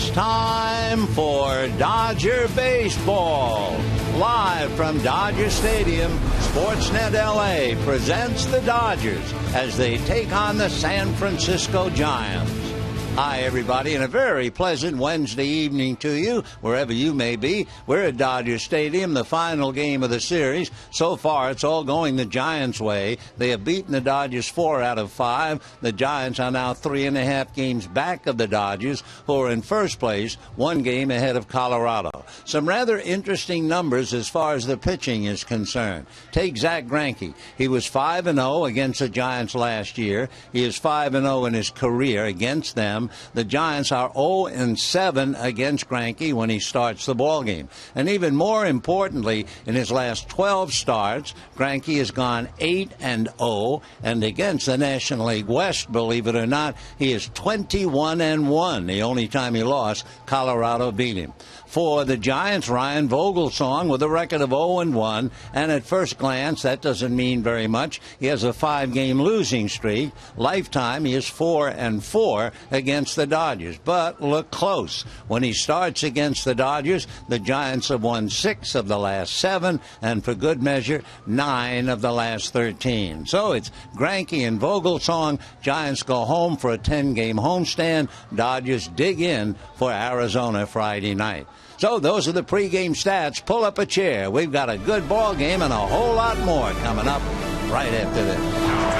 It's time for Dodger Baseball. Live from Dodger Stadium, Sportsnet LA presents the Dodgers as they take on the San Francisco Giants. Hi, everybody, and a very pleasant Wednesday evening to you, wherever you may be. We're at Dodger Stadium, the final game of the series. So far, it's all going the Giants' way. They have beaten the Dodgers 4 out of 5. The Giants are now 3.5 games back of the Dodgers, who are in first place, 1 game ahead of Colorado. Some rather interesting numbers as far as the pitching is concerned. Take Zack Greinke. He was 5-0 against the Giants last year. He is 5-0 in his career against them. The Giants are 0-7 against Greinke when he starts the ballgame. And even more importantly, in his last 12 starts, Greinke has gone 8-0, and against the National League West, believe it or not, he is 21-1. The only time he lost, Colorado beat him. For the Giants, Ryan Vogelsong with a record of 0-1, and at first glance, that doesn't mean very much. He has a 5-game losing streak. Lifetime, he is 4-4 against the Dodgers. But look close. When he starts against the Dodgers, the Giants have won 6 of the last 7, and for good measure, 9 of the last 13. So it's Greinke and Vogelsong. Giants go home for a 10-game homestand. Dodgers dig in for Arizona Friday night. So those are the pregame stats. Pull up a chair. We've got a good ball game and a whole lot more coming up right after this.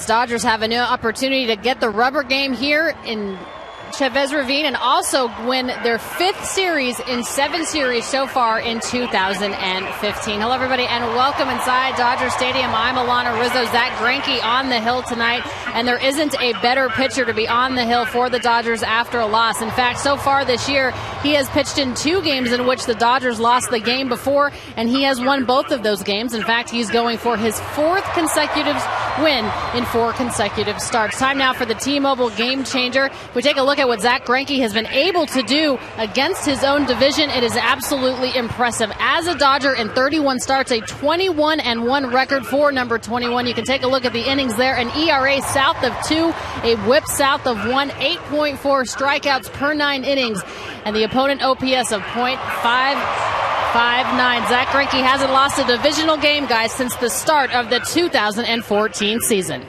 Dodgers have a new opportunity to get the rubber game here in Chavez Ravine and also win their 5th series in 7 series so far in 2015. Hello, everybody, and welcome inside Dodger Stadium. I'm Alana Rizzo. Zach Greinke on the hill tonight, and there isn't a better pitcher to be on the hill for the Dodgers after a loss. In fact, so far this year, he has pitched in 2 games in which the Dodgers lost the game before, and he has won both of those games. In fact, he's going for his 4th consecutive win in 4 consecutive starts. Time now for the T-Mobile Game Changer. If we take a look at what Zach Greinke has been able to do against his own division, it is absolutely impressive. As a Dodger in 31 starts, a 21-1 record for number 21. You can take a look at the innings there. An ERA south of 2, a whip south of 1, 8.4 strikeouts per 9 innings, and the opponent OPS of .559. Zach Greinke hasn't lost a divisional game, guys, since the start of the 2014 season.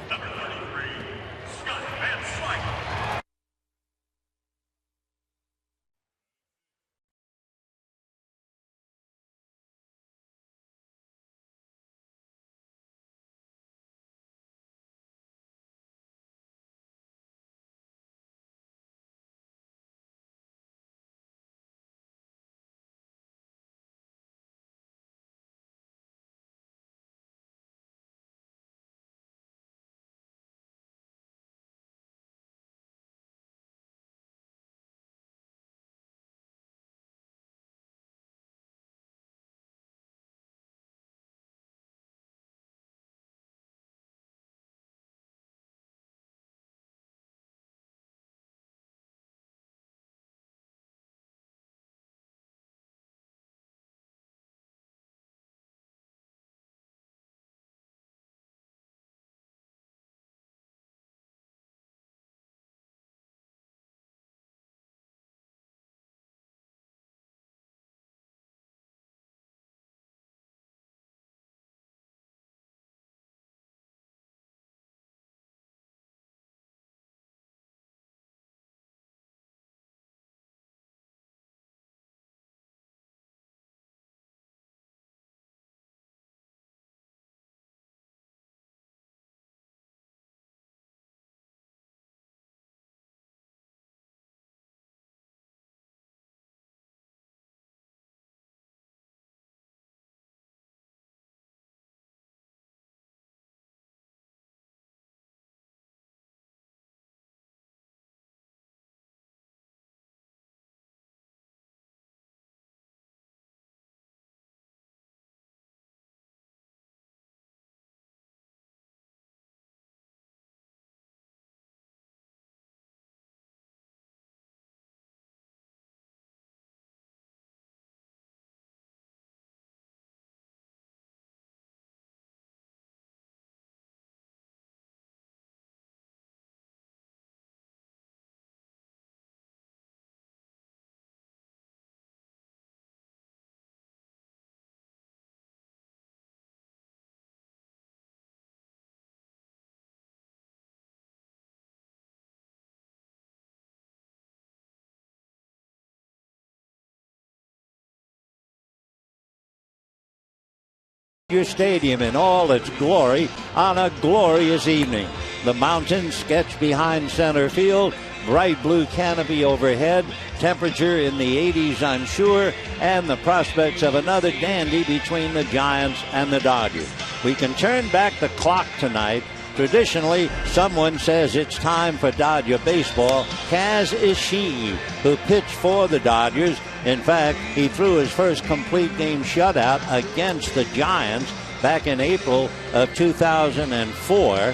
Your stadium in all its glory on a glorious evening. The mountains sketched behind center field, bright blue canopy overhead, temperature in the 80s, I'm sure, and the prospects of another dandy between the Giants and the Dodgers. We can turn back the clock tonight. Traditionally, someone says it's time for Dodger baseball. Kaz Ishii, who pitched for the Dodgers. In fact, he threw his first complete game shutout against the Giants back in April of 2004.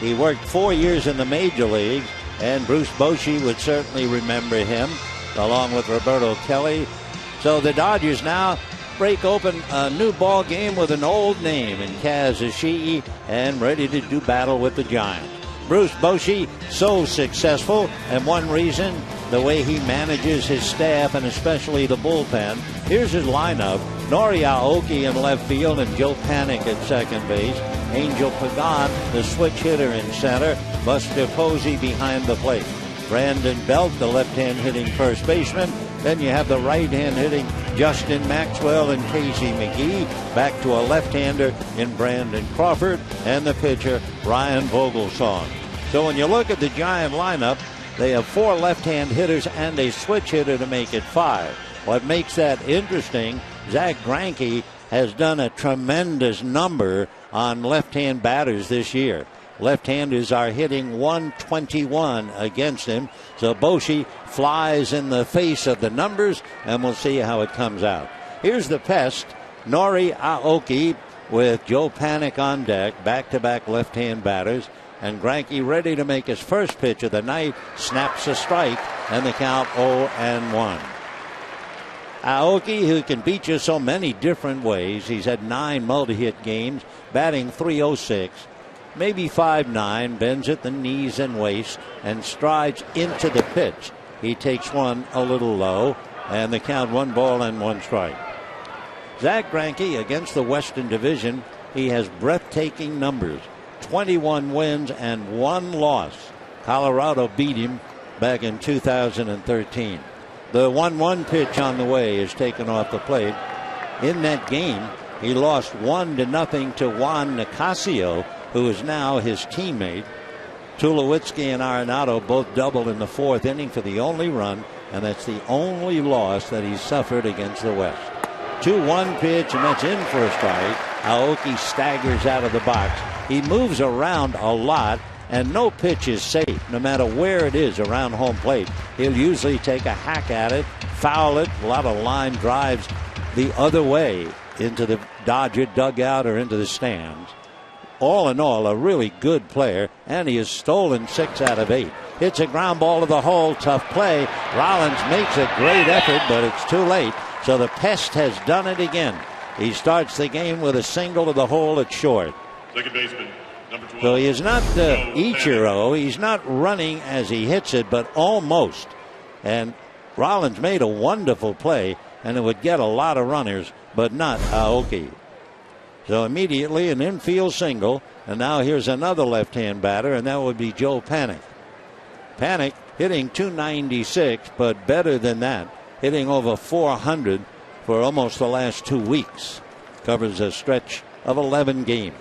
He worked 4 years in the major leagues, and Bruce Bochy would certainly remember him, along with Roberto Kelly. So the Dodgers now break open a new ball game with an old name in Kaz Ishii and ready to do battle with the Giants. Bruce Bochy, so successful, and one reason, the way he manages his staff and especially the bullpen. Here's his lineup. Nori Aoki in left field and Joe Panik at second base. Angel Pagan, the switch hitter in center. Buster Posey behind the plate. Brandon Belt, the left-hand hitting first baseman. Then you have the right-hand hitting Justin Maxwell and Casey McGee. Back to a left-hander in Brandon Crawford. And the pitcher, Ryan Vogelsong. So when you look at the Giant lineup, They have 4 left-hand hitters and a switch hitter to make it 5. What makes that interesting, Zack Greinke has done a tremendous number on left-hand batters this year. Left-handers are hitting 121 against him. So Boshi flies in the face of the numbers, and we'll see how it comes out. Here's the pest, Nori Aoki, with Joe Panik on deck, back-to-back left-hand batters. And Greinke ready to make his first pitch of the night, snaps a strike, and the count 0-1. Aoki, who can beat you so many different ways. He's had 9 multi-hit games, batting .306, maybe 5'9", bends at the knees and waist, and strides into the pitch. He takes one a little low, and the count 1-1 strike. Zack Greinke against the Western Division, he has breathtaking numbers. 21 wins and 1 loss. Colorado beat him back in 2013. The 1-1 pitch on the way is taken off the plate. In that game, he lost 1-0 to Juan Nicasio, who is now his teammate. Tulowitzki and Arenado both doubled in the 4th inning for the only run, and that's the only loss that he suffered against the West. 2-1 pitch, and that's in for a strike. Aoki staggers out of the box. He moves around a lot, and no pitch is safe, no matter where it is around home plate. He'll usually take a hack at it, foul it, a lot of line drives the other way into the Dodger dugout or into the stands. All in all, a really good player, and he has stolen 6 out of 8. Hits a ground ball to the hole, tough play. Rollins makes a great effort, but it's too late. So the pest has done it again. He starts the game with a single to the hole at short. Second baseman, number 12. So he is not Ichiro. He's not running as he hits it, but almost. And Rollins made a wonderful play, and it would get a lot of runners, but not Aoki. So immediately an infield single, and now here's another left-hand batter, and that would be Joe Panik. Panik hitting .296, but better than that, hitting over .400 for almost the last 2 weeks. Covers a stretch of 11 games.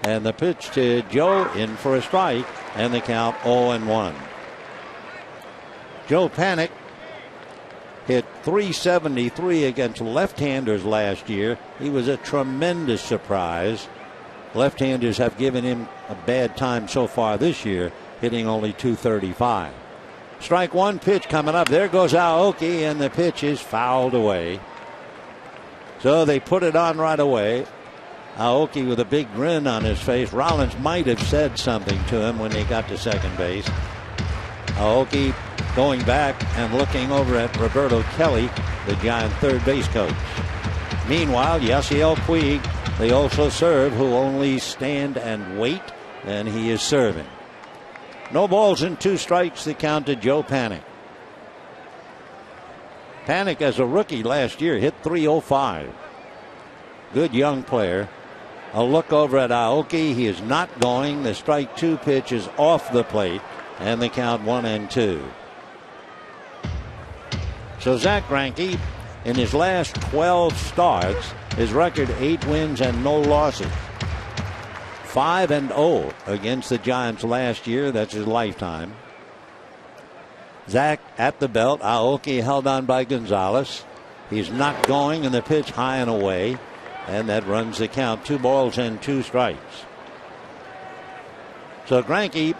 And the pitch to Joe, in for a strike, and the count 0-1. Joe Panik hit .373 against left-handers last year. He was a tremendous surprise. Left-handers have given him a bad time so far this year, hitting only .235. Strike 1 pitch coming up. There goes Aoki, and the pitch is fouled away. So they put it on right away. Aoki with a big grin on his face. Rollins might have said something to him when they got to second base. Aoki going back and looking over at Roberto Kelly, the Giant third base coach. Meanwhile, Yasiel Puig, they also serve, who only stand and wait, and he is serving. No balls and 2 strikes, the count to Joe Panik. Panik, as a rookie last year, hit .305. Good young player. A look over at Aoki. He is not going. The strike 2 pitch is off the plate, and the count 1-2. So Zack Greinke, in his last 12 starts, his record 8 wins and no losses. 5-0 against the Giants last year. That's his lifetime. Zack at the belt. Aoki held on by Gonzalez. He's not going, and the pitch high and away. And that runs the count. 2 balls and 2 strikes. So Greinke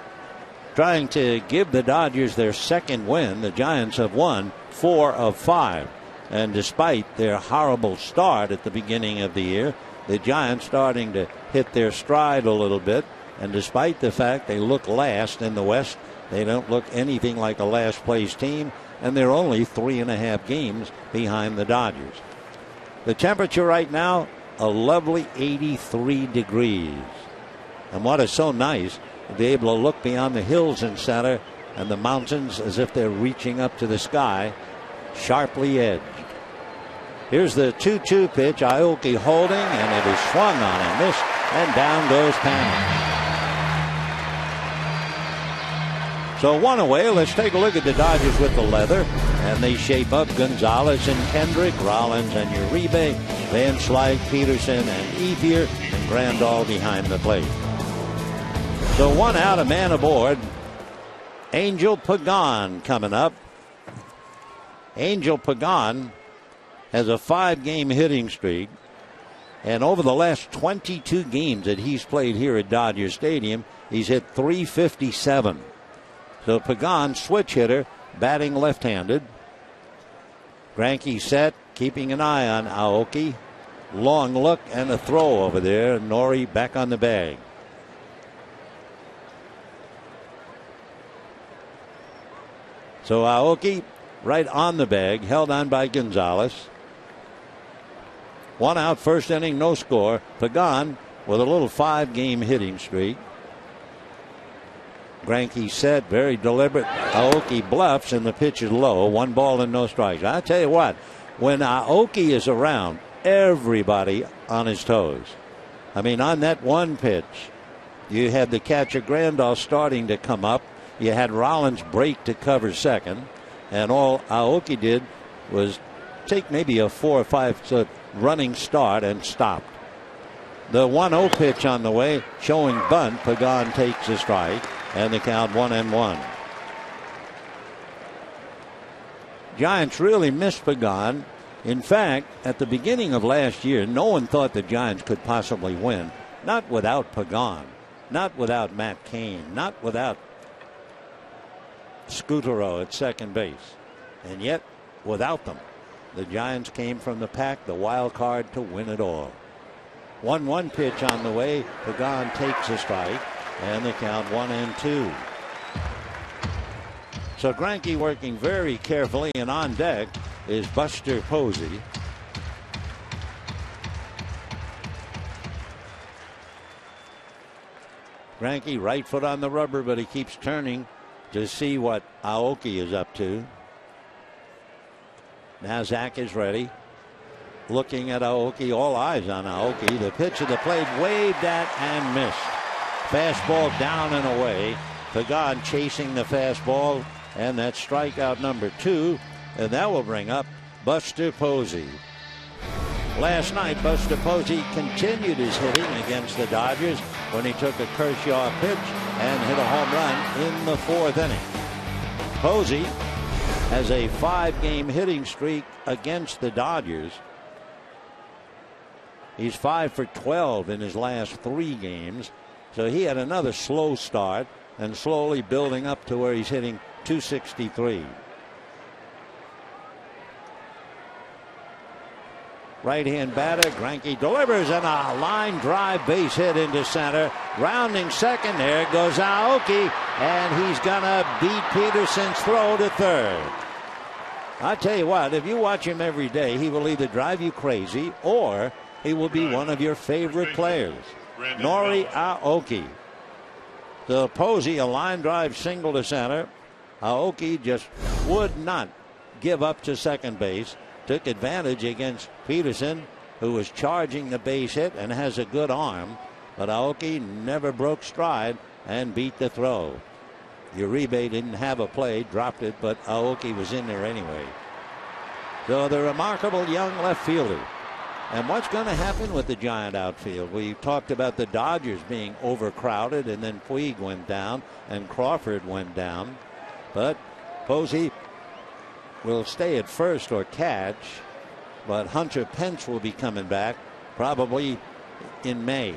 trying to give the Dodgers their second win. The Giants have won 4 of 5. And despite their horrible start at the beginning of the year, the Giants starting to hit their stride a little bit. And despite the fact they look last in the West, they don't look anything like a last place team. And they're only 3.5 games behind the Dodgers. The temperature right now, a lovely 83 degrees. And what is so nice, to be able to look beyond the hills in center and the mountains as if they're reaching up to the sky, sharply edged. Here's the 2-2 pitch. Aoki holding, and it is swung on and missed, and down goes Panik. So 1 away. Let's take a look at the Dodgers with the leather. And they shape up Gonzalez and Kendrick, Rollins and Uribe, Van Slyke, Peterson and Ethier, and Grandal behind the plate. So 1 out, a man aboard. Angel Pagan coming up. Angel Pagan has a 5-game hitting streak. And over the last 22 games that he's played here at Dodger Stadium, he's hit .357. So Pagan, switch hitter, batting left-handed. Greinke set, keeping an eye on Aoki. Long look and a throw over there. Nori back on the bag. So Aoki right on the bag, held on by Gonzalez. 1 out, first inning, no score. Pagan with a little 5-game hitting streak. Greinke set, very deliberate. Aoki bluffs, and the pitch is low. 1 ball and no strikes. I tell you what, when Aoki is around, everybody on his toes. I mean, on that one pitch, you had the catcher Grandal starting to come up. You had Rollins break to cover second, and all Aoki did was take maybe a 4 or 5 running start and stopped. The 1-0 pitch on the way, showing bunt. Pagan takes a strike, and the count 1-1. Giants really missed Pagan. In fact, at the beginning of last year, no one thought the Giants could possibly win. Not without Pagan, not without Matt Cain, not without Scutaro at second base. And yet, without them, the Giants came from the pack, the wild card, to win it all. 1-1 pitch on the way. Pagan takes a strike, and the count 1-2. So Greinke working very carefully, and on deck is Buster Posey. Greinke right foot on the rubber, but he keeps turning to see what Aoki is up to. Now Zach is ready. Looking at Aoki, all eyes on Aoki. The pitch of the plate, waved at and missed. Fastball down and away. Pagan chasing the fastball, and that's strikeout number 2. And that will bring up Buster Posey. Last night, Buster Posey continued his hitting against the Dodgers when he took a Kershaw pitch and hit a home run in the 4th inning. Posey has a 5-game hitting streak against the Dodgers. He's 5 for 12 in his last 3 games. So he had another slow start and slowly building up to where he's hitting .263. Right-hand batter, Greinke delivers, and a line drive base hit into center. Rounding second, there goes Aoki, and he's gonna beat Peterson's throw to third. I tell you what, if you watch him every day, he will either drive you crazy or he will be one of your favorite players. Nori Aoki. The Posey, a line drive single to center. Aoki just would not give up to second base. Took advantage against Peterson, who was charging the base hit and has a good arm. But Aoki never broke stride and beat the throw. Uribe didn't have a play, dropped it, but Aoki was in there anyway. So the remarkable young left fielder. And what's going to happen with the Giant outfield? We talked about the Dodgers being overcrowded, and then Puig went down and Crawford went down. But Posey will stay at first or catch, but Hunter Pence will be coming back probably in May.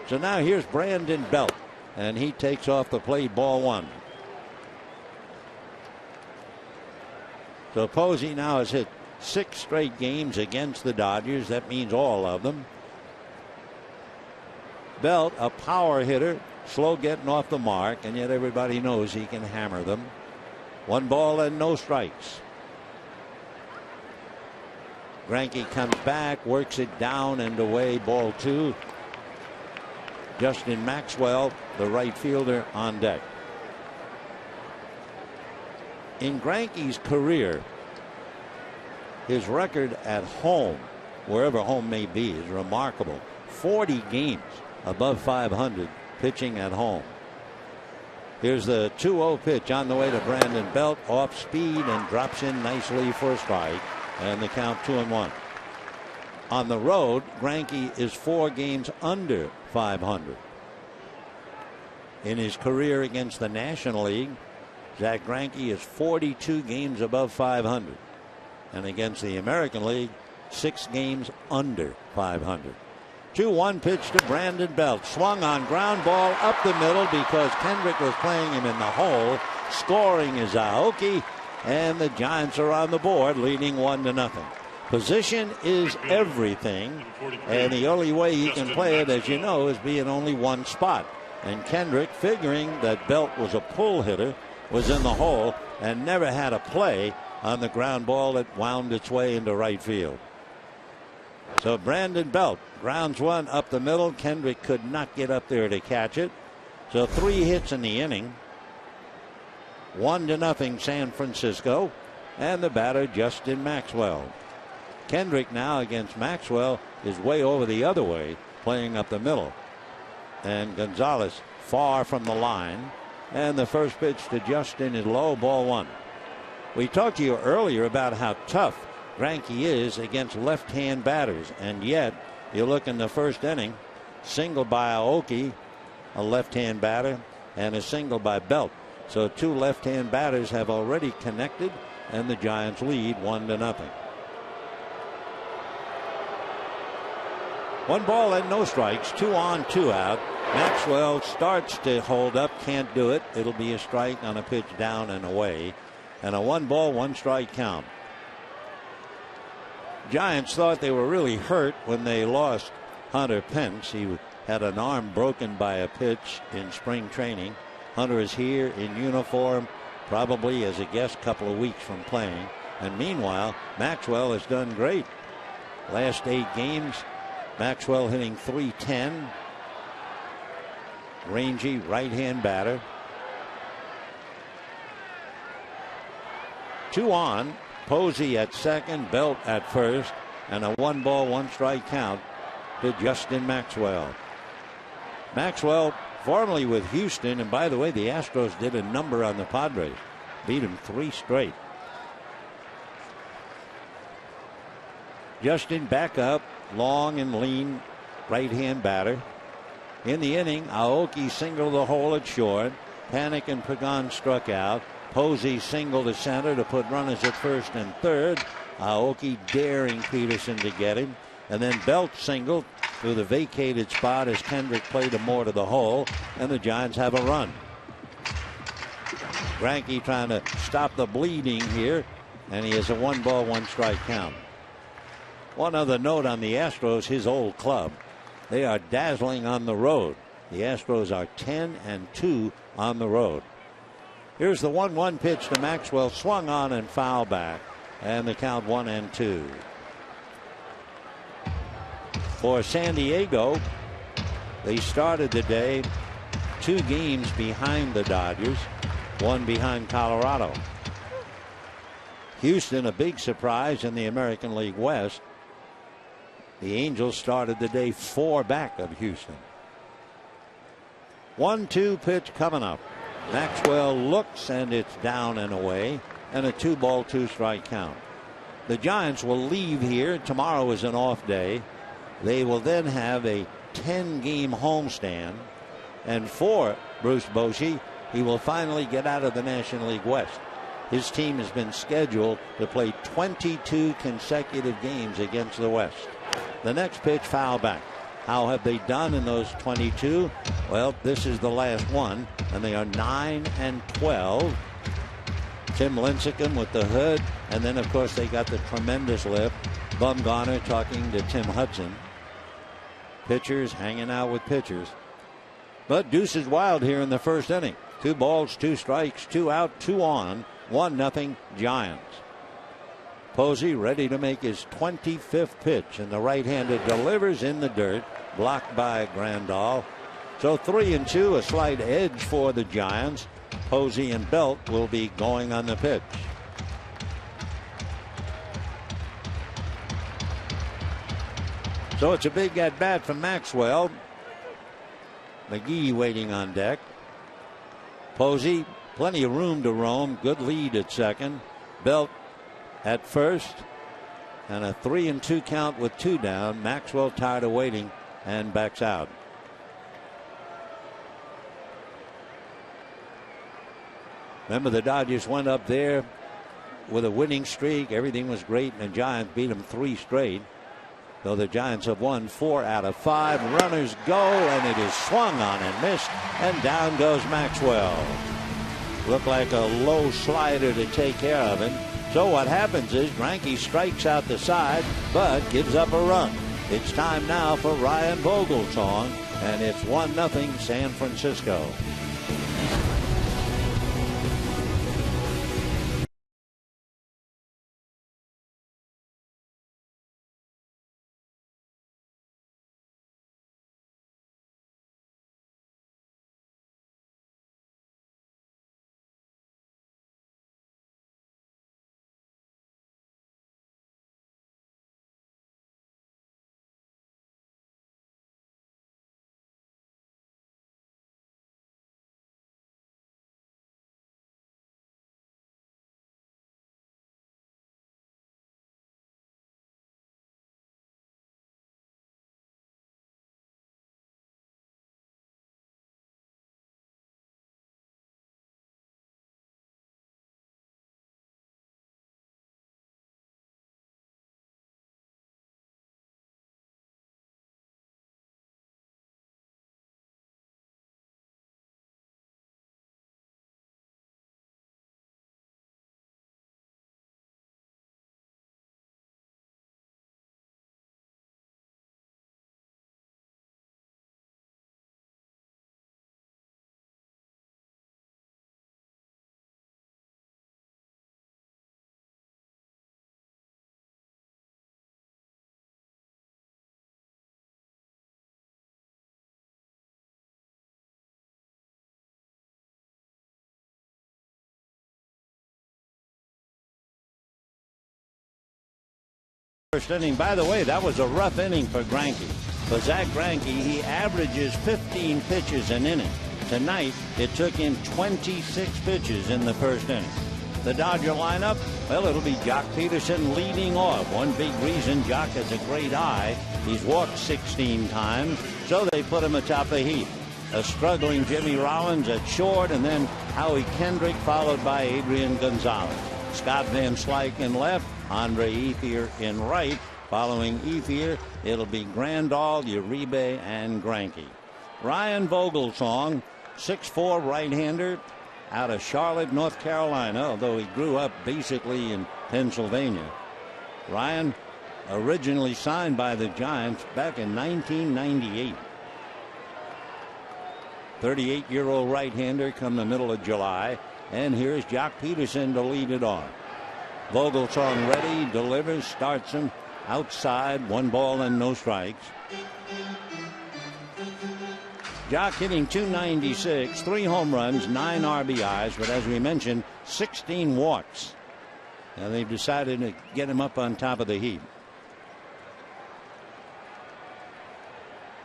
So now here's Brandon Belt, and he takes off the plate, ball 1. So Posey now has hit 6 straight games against the Dodgers. That means all of them. Belt, a power hitter, slow getting off the mark, and yet everybody knows he can hammer them. 1 ball and no strikes. Greinke comes back, works it down and away, ball 2. Justin Maxwell, the right fielder, on deck. In Greinke's career, his record at home, wherever home may be, is remarkable. 40 games above 500 pitching at home. Here's the 2-0 pitch on the way to Brandon Belt, off speed and drops in nicely for a strike, and the count 2-1. On the road, Greinke is 4 games under 500. In his career against the National League, Zack Greinke is 42 games above 500. And against the American League, 6 games under 500. 2-1 pitch to Brandon Belt. Swung on, ground ball up the middle because Kendrick was playing him in the hole. Scoring is Aoki, and the Giants are on the board, leading 1-0. Position is everything, and the only way you can play it, as you know, is be in only one spot. And Kendrick, figuring that Belt was a pull hitter, was in the hole and never had a play on the ground ball that wound its way into right field. So Brandon Belt grounds one up the middle. Kendrick could not get up there to catch it. So 3 hits in the inning. 1-0 San Francisco, and the batter Justin Maxwell. Kendrick now against Maxwell is way over the other way, playing up the middle. And Gonzalez far from the line. And the first pitch to Justin is low, ball 1. We talked to you earlier about how tough Greinke is against left-hand batters, and yet you look in the first inning, single by Aoki, a left-hand batter, and a single by Belt. So 2 left-hand batters have already connected, and the Giants lead 1-0. 1 ball and no strikes, 2 on, 2 out. Maxwell starts to hold up, can't do it. It'll be a strike on a pitch down and away, and a 1 ball, 1 strike count. Giants thought they were really hurt when they lost Hunter Pence. He had an arm broken by a pitch in spring training. Hunter is here in uniform, probably as a guest, couple of weeks from playing. And meanwhile, Maxwell has done great. Last 8 games, Maxwell hitting .310. Rangy right-hand batter. 2 on. Posey at second, Belt at first, and a 1 ball, 1 strike count to Justin Maxwell. Maxwell formerly with Houston, and by the way, the Astros did a number on the Padres, beat him 3 straight. Justin back up, long and lean right-hand batter. In the inning, Aoki singled the hole at short. Panik and Pagan struck out. Posey singled to center to put runners at first and third. Aoki daring Peterson to get him. And then Belt singled through the vacated spot as Kendrick played him more to the hole. And the Giants have a run. Greinke trying to stop the bleeding here. And he has a 1 ball, 1 strike count. One other note on the Astros, his old club. They are dazzling on the road. The Astros are 10-2 on the road. Here's the 1-1 pitch to Maxwell, swung on and foul back, and the count 1-2. For San Diego, they started the day 2 games behind the Dodgers, 1 behind Colorado. Houston, a big surprise in the American League West. The Angels started the day 4 back of Houston. 1-2 pitch coming up. Maxwell looks, and it's down and away, and a 2 ball, 2 strike count. The Giants will leave here. Tomorrow is an off day. They will then have a 10-game homestand, and for Bruce Bochy, he will finally get out of the National League West. His team has been scheduled to play 22 consecutive games against the West. The next pitch, foul back. How have they done in those 22? Well, this is the last one, and they are 9-12. Tim Lincecum with the hood, and then, of course, they got the tremendous lift. Bumgarner talking to Tim Hudson. Pitchers hanging out with pitchers. But deuce is wild here in the first inning. 2 balls, 2 strikes, 2 out, 2 on, 1-0 Giants. Posey ready to make his 25th pitch, and the right-hander delivers in the dirt, blocked by Grandal. So 3-2, a slight edge for the Giants. Posey and Belt will be going on the pitch. So it's a big at-bat from Maxwell. McGee waiting on deck. Posey, plenty of room to roam. Good lead at second. Belt at first, and a 3-2 count with 2 down. Maxwell tired of waiting and backs out. Remember, the Dodgers went up there with a winning streak. Everything was great, and the Giants beat them 3 straight. Though the Giants have won 4 out of 5. Runners go, and it is swung on and missed, and down goes Maxwell. Looked like a low slider to take care of him. So what happens is Greinke strikes out the side, but gives up a run. It's time now for Ryan Vogelsong, and it's 1-0 San Francisco. First inning, by the way, that was a rough inning for Greinke. For Zach Greinke, he averages 15 pitches an inning. Tonight, it took him 26 pitches in the first inning. The Dodger lineup, well, it'll be Jock Peterson leading off. One big reason, Jock has a great eye. He's walked 16 times, so they put him atop the heap. A struggling Jimmy Rollins at short, and then Howie Kendrick, followed by Adrian Gonzalez. Scott Van Slyke in left, Andre Ethier in right. Following Ethier, it'll be Grandal, Uribe, and Greinke. Ryan Vogelsong, 6'4" right-hander out of Charlotte, North Carolina, although he grew up basically in Pennsylvania. Ryan originally signed by the Giants back in 1998. 38-year-old right-hander come the middle of July. And here's Jock Peterson to lead it on. Vogelsong ready, delivers, starts him outside, 1 ball and no strikes. Jock hitting .296, 3 home runs, 9 RBIs, but as we mentioned, 16 walks. Now they've decided to get him up on top of the heap.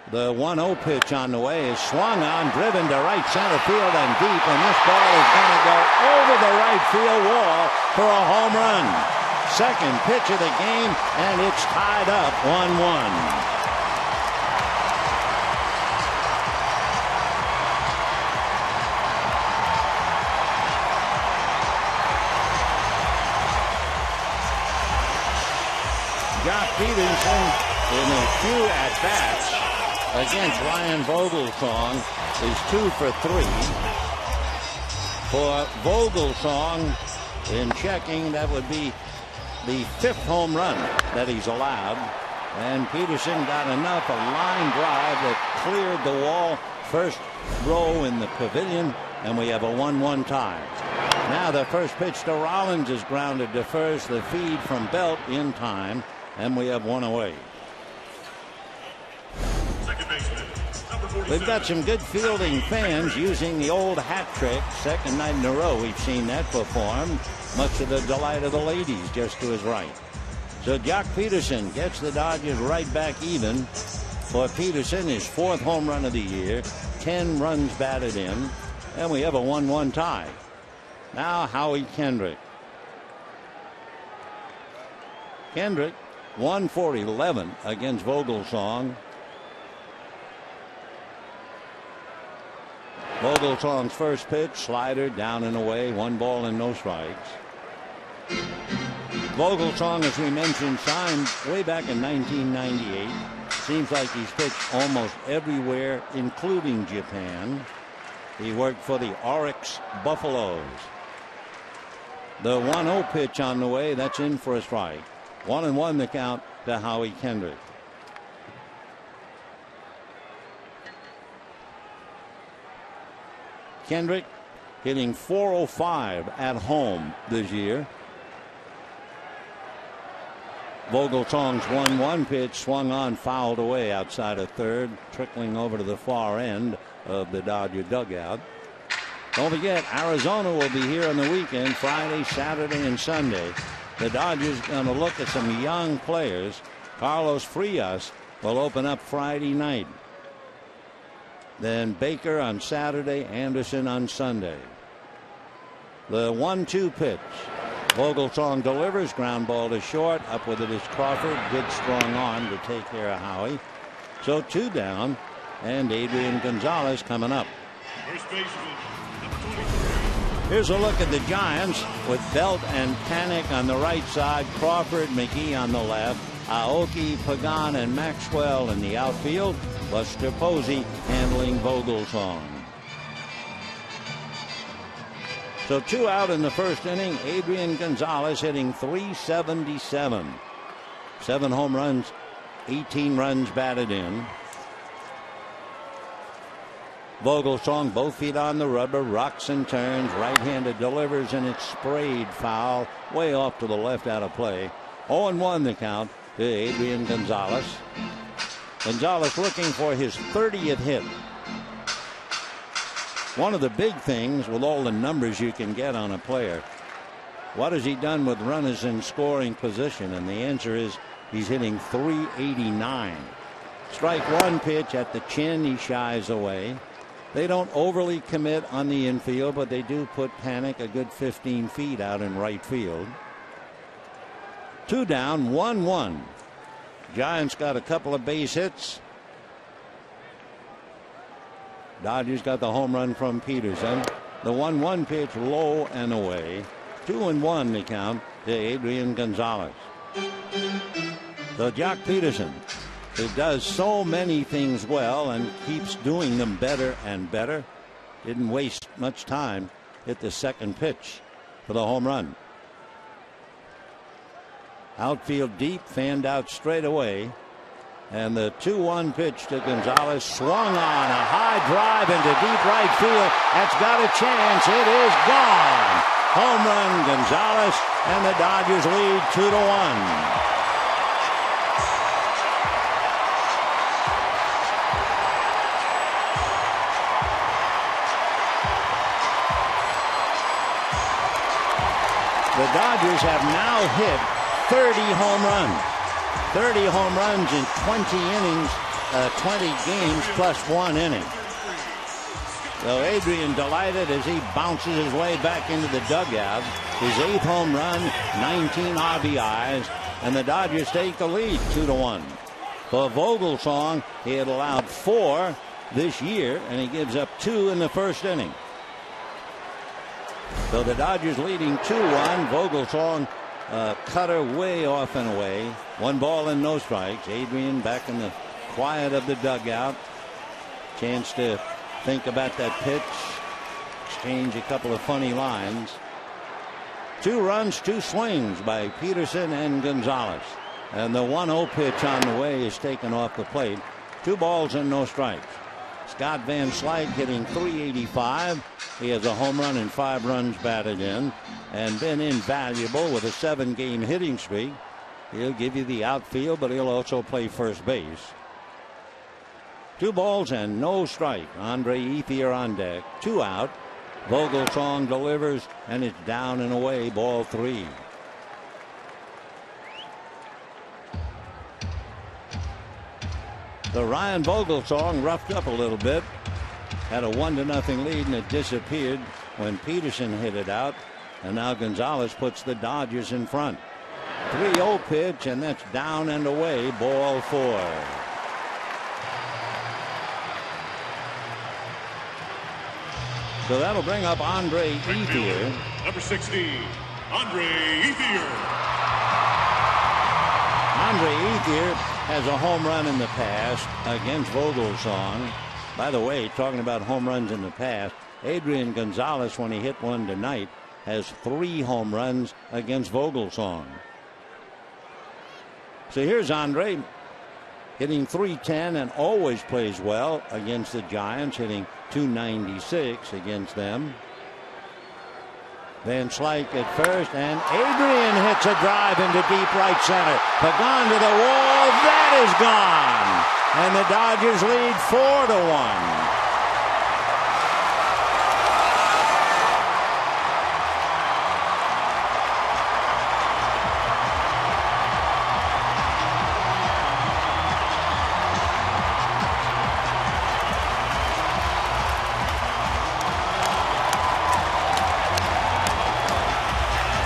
The 1-0 pitch on the way is swung on, driven to right center field and deep, and this ball is going to go over the right field wall for a home run. Second pitch of the game, and it's tied up 1-1. Jock Peterson in a few at-bats against Ryan Vogelsong is 2 for 3. For Vogelsong, in checking, that would be the 5th home run that he's allowed. And Peterson got enough, a line drive that cleared the wall, first row in the pavilion, and we have a 1-1 tie. Now the first pitch to Rollins is grounded to first, the feed from Belt in time, and we have 1 away. We've got some good fielding fans using the old hat trick. Second night in a row we've seen that performed, much to the delight of the ladies just to his right. So Jock Peterson gets the Dodgers right back even. For Peterson, his 4th home run of the year, 10 runs batted in, and we have a 1-1 tie. Now Howie Kendrick. Kendrick 1 for 11 against Vogelsong. Vogelsong's first pitch, slider, down and away, 1 ball and no strikes. Vogelsong, as we mentioned, signed way back in 1998. Seems like he's pitched almost everywhere, including Japan. He worked for the Oryx Buffaloes. The 1-0 pitch on the way, that's in for a strike. 1-1 the count to Howie Kendrick. Kendrick hitting .405 at home this year. Vogelsong's 1-1 pitch swung on, fouled away outside of third, trickling over to the far end of the Dodger dugout. Don't forget, Arizona will be here on the weekend, Friday, Saturday, and Sunday. The Dodgers going to look at some young players. Carlos Frias will open up Friday night. Then Baker on Saturday, Anderson on Sunday. The 1-2 pitch. Vogelsong delivers, ground ball to short. Up with it is Crawford. Good strong arm to take care of Howie. So 2 down, and Adrian Gonzalez coming up. First baseman, number 23. Here's a look at the Giants with Belt and Panik on the right side, Crawford, McGee on the left, Aoki, Pagan, and Maxwell in the outfield, Buster Posey handling Vogelsong. So 2 out in the first inning. Adrian Gonzalez hitting .377. 7 home runs, 18 runs batted in. Vogelsong, both feet on the rubber, rocks and turns, right-handed delivers, and it's sprayed foul, way off to the left out of play. 0-1 the count to Adrian Gonzalez. Gonzalez looking for his 30th hit. One of the big things with all the numbers you can get on a player, what has he done with runners in scoring position? And the answer is he's hitting .389. Strike 1 pitch at the chin, he shies away. They don't overly commit on the infield, but they do put Panik a good 15 feet out in right field. 2 down, 1-1. Giants got a couple of base hits. Dodgers got the home run from Peterson. The 1-1 pitch low and away. 2-1 the count to Adrian Gonzalez. So Jock Peterson, who does so many things well and keeps doing them better and better, didn't waste much time, hit the second pitch for the home run. Outfield deep, fanned out straight away. And the 2-1 pitch to Gonzalez, swung on, a high drive into deep right field. That's got a chance. It is gone. Home run, Gonzalez, and the Dodgers lead 2-1. The Dodgers have now hit 30 home runs. 30 home runs in 20 innings, 20 games plus 1 inning. So Adrian delighted as he bounces his way back into the dugout. His 8th home run, 19 RBIs, and the Dodgers take the lead 2-1. For Vogelsong, he had allowed 4 this year, and he gives up 2 in the first inning. So the Dodgers leading 2-1. Vogelsong, cutter way off and away. 1 ball and no strikes. Adrian back in the quiet of the dugout. Chance to think about that pitch. Exchange a couple of funny lines. 2 runs, 2 swings by Peterson and Gonzalez. And the 1-0 pitch on the way is taken off the plate. 2 balls and no strikes. Scott Van Slyke hitting .385. He has a home run and 5 runs batted in, and been invaluable with a 7-game hitting streak. He'll give you the outfield, but he'll also play first base. 2 balls and no strike. Andre Ethier on deck. 2 out. Vogelsong delivers, and it's down and away, ball 3. So Ryan Vogelsong roughed up a little bit. Had a 1-0 lead, and it disappeared when Peterson hit it out. And now Gonzalez puts the Dodgers in front. 3-0 pitch, and that's down and away, ball 4. So that'll bring up Andre Ethier. Number 60, Andre Ethier. Andre Ethier has a home run in the past against Vogelsong. By the way, talking about home runs in the past, Adrian Gonzalez, when he hit one tonight, has 3 home runs against Vogelsong. So here's Andre hitting .310 and always plays well against the Giants, hitting .296 against them. Van Slyke at first, and Adrian hits a drive into deep right center. But gone to the wall, that is gone. And the Dodgers lead 4-1.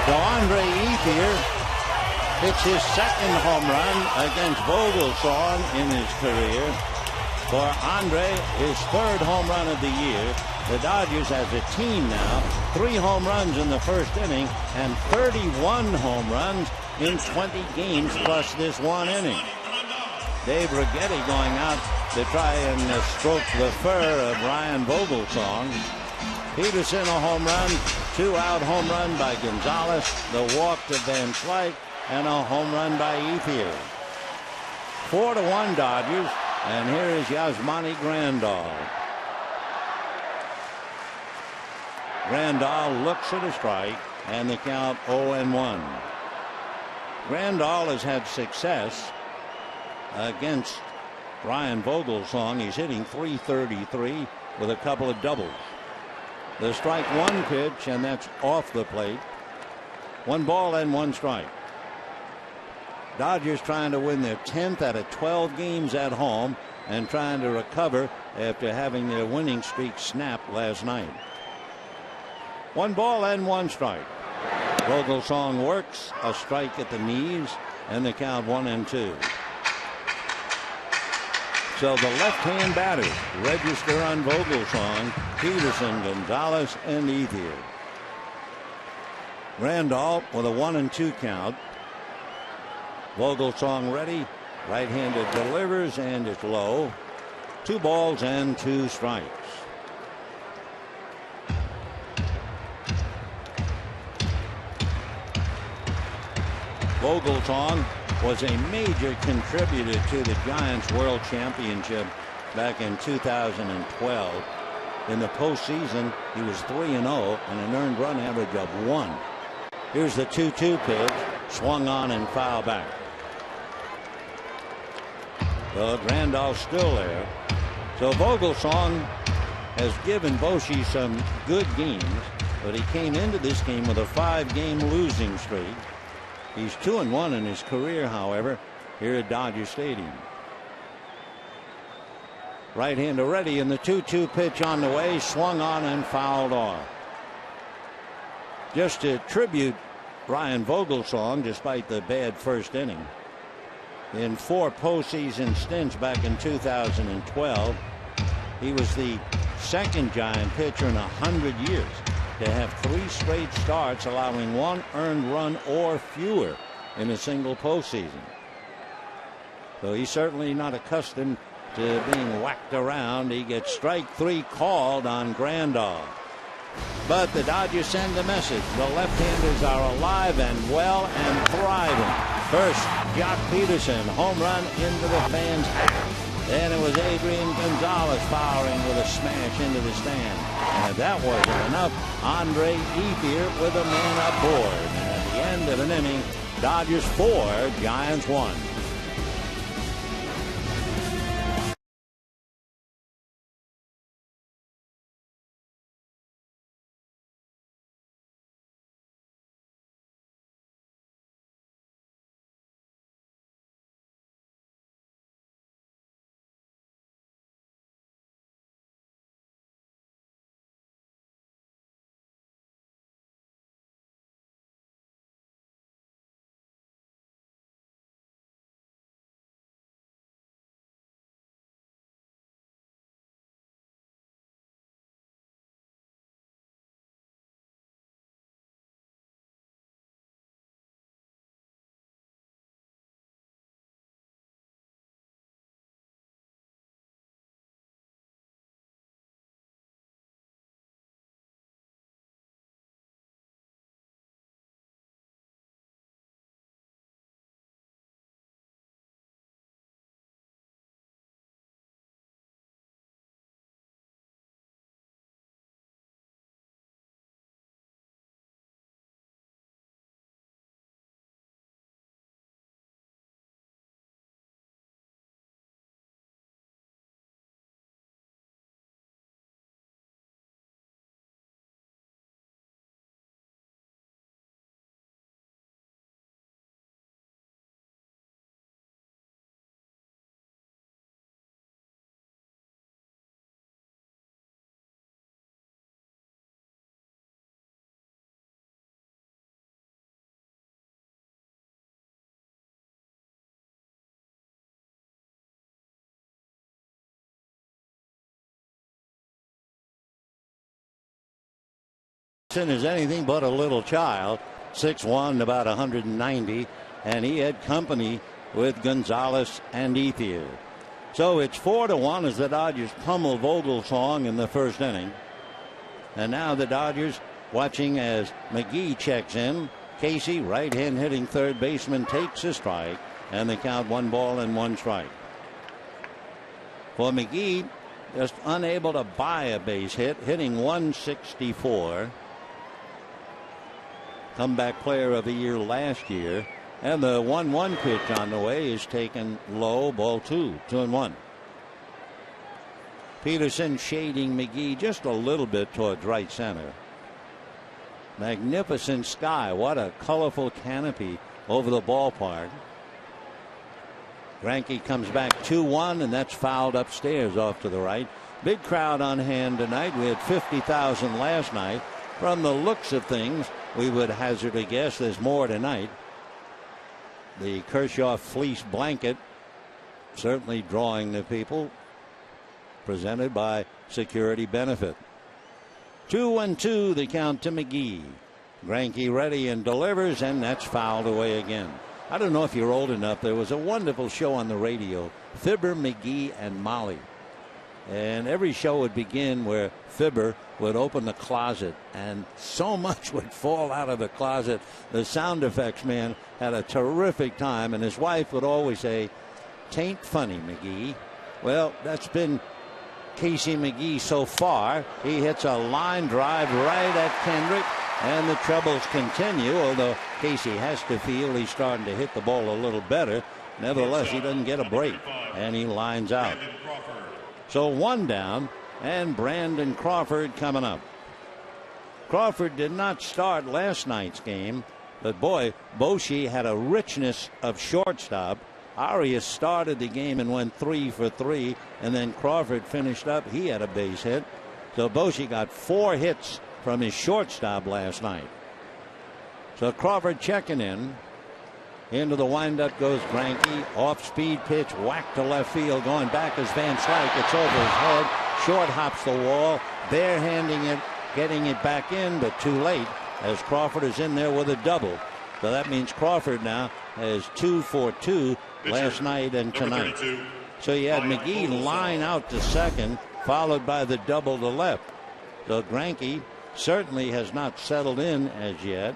So Andre Ethier hits his second home run against Vogelsong in his career. For Andre, his 3rd home run of the year. The Dodgers as a team now, 3 home runs in the first inning and 31 home runs in 20 games plus this 1 inning. Dave Righetti going out to try and stroke the fur of Ryan Vogelsong. Peterson a home run, 2-out home run by Gonzalez, the walk to Van Slyke, and a home run by Ethier. 4-1 Dodgers, and here is Yasmani Grandal. Grandal looks at a strike, and the count 0-1. Grandal has had success against Ryan Vogelsong. He's hitting .333 with a couple of doubles. The strike 1 pitch, and that's off the plate. 1 ball and 1 strike. Dodgers trying to win their 10th out of 12 games at home and trying to recover after having their winning streak snapped last night. 1 ball and 1 strike. Vogelsong works a strike at the knees, and the count 1-2. So the left-hand batters register on Vogelsong, Peterson, Gonzalez, and Ethier. Randolph with a 1-2 count. Vogelsong ready. Right-handed delivers, and it's low. 2 balls and 2 strikes. Vogelsong was a major contributor to the Giants World Championship back in 2012. In the postseason, he was 3-0 and an earned run average of 1. Here's the 2-2 pitch, swung on and foul back. But Randolph's still there. So Vogelsong has given Boshi some good games, but he came into this game with a 5-game losing streak. He's 2-1 in his career, however, here at Dodger Stadium. Right-hander ready, and the 2-2 pitch on the way, swung on and fouled off. Just to tribute Ryan Vogelsong, despite the bad first inning, in 4 postseason stints back in 2012, he was the 2nd Giant pitcher in 100 years to have 3 straight starts, allowing 1 earned run or fewer in a single postseason. So he's certainly not accustomed to being whacked around. He gets strike 3 called on Grandal. But the Dodgers send the message. The left-handers are alive and well and thriving. First, Jock Peterson, home run into the fans' hat. Then it was Adrian Gonzalez powering with a smash into the stand. And if that wasn't enough, Andre Ethier with a man aboard. And at the end of an inning, Dodgers 4, Giants 1. Is anything but a little child. 6'1", about 190, and he had company with Gonzalez and Ethier. So it's 4-1 as the Dodgers pummel Vogelsong in the first inning. And now the Dodgers watching as McGee checks in. Casey, right-hand hitting third baseman, takes a strike, and they count 1 ball and 1 strike. For McGee, just unable to buy a base hit, hitting 164. Comeback player of the year last year. And the 1-1 pitch on the way is taken low, ball 2, 2-1. Peterson shading McGee just a little bit towards right center. Magnificent sky. What a colorful canopy over the ballpark. Greinke comes back 2-1, and that's fouled upstairs off to the right. Big crowd on hand tonight. We had 50,000 last night. From the looks of things, we would hazard a guess there's more tonight. The Kershaw fleece blanket certainly drawing the people. Presented by Security Benefit. 2-2 the count to McGee. Greinke ready and delivers, and that's fouled away again. I don't know if you're old enough. There was a wonderful show on the radio, Fibber, McGee, and Molly. And every show would begin where Fibber would open the closet, and so much would fall out of the closet. The sound effects man had a terrific time, and his wife would always say, "Tain't funny, McGee." Well, that's been Casey McGee so far. He hits a line drive right at Kendrick, and the troubles continue, although Casey has to feel he's starting to hit the ball a little better. Nevertheless, he doesn't get a break, and he lines out. So 1 down, and Brandon Crawford coming up. Crawford did not start last night's game, but boy, Boshi had a richness of shortstop. Arias started the game and went 3 for 3, and then Crawford finished up. He had a base hit. So Boshi got 4 hits from his shortstop last night. So Crawford checking in. Into the windup goes Greinke. Off-speed pitch, whack to left field. Going back is Van Slyke. It's over his head. Short hops the wall. Barehanding it, getting it back in, but too late as Crawford is in there with a double. So that means Crawford now has 2 for 2 last night and tonight. So you had McGee line out to second, followed by the double to left. So Greinke certainly has not settled in as yet.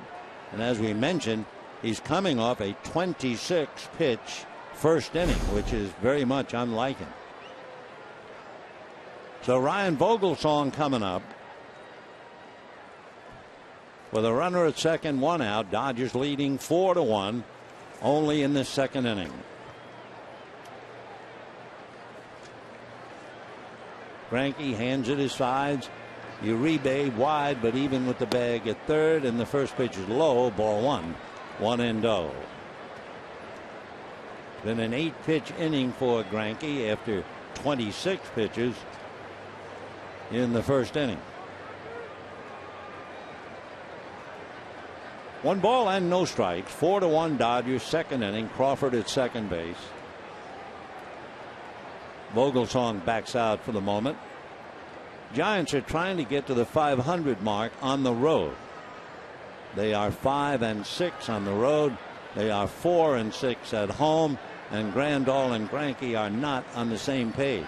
And as we mentioned, he's coming off a 26 pitch first inning, which is very much unlike him. So Ryan Vogelsong coming up. With a runner at second, 1 out. Dodgers leading 4-1 only in the second inning. Greinke hands it his sides. Uribe wide, but even with the bag at third, and the first pitch is low, ball 1. 1-0. Been an 8-pitch inning for Greinke after 26 pitches in the first inning. 1 ball and no strikes. 4-1 Dodgers, second inning. Crawford at second base. Vogelsong backs out for the moment. Giants are trying to get to the 500 mark on the road. They are 5-6 on the road. They are 4-6 at home. And Grandal and Greinke are not on the same page.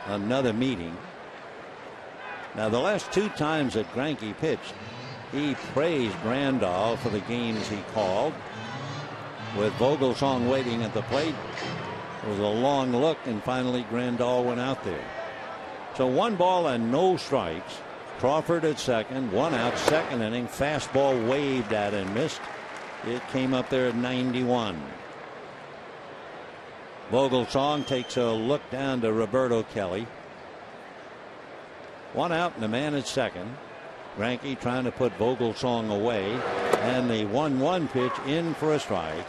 Another meeting. Now, the last 2 times that Greinke pitched, he praised Grandal for the games he called. With Vogelsong waiting at the plate, it was a long look, and finally Grandal went out there. So 1 ball and no strikes. Crawford at second, 1 out, second inning. Fastball waved at and missed. It came up there at 91. Vogelsong takes a look down to Roberto Kelly. 1 out and a man at second. Greinke trying to put Vogelsong away, and the 1-1 pitch in for a strike.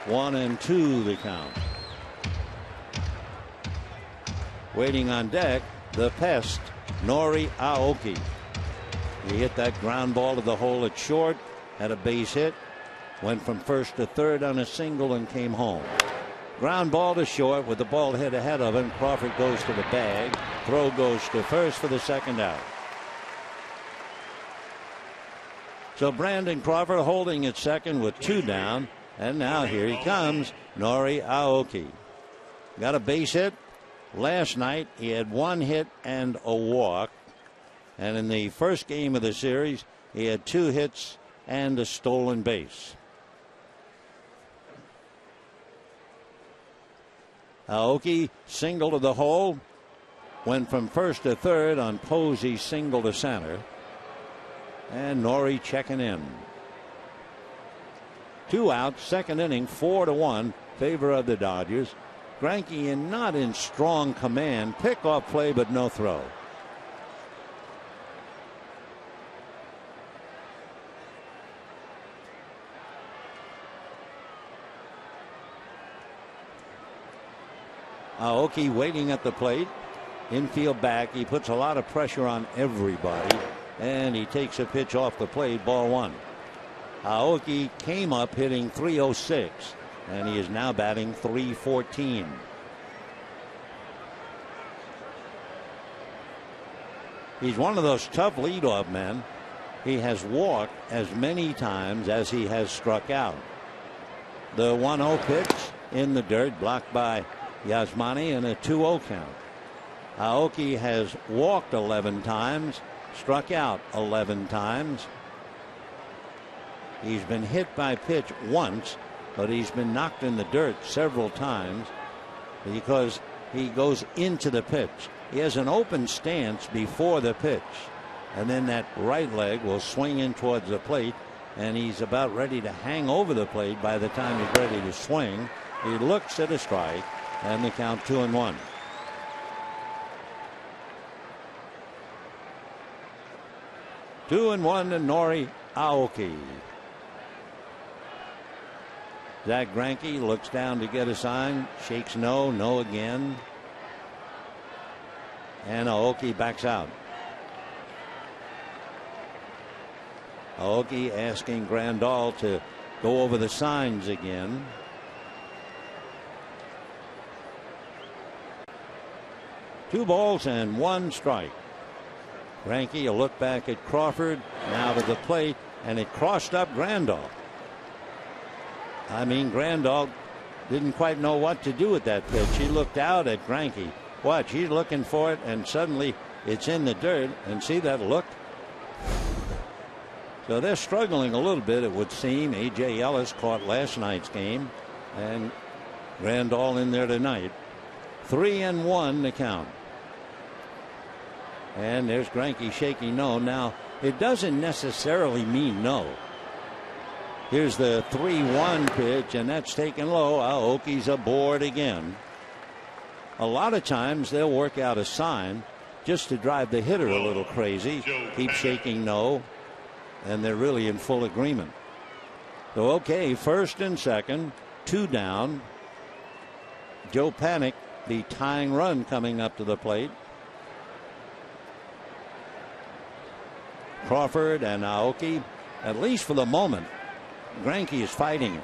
1-2 the count. Waiting on deck, the pest, Nori Aoki. He hit that ground ball to the hole at short, had a base hit, went from first to third on a single and came home. Ground ball to short with the ball hit ahead of him. Crawford goes to the bag. Throw goes to first for the second out. So Brandon Crawford holding at second with 2 down. And now here he comes, Nori Aoki. Got a base hit. Last night he had 1 hit and a walk. And in the first game of the series, he had 2 hits and a stolen base. Aoki single to the hole. Went from first to third on Posey's single to center. And Nori checking in. 2 outs, second inning, 4-1, favor of the Dodgers. Greinke not in strong command. Pickoff play, but no throw. Aoki waiting at the plate. Infield back. He puts a lot of pressure on everybody. And he takes a pitch off the plate, ball 1. Aoki came up hitting .306, and he is now batting .314. He's one of those tough leadoff men. He has walked as many times as he has struck out. The 1-0 pitch in the dirt, blocked by Yasmani, and a 2-0 count. Aoki has walked 11 times, struck out 11 times. He's been hit by pitch once, but he's been knocked in the dirt several times because he goes into the pitch. He has an open stance before the pitch, and then that right leg will swing in towards the plate, and he's about ready to hang over the plate by the time he's ready to swing. He looks at a strike, and the count 2-1. Two and 1 to Nori Aoki. Zach Greinke looks down to get a sign, shakes no, no again. And Aoki backs out. Aoki asking Grandal to go over the signs again. Two balls and 1 strike. Greinke a look back at Crawford, now to the plate, and it crossed up Grandal. I mean, Grandal didn't quite know what to do with that pitch. He looked out at Greinke. Watch, he's looking for it, and suddenly it's in the dirt. And see that look? So they're struggling a little bit, it would seem. A.J. Ellis caught last night's game, and Grandal in there tonight. 3-1 the count. And there's Greinke shaking no. Now, it doesn't necessarily mean no. Here's the 3-1 pitch, and that's taken low. Aoki's aboard again. A lot of times they'll work out a sign just to drive the hitter a little crazy. Keep shaking no, and they're really in full agreement. So, okay, first and second, 2 down. Joe Panik, the tying run coming up to the plate. Crawford and Aoki, at least for the moment, Greinke is fighting it.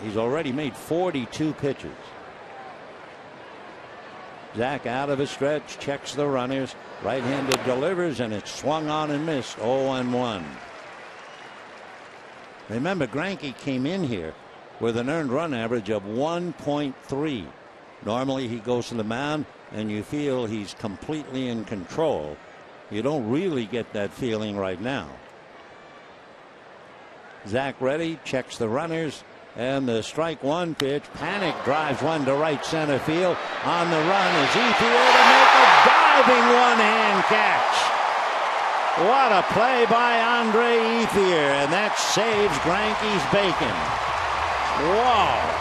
He's already made 42 pitches. Zach out of his stretch, checks the runners, right-handed delivers, and it's swung on and missed. 0-1. Remember, Greinke came in here with an earned run average of 1.3. Normally he goes to the mound and you feel he's completely in control. You don't really get that feeling right now. Zach ready, checks the runners, and the strike 1 pitch. Panik drives one to right center field. On the run is Ethier to make a diving one-hand catch. What a play by Andre Ethier, and that saves Greinke's bacon. Wow.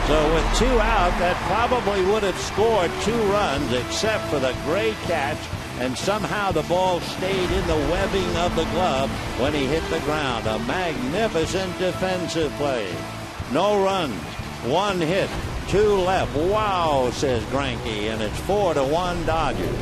So with 2 out, that probably would have scored 2 runs, except for the great catch, and somehow the ball stayed in the webbing of the glove when he hit the ground. A magnificent defensive play. No runs, 1 hit, 2 left. Wow, says Greinke, and it's 4-1 Dodgers.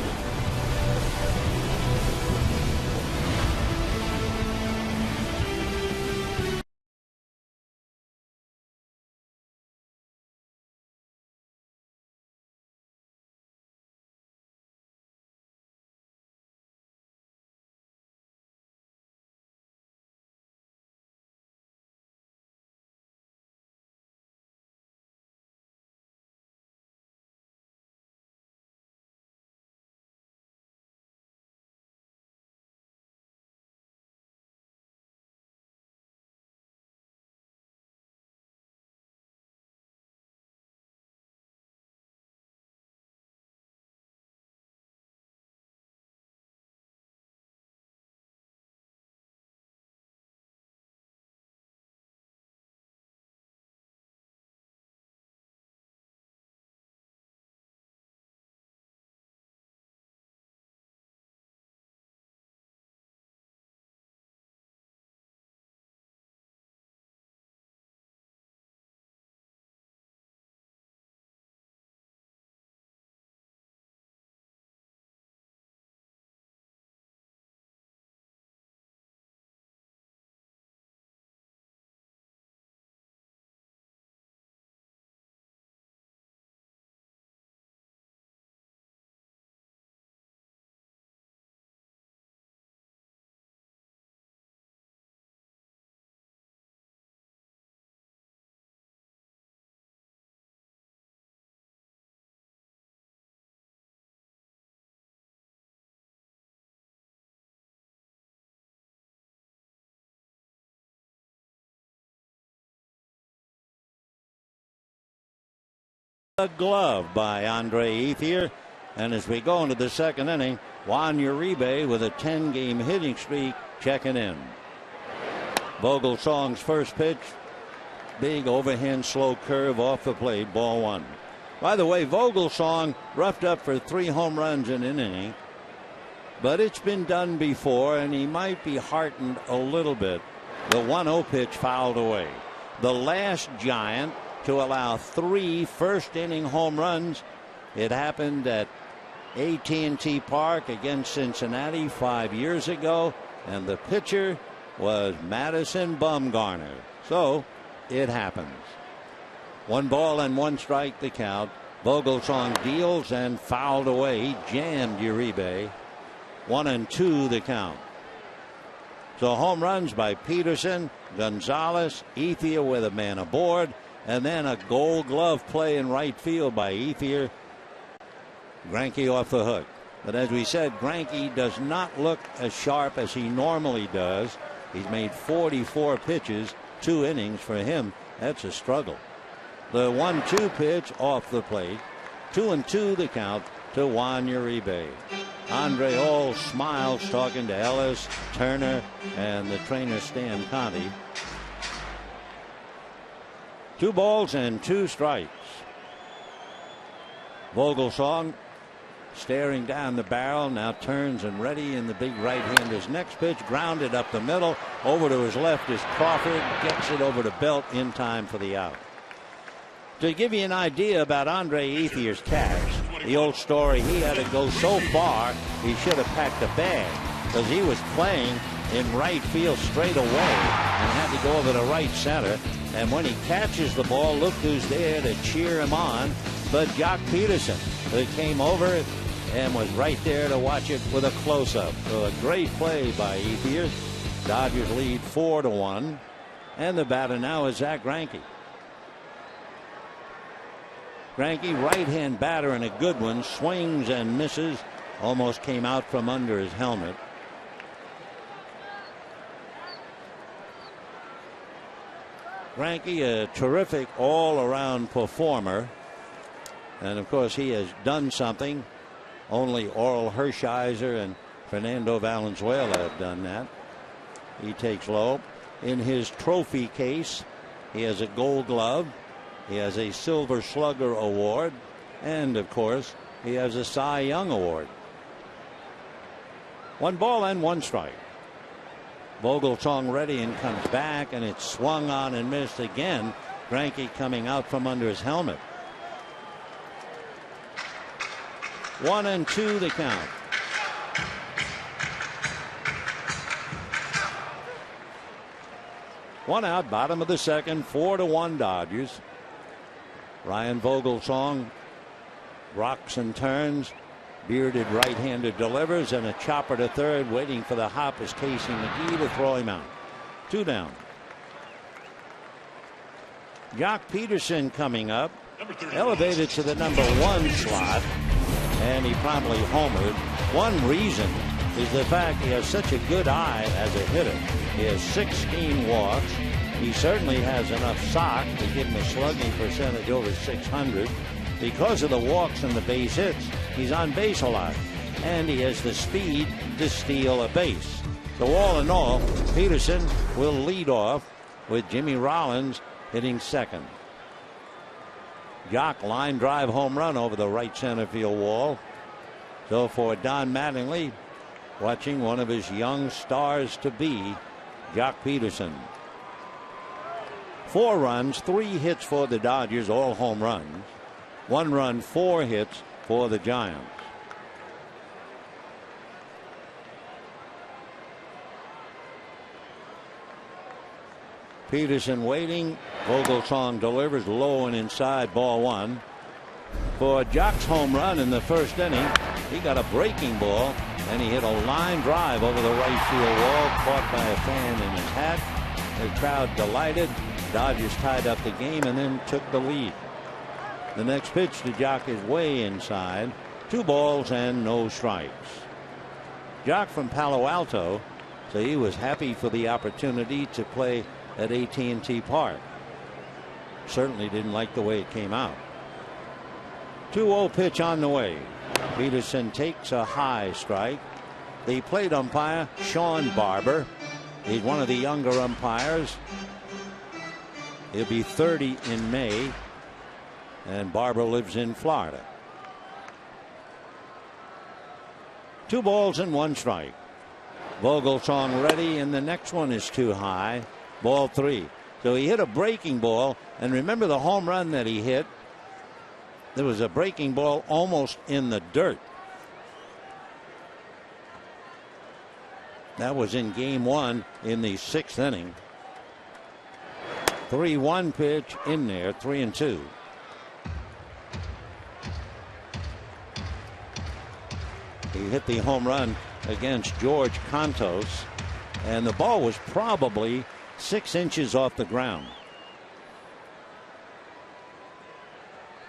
A glove by Andre Ethier. And as we go into the second inning, Juan Uribe with a 10-game hitting streak checking in. Vogelsong's first pitch, big overhand slow curve off the plate, ball one. By the way, Vogelsong roughed up for 3 home runs in an inning, but it's been done before, and he might be heartened a little bit. The 1-0 pitch fouled away. The last Giant to allow 3 first-inning home runs. It happened at AT&T Park against Cincinnati 5 years ago, and the pitcher was Madison Bumgarner. So it happens. 1 ball and 1 strike the count. Vogelsong deals and fouled away. He jammed Uribe. 1-2 the count. So home runs by Peterson, Gonzalez, Ethier with a man aboard, and then a Gold Glove play in right field by Ethier. Greinke off the hook. But as we said, Greinke does not look as sharp as he normally does. He's made 44 pitches, 2 innings. For him, that's a struggle. The 1-2 pitch off the plate. 2-2 the count to Juan Uribe. Andre all smiles talking to Ellis, Turner, and the trainer Stan Conti. 2 balls and 2 strikes. Vogelsong staring down the barrel, now turns and ready in the big right-hander's next pitch. Grounded up the middle. Over to his left is Crawford. Gets it over to Belt in time for the out. To give you an idea about Andre Ethier's catch, the old story, he had to go so far he should have packed a bag, because he was playing in right field straight away and had to go over to right center. And when he catches the ball, look who's there to cheer him on but Jock Peterson, who came over and was right there to watch it with a close-up. So a great play by Ethier. Dodgers lead 4-1, and the batter now is Zach Greinke. Greinke, right-hand batter and a good one, swings and misses. Almost came out from under his helmet. Greinke, a terrific all-around performer, and of course he has done something only Oral Hershiser and Fernando Valenzuela have done that. He takes low. In his trophy case, he has a Gold Glove, he has a Silver Slugger award, and of course he has a Cy Young award. 1 ball and 1 strike. Vogelsong ready and comes back, and it's swung on and missed again. Greinke coming out from under his helmet. 1-2 the count. One out, bottom of the second, 4-1 Dodgers. Ryan Vogelsong rocks and turns. Bearded right-hander delivers, and a chopper to third. Waiting for the hop is Casey McGee to throw him out. 2 down. Jock Peterson coming up, elevated to the number 1 slot, and he promptly homered. One reason is the fact he has such a good eye as a hitter. He has 16 walks. He certainly has enough sock to give him a slugging percentage over 600. Because of the walks and the base hits, he's on base a lot, and he has the speed to steal a base. So all in all, Peterson will lead off with Jimmy Rollins hitting second. Jock line drive home run over the right center field wall. So for Don Mattingly, watching one of his young stars to be, Jock Peterson. 4 runs, 3 hits for the Dodgers, all home runs. 1 run, 4 hits for the Giants. Peterson waiting. Vogelsong delivers low and inside, ball 1. For Jock's home run in the first inning, he got a breaking ball, and he hit a line drive over the right field wall, caught by a fan in his hat. The crowd delighted. Dodgers tied up the game and then took the lead. The next pitch to Jock is way inside. 2 balls and no strikes. Jock from Palo Alto, so he was happy for the opportunity to play at AT&T Park. Certainly didn't like the way it came out. 2-0 pitch on the way. Peterson takes a high strike. The plate umpire, Sean Barber. He's one of the younger umpires. He'll be 30 in May. And Barber lives in Florida. 2 balls and 1 strike. Vogelsong ready, and the next one is too high. Ball 3. So he hit a breaking ball, and remember the home run that he hit? There was a breaking ball almost in the dirt. That was in game 1 in the 6th inning. 3-1 pitch in there, 3-2. He hit the home run against George Contos, and the ball was probably 6 inches off the ground.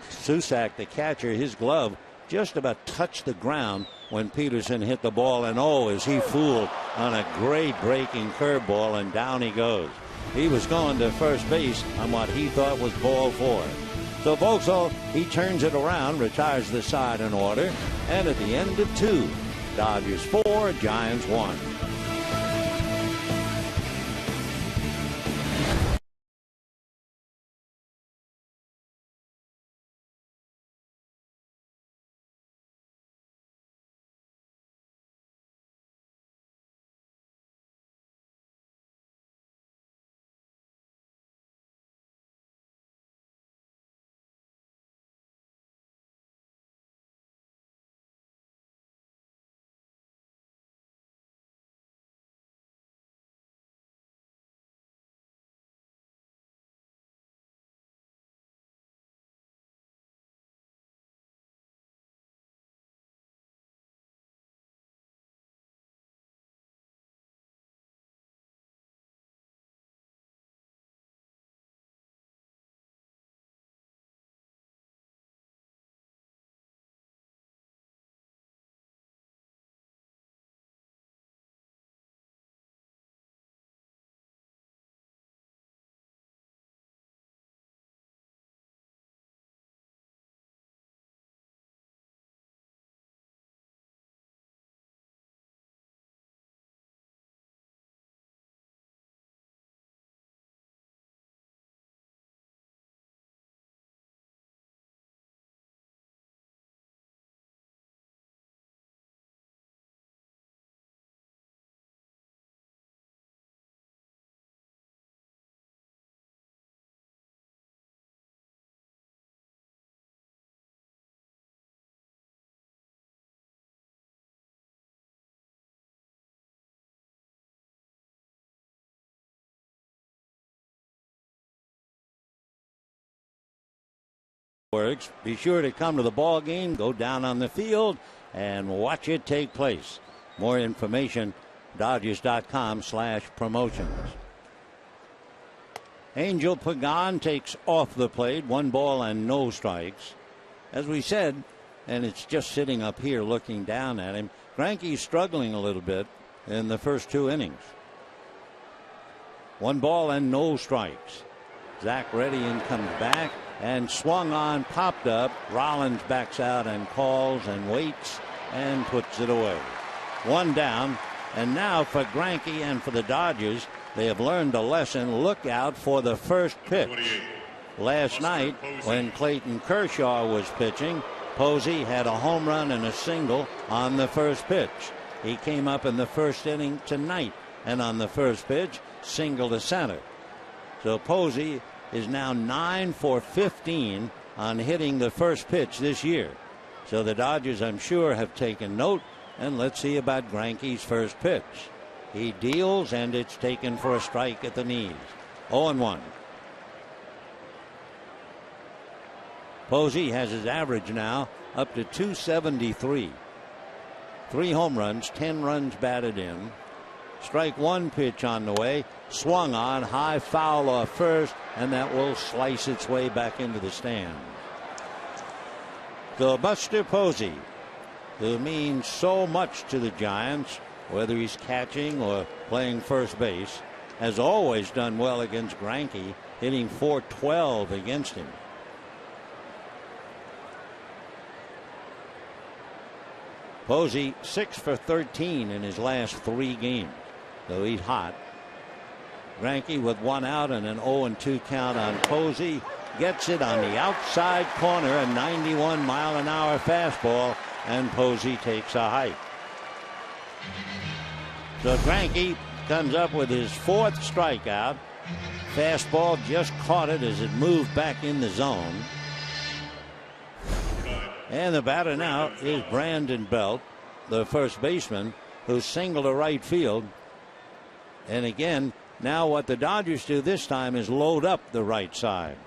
Susak, the catcher, his glove just about touched the ground when Peterson hit the ball, and oh, is he fooled on a great breaking curveball, and down he goes. He was going to first base on what he thought was ball 4. So Vogelsong, he turns it around, retires the side in order, and at the end of 2, Dodgers 4, Giants 1. Be sure to come to the ball game, go down on the field, and watch it take place. More information, Dodgers.com/promotions. Angel Pagan takes off the plate, 1 ball and no strikes. As we said, and it's just sitting up here looking down at him, Greinke's struggling a little bit in the first 2 innings. 1 ball and no strikes. Zach Reddian comes back and swung on, popped up. Rollins backs out and calls and waits and puts it away. 1 down, and now for Greinke and for the Dodgers, they have learned a lesson. Look out for the first pitch. Last night, when Clayton Kershaw was pitching, Posey had a home run and a single on the first pitch. He came up in the first inning tonight, and on the first pitch, single to center. So Posey is now 9 for 15 on hitting the first pitch this year. So the Dodgers, I'm sure, have taken note, and let's see about Greinke's first pitch. He deals, and it's taken for a strike at the knees. 0-1. Posey has his average now up to 273. 3 home runs, 10 runs batted in. Strike 1 pitch on the way. Swung on, high foul off first, and that will slice its way back into the stand. So Buster Posey, who means so much to the Giants, whether he's catching or playing first base, has always done well against Greinke, hitting .412 against him. Posey 6 for 13 in his last 3 games, so he's hot. Greinke with 1 out and an 0-2 count on Posey. Gets it on the outside corner, a 91-mile-an-hour fastball, and Posey takes a hike. So Greinke comes up with his 4th strikeout. Fastball just caught it as it moved back in the zone. And the batter now is Brandon Belt, the first baseman, who singled to right field. And again, now what the Dodgers do this time is load up the right side.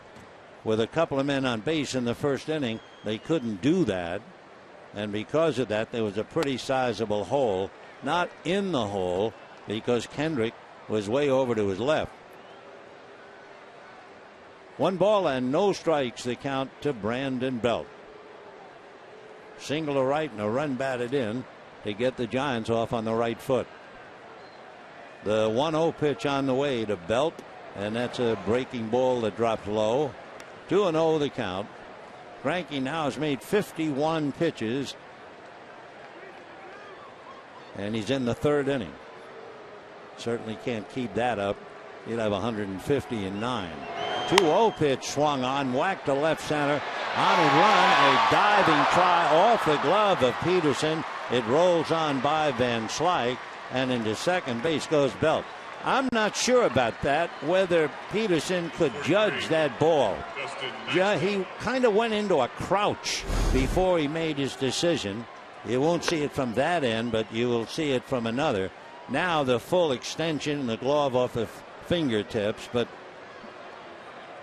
With a couple of men on base in the first inning, they couldn't do that. And because of that, there was a pretty sizable hole. Not in the hole, because Kendrick was way over to his left. 1 ball and no strikes, the count to Brandon Belt. Single to right and a run batted in to get the Giants off on the right foot. The 1-0 pitch on the way to Belt, and that's a breaking ball that drops low. 2-0 the count. Greinke now has made 51 pitches, and he's in the 3rd inning. Certainly can't keep that up. He'll have 150 in 9. 2-0 pitch swung on, whacked to left center. On a run, a diving try off the glove of Peterson. It rolls on by Van Slyke, and into second base goes Belt. I'm not sure about that, whether Peterson could judge that ball. He kind of went into a crouch before he made his decision. You won't see it from that end, but you will see it from another. Now the full extension, the glove off the fingertips, but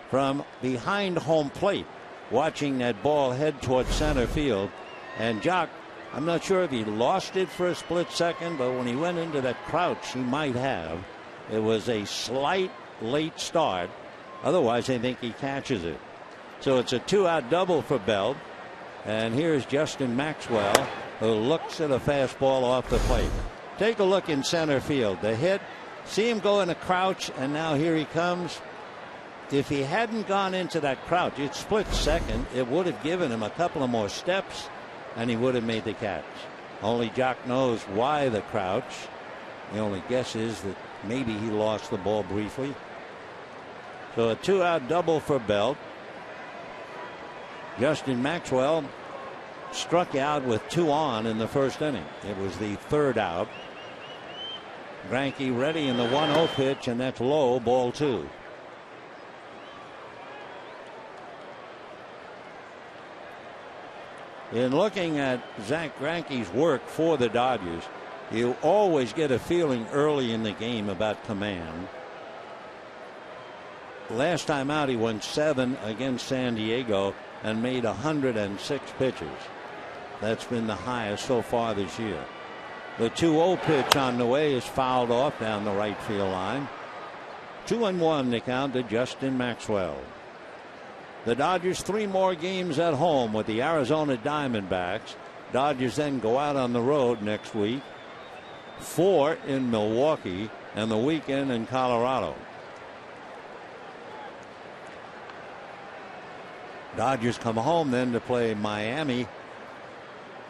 from behind home plate, watching that ball head towards center field. And Jock, I'm not sure if he lost it for a split second, but when he went into that crouch, he might have. It was a slight late start. Otherwise, I think he catches it. So it's a 2-out double for Belt. And here's Justin Maxwell, who looks at a fastball off the plate. Take a look in center field. The hit, see him go in a crouch, and now here he comes. If he hadn't gone into that crouch, it's split second, it would have given him a couple of more steps, and he would have made the catch. Only Jock knows why the crouch. The only guess is that maybe he lost the ball briefly. So a 2-out double for Belt. Justin Maxwell struck out with 2 on in the first inning. It was the 3rd out. Greinke ready in the 1-0 pitch, and that's low, ball 2. In looking at Zach Greinke's work for the Dodgers, you always get a feeling early in the game about command. Last time out, he went 7 against San Diego and made 106 pitches. That's been the highest so far this year. The 2-0 pitch on the way is fouled off down the right field line. 2-1 to count to Justin Maxwell. The Dodgers 3 more games at home with the Arizona Diamondbacks. Dodgers then go out on the road next week. 4 in Milwaukee and the weekend in Colorado. Dodgers come home then to play Miami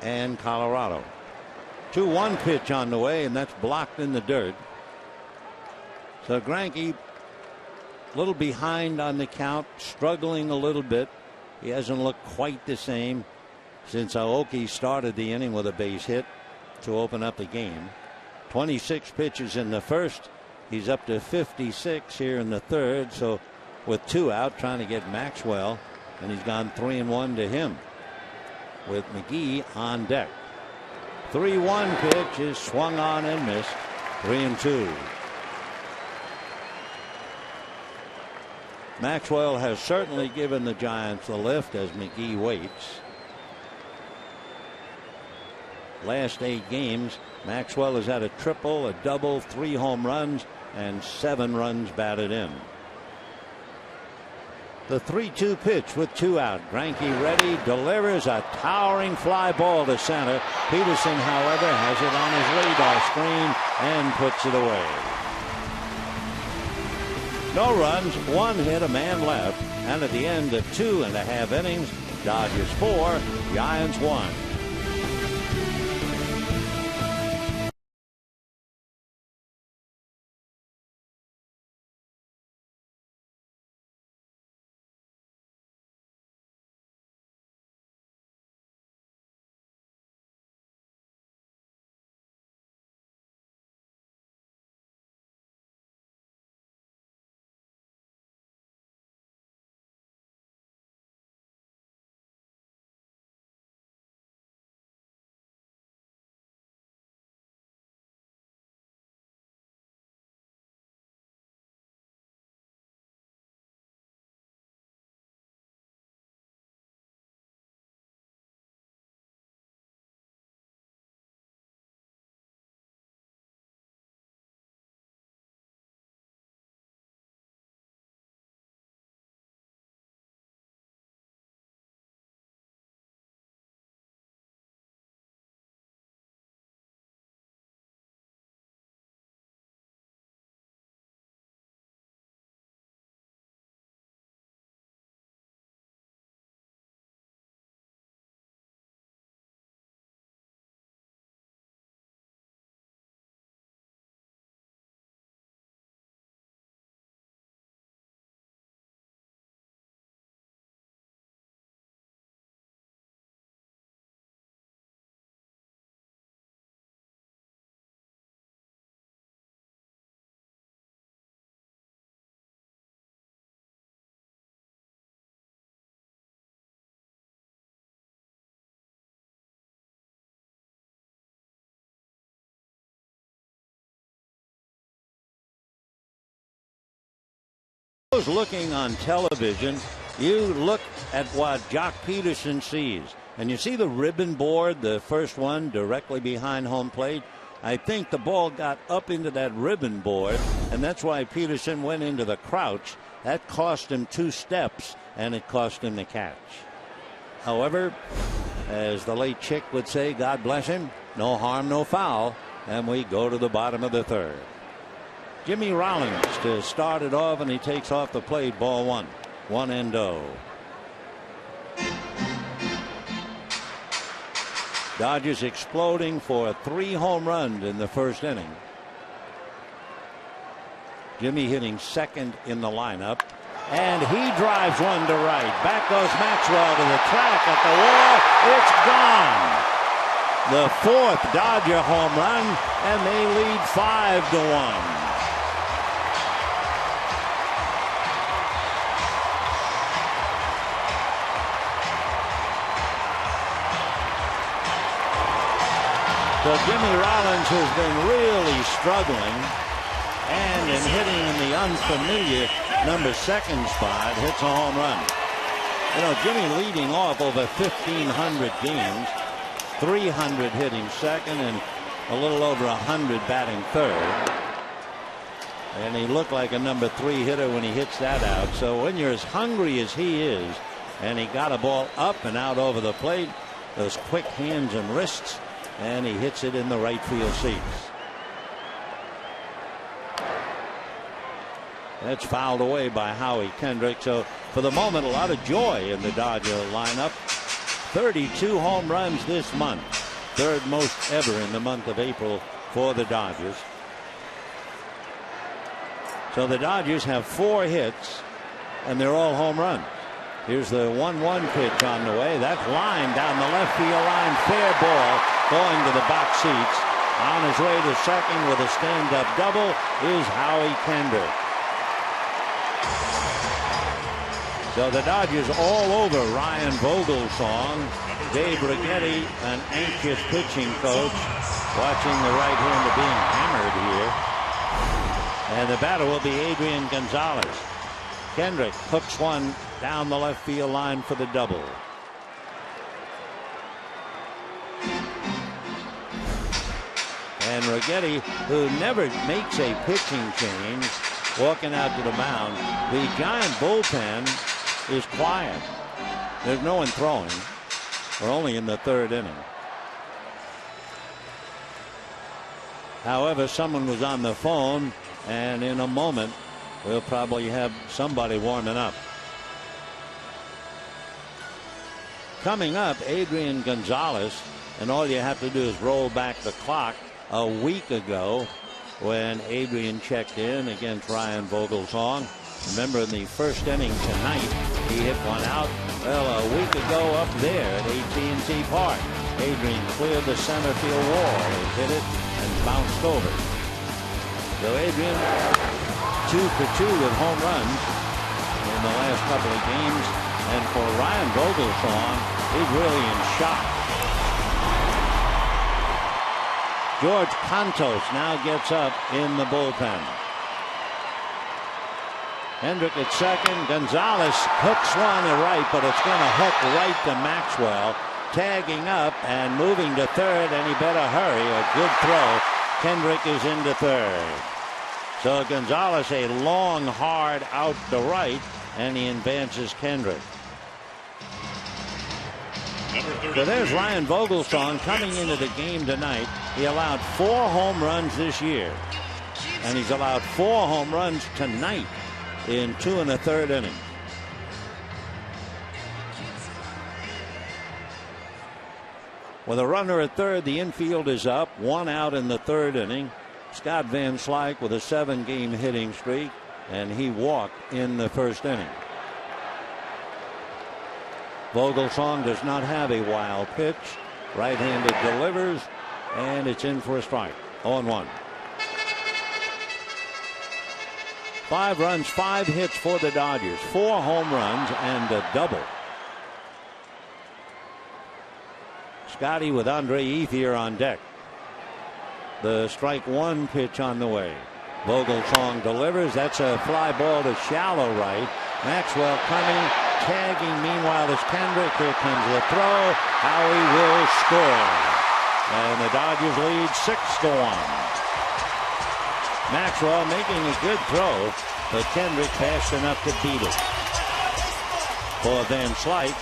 and Colorado. 2-1 pitch on the way, and that's blocked in the dirt. So Greinke a little behind on the count, struggling a little bit. He hasn't looked quite the same since Aoki started the inning with a base hit to open up the game. 26 pitches in the first. He's up to 56 here in the 3rd. So with 2 out, trying to get Maxwell, and he's gone 3-1 to him with McGee on deck. 3-1 pitch is swung on and missed. 3-2. Maxwell has certainly given the Giants a lift as McGee waits. Last 8 games, Maxwell has had a triple, a double, 3 home runs, and 7 runs batted in. The 3-2 pitch with 2 out. Greinke ready, delivers a towering fly ball to center. Peterson, however, has it on his radar screen and puts it away. No runs, 1 hit, a man left, and at the end of 2.5 innings, Dodgers 4, Giants 1. Looking on television, you look at what Jock Peterson sees, and you see the ribbon board, the first one directly behind home plate. I think the ball got up into that ribbon board, and that's why Peterson went into the crouch. That cost him 2 steps, and it cost him the catch. However, as the late Chick would say, God bless him, no harm, no foul, and we go to the bottom of the third. Jimmy Rollins to start it off, and he takes off the plate, ball 1. 1-0. Dodgers exploding for 3 home runs in the first inning. Jimmy hitting second in the lineup, and he drives one to right. Back goes Maxwell to the track at the wall. It's gone. The 4th Dodger home run, and they lead 5-1. So Jimmy Rollins has been really struggling, and in hitting in the unfamiliar number 2nd spot, hits a home run. You know, Jimmy leading off over 1,500 games, 300 hitting second, and a little over 100 batting third. And he looked like a number 3 hitter when he hits that out. So when you're as hungry as he is, and he got a ball up and out over the plate, those quick hands and wrists, and he hits it in the right field seats. That's fouled away by Howie Kendrick. So for the moment, a lot of joy in the Dodger lineup. 32 home runs this month, 3rd most ever in the month of April for the Dodgers. So the Dodgers have 4 hits, and they're all home runs. Here's the 1-1 pitch on the way. That's lined down the left field line. Fair ball going to the box seats. On his way to second with a stand-up double is Howie Kendrick. So the Dodgers all over Ryan Vogelsong. Dave Righetti, an anxious pitching coach, watching the right-hander being hammered here. And the batter will be Adrian Gonzalez. Kendrick hooks one down the left field line for the double. And Righetti, who never makes a pitching change, walking out to the mound. The Giant bullpen is quiet. There's no one throwing. We're only in the 3rd inning. However, someone was on the phone, and in a moment we'll probably have somebody warming up. Coming up, Adrian Gonzalez, and all you have to do is roll back the clock a week ago when Adrian checked in against Ryan Vogelsong. Remember, in the first inning tonight, he hit one out. Well, a week ago up there at AT&T Park, Adrian cleared the center field wall. He hit it and bounced over. So Adrian, 2 for 2 with home runs in the last couple of games. And for Ryan Vogelsong, he's really in shock. George Contos now gets up in the bullpen. Hendrick at second. Gonzalez hooks one to right, but it's going to hook right to Maxwell. Tagging up and moving to third, and he better hurry. A good throw. Kendrick is into third. So Gonzalez a long, hard out to right, and he advances Kendrick. So there's Ryan Vogelsong coming into the game tonight. He allowed 4 home runs this year, and he's allowed 4 home runs tonight in 2 1/3 innings. With a runner at third, the infield is up. 1 out in the 3rd inning. Scott Van Slyke with a 7-game hitting streak, and he walked in the 1st inning. Vogelsong does not have a wild pitch. Right-handed delivers, and it's in for a strike. 0-1. 5 runs, 5 hits for the Dodgers. 4 home runs and a double. Scotty with Andre Ethier on deck. The strike 1 pitch on the way. Vogelsong delivers. That's a fly ball to shallow right. Maxwell coming, tagging. Meanwhile, it's Kendrick. Here comes the throw. Howie will score. And the Dodgers lead 6-1. Maxwell making a good throw, but Kendrick fast enough to beat it. For Van Slyke,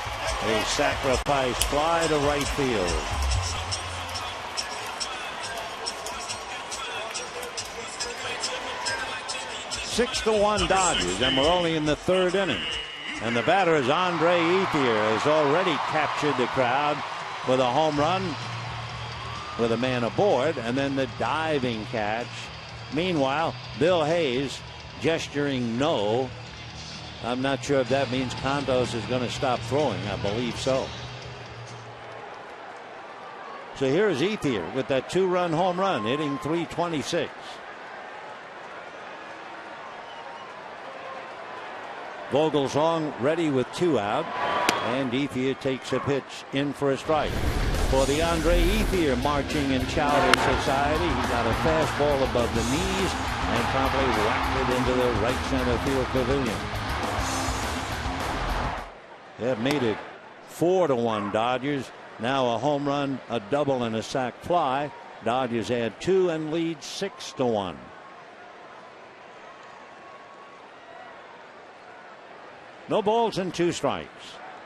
a sacrifice fly to right field. 6-1 Dodgers, and we're only in the third inning. And the batter is Andre Ethier, has already captured the crowd with a home run with a man aboard, and then the diving catch. Meanwhile, Bill Hayes gesturing no. I'm not sure if that means Contos is going to stop throwing. I believe so. So here's Ethier with that 2-run home run, hitting .326. Vogelsong ready with 2 out, and Ethier takes a pitch in for a strike. For the Andre Ethier marching in Chowder Society, he got a fastball above the knees and probably whacked it into the right center field pavilion. That made it 4-1 Dodgers. Now a home run, a double, and a sac fly. Dodgers add 2 and lead 6-1. No balls and 2 strikes.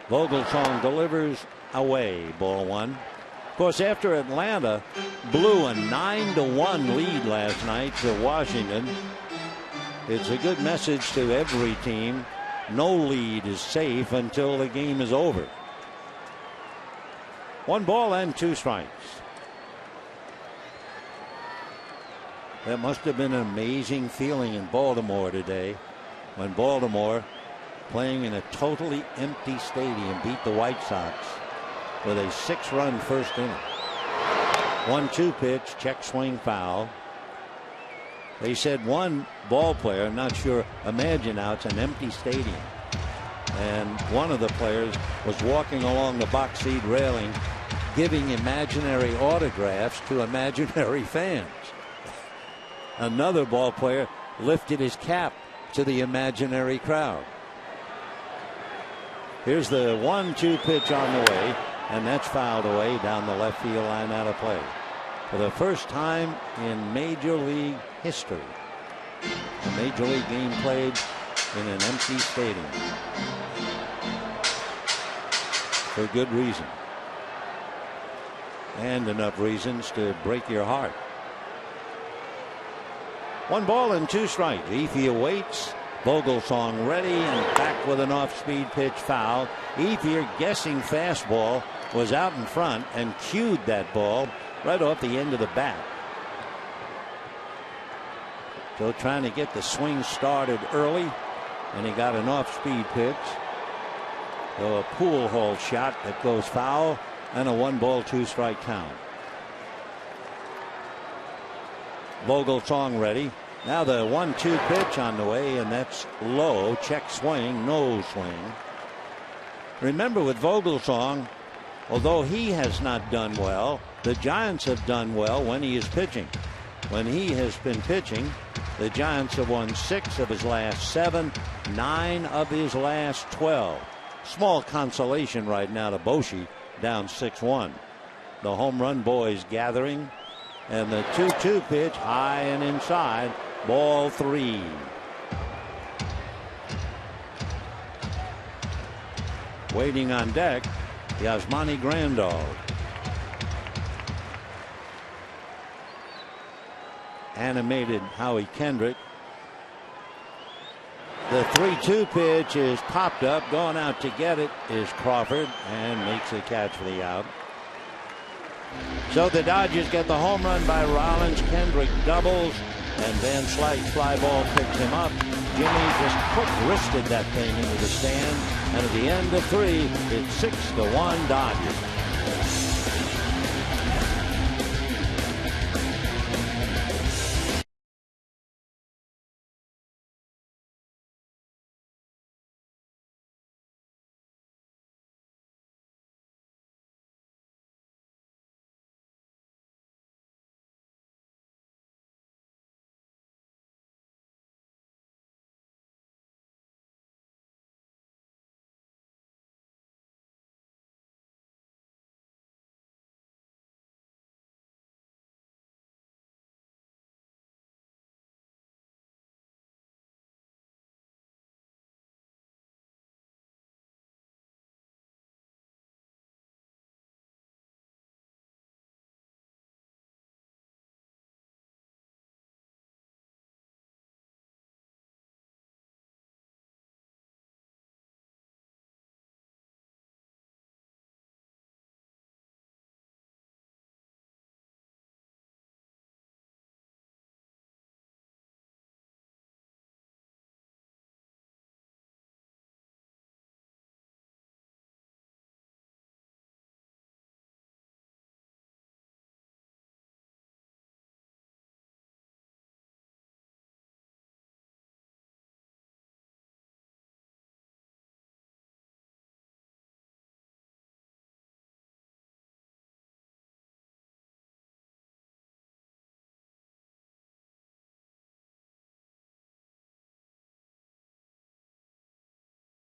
Vogelsong delivers away, ball 1. Of course, after Atlanta blew a 9-1 lead last night to Washington, it's a good message to every team. No lead is safe until the game is over. 1 ball and 2 strikes. That must have been an amazing feeling in Baltimore today when Baltimore, playing in a totally empty stadium, beat the White Sox with a 6-run first inning. 1-2 pitch, check swing, foul. They said one ball player, I'm not sure, imagine now it's an empty stadium, and one of the players was walking along the box seat railing giving imaginary autographs to imaginary fans. Another ball player lifted his cap to the imaginary crowd. Here's the 1-2 pitch on the way, and that's fouled away down the left field line, out of play. For the first time in Major League history, a Major League game played in an empty stadium. For good reason. And enough reasons to break your heart. 1 ball and 2 strikes. Ethier waits. Vogelsong ready and back with an off-speed pitch, foul. Ethier, guessing fastball, was out in front and cued that ball right off the end of the bat. So trying to get the swing started early, and he got an off-speed pitch. So a pool hole shot that goes foul, and a 1 ball 2 strike count. Vogelsong ready. Now the 1-2 pitch on the way, and that's low. Check swing, no swing. Remember, with Vogelsong, although he has not done well, the Giants have done well when he is pitching. When he has been pitching, the Giants have won 6 of his last 7, 9 of his last 12. Small consolation right now to Boshi, down 6-1. The home run boys gathering, and the 2-2 pitch high and inside, ball 3. Waiting on deck, Yasmani Grandal. Animated Howie Kendrick. The 3-2 pitch is popped up. Going out to get it is Crawford, and makes the catch for the out. So the Dodgers get the home run by Rollins. Kendrick doubles, and Van Slyke's fly ball picks him up. Jimmy just quick-wristed that thing into the stand, and at the end of 3, it's 6-1 Dodgers.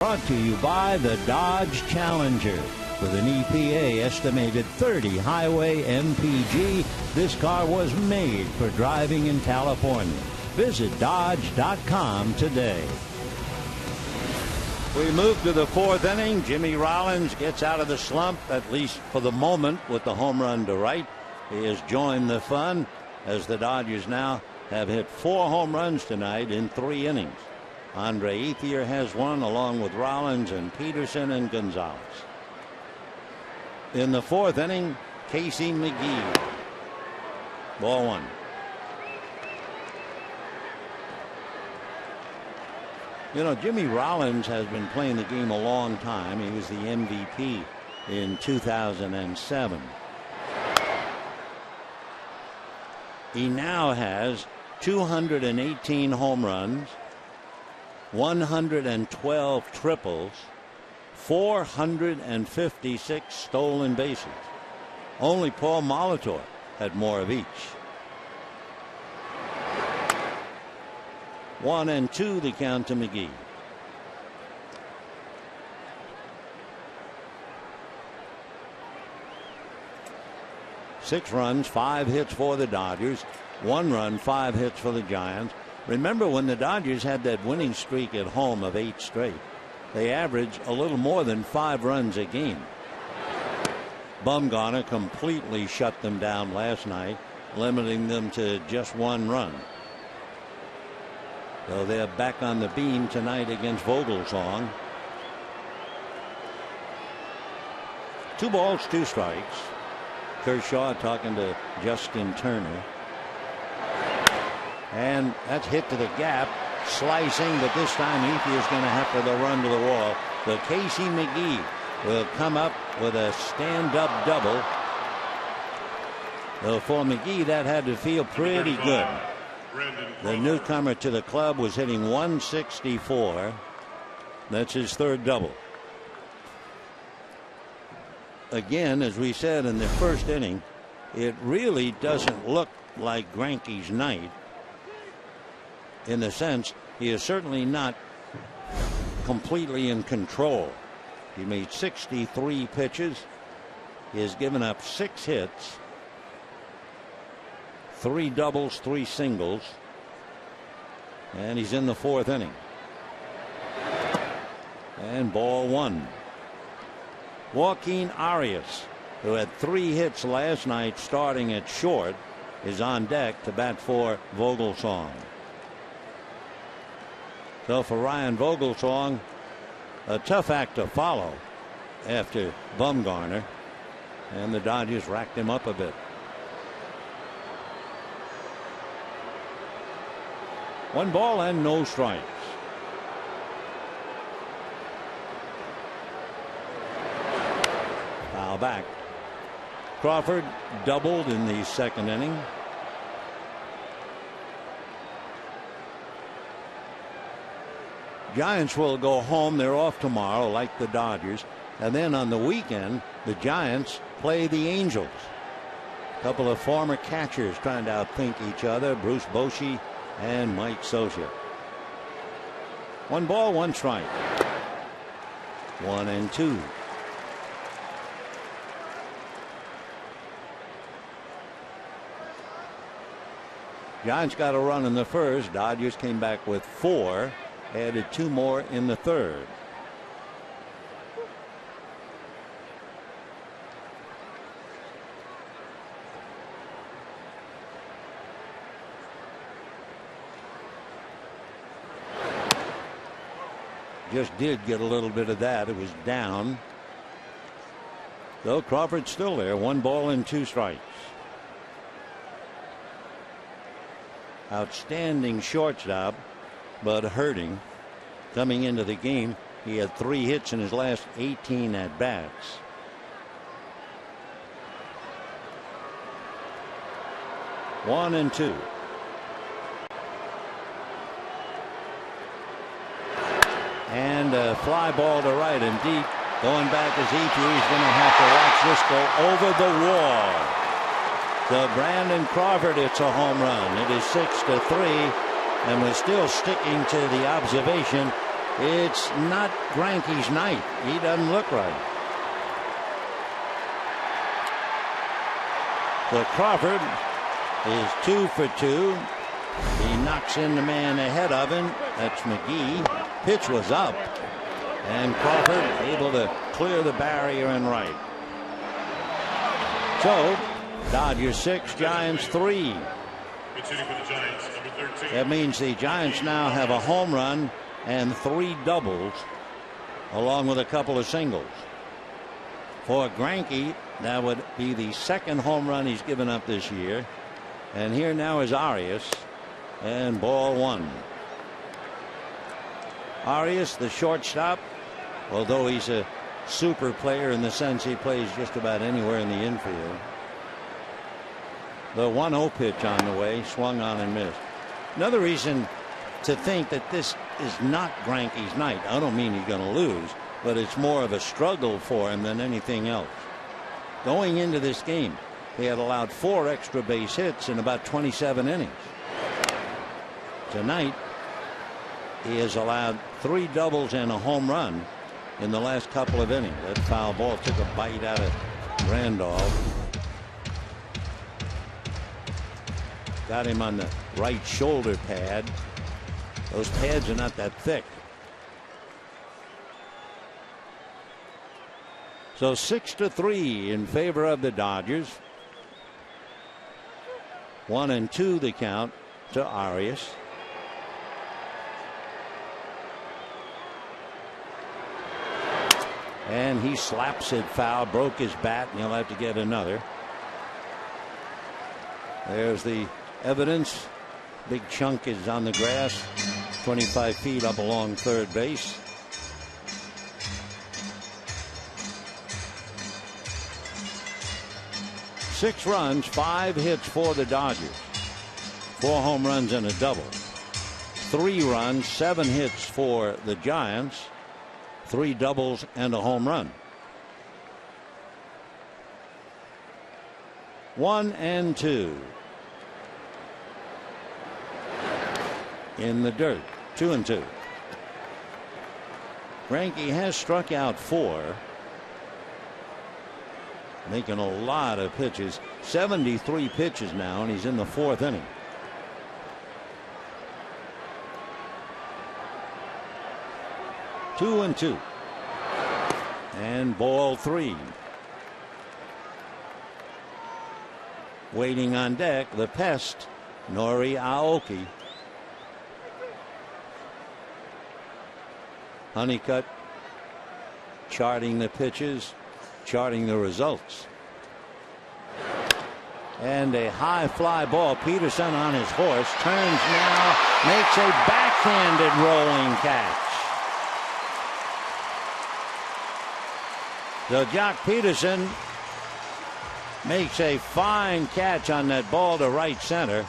brought to you by the Dodge Challenger. With an EPA estimated 30 highway MPG, this car was made for driving in California. Visit Dodge.com today. We move to the fourth inning. Jimmy Rollins gets out of the slump, at least for the moment, with the home run to right. He has joined the fun as the Dodgers now have hit 4 home runs tonight in 3 innings. Andre Ethier has one, along with Rollins and Peterson and Gonzalez. In the fourth inning, Casey McGee. Ball 1. You know, Jimmy Rollins has been playing the game a long time. He was the MVP in 2007. He now has 218 home runs, 112 triples, 456 stolen bases. Only Paul Molitor had more of each. 1-2 the count to McGee. Six runs, 5 hits for the Dodgers. 1 run, 5 hits for the Giants. Remember when the Dodgers had that winning streak at home of 8 straight? They averaged a little more than 5 runs a game. Bumgarner completely shut them down last night, limiting them to just 1 run. So they're back on the beam tonight against Vogelsong. 2 balls, 2 strikes. Kershaw talking to Justin Turner. And that's hit to the gap. Slicing, but this time Ethier is going to have to run to the wall. So Casey McGee will come up with a stand-up double. So for McGee, that had to feel pretty good. The newcomer to the club was hitting 164. That's his 3rd double. Again, as we said in the first inning, it really doesn't look like Greinke's night, in the sense he is certainly not completely in control. He made 63 pitches. He has given up 6 hits, 3 doubles, 3 singles, and he's in the 4th inning. And ball 1. Joaquin Arias, who had 3 hits last night starting at short, is on deck to bat for Vogelsong. So for Ryan Vogelsong, a tough act to follow after Bumgarner, and the Dodgers racked him up a bit. 1 ball and no strikes. Foul back. Crawford doubled in the 2nd inning. Giants will go home. They're off tomorrow like the Dodgers. And then on the weekend, the Giants play the Angels. A couple of former catchers trying to outthink each other, Bruce Bochy and Mike Scioscia. 1 ball, 1 strike. 1-2. Giants got a run in the first. Dodgers came back with 4. Added 2 more in the 3rd. Just did get a little bit of that. It was down. Though Crawford's still there. 1 ball and 2 strikes. Outstanding shortstop, but hurting. Coming into the game, he had 3 hits in his last 18 at bats. One and two. And a fly ball to right and deep. Going back as Ethier. He's going to have to watch this go over the wall. So Brandon Crawford, it's a home run. It is 6-3. And we're still sticking to the observation It's not Greinke's night. He doesn't look right. So Crawford is 2 for 2. He knocks in the man ahead of him. That's McGee. Pitch was up, and Crawford able to clear the barrier and right. So Dodgers 6, Giants 3. That means the Giants now have a home run and 3 doubles, along with a couple of singles. For Greinke, that would be the second home run he's given up this year. And here now is Arias, and ball 1. Arias, the shortstop, although he's a super player in the sense he plays just about anywhere in the infield. The 1-0 pitch on the way, swung on and missed. Another reason to think that this is not Greinke's night. I don't mean he's going to lose, but it's more of a struggle for him than anything else. Going into this game, he had allowed 4 extra base hits in about 27 innings. Tonight, he has allowed 3 doubles and a home run in the last couple of innings. That foul ball took a bite out of Randolph. Got him on the right shoulder pad. Those pads are not that thick. So 6-3 in favor of the Dodgers. 1-2 the count to Arias. And he slaps it foul, broke his bat, and he'll have to get another. There's the evidence. Big chunk is on the grass, 25 feet up along third base. Six runs, 5 hits for the Dodgers. 4 home runs and a double. 3 runs, 7 hits for the Giants. 3 doubles and a home run. 1-2. In the dirt, 2-2. Greinke has struck out 4. Making a lot of pitches. 73 pitches now, and he's in the 4th inning. Two and 2. And ball 3. Waiting on deck, the pest, Nori Aoki. Honeycutt charting the pitches, charting the results. And a high fly ball. Peterson on his horse turns now, makes a backhanded rolling catch. So Jock Peterson makes a fine catch on that ball to right center.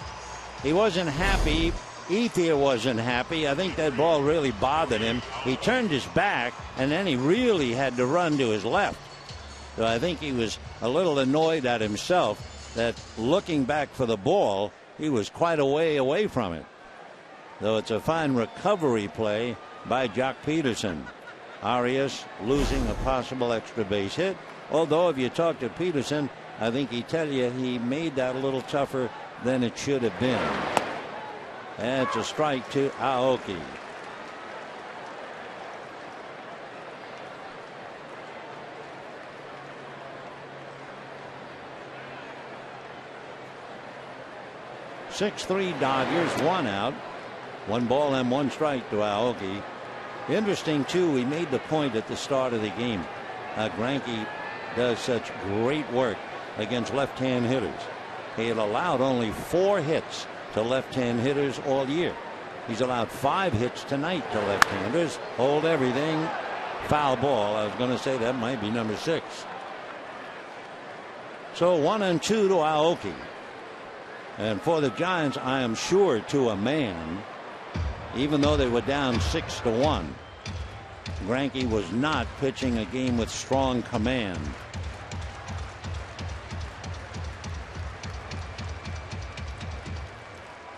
He wasn't happy. Ethier wasn't happy. I think that ball really bothered him. He turned his back, and then he really had to run to his left. So I think he was a little annoyed at himself that looking back for the ball, he was quite a way away from it. Though it's a fine recovery play by Jock Peterson. Arias losing a possible extra base hit. Although if you talk to Peterson, I think he'd tell you he made that a little tougher than it should have been. That's a strike to Aoki. (6-3) Dodgers, 1 out, 1 ball and 1 strike to Aoki. Interesting too, we made the point at the start of the game. Greinke does such great work against left-hand hitters. He had allowed only 4 hits to left-hand hitters all year. He's allowed 5 hits tonight to left-handers. Hold everything. Foul ball. I was going to say that might be number 6. So 1-2 to Aoki. And for the Giants, I am sure to a man, even though they were down 6-1, Greinke was not pitching a game with strong command.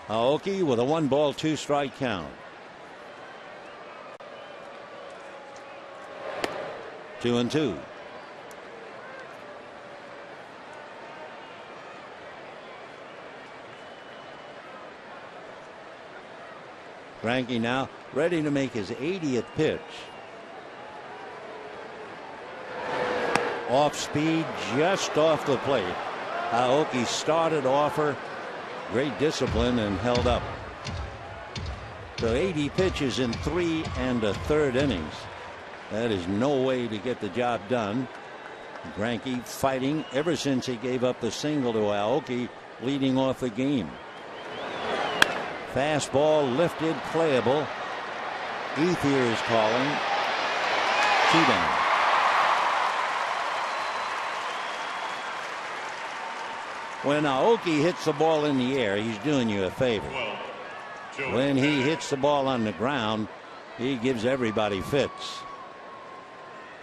Aoki with a 1 ball 2 strike count. 2-2. Greinke now ready to make his 80th pitch. Off speed, just off the plate. Aoki started offer, great discipline, and held up. So 80 pitches in 3 1/3 innings. That is no way to get the job done. Greinke fighting ever since he gave up the single to Aoki, leading off the game. Fastball lifted, playable. Ethier is calling. 2 down. When Aoki hits the ball in the air, he's doing you a favor. When he hits the ball on the ground, he gives everybody fits.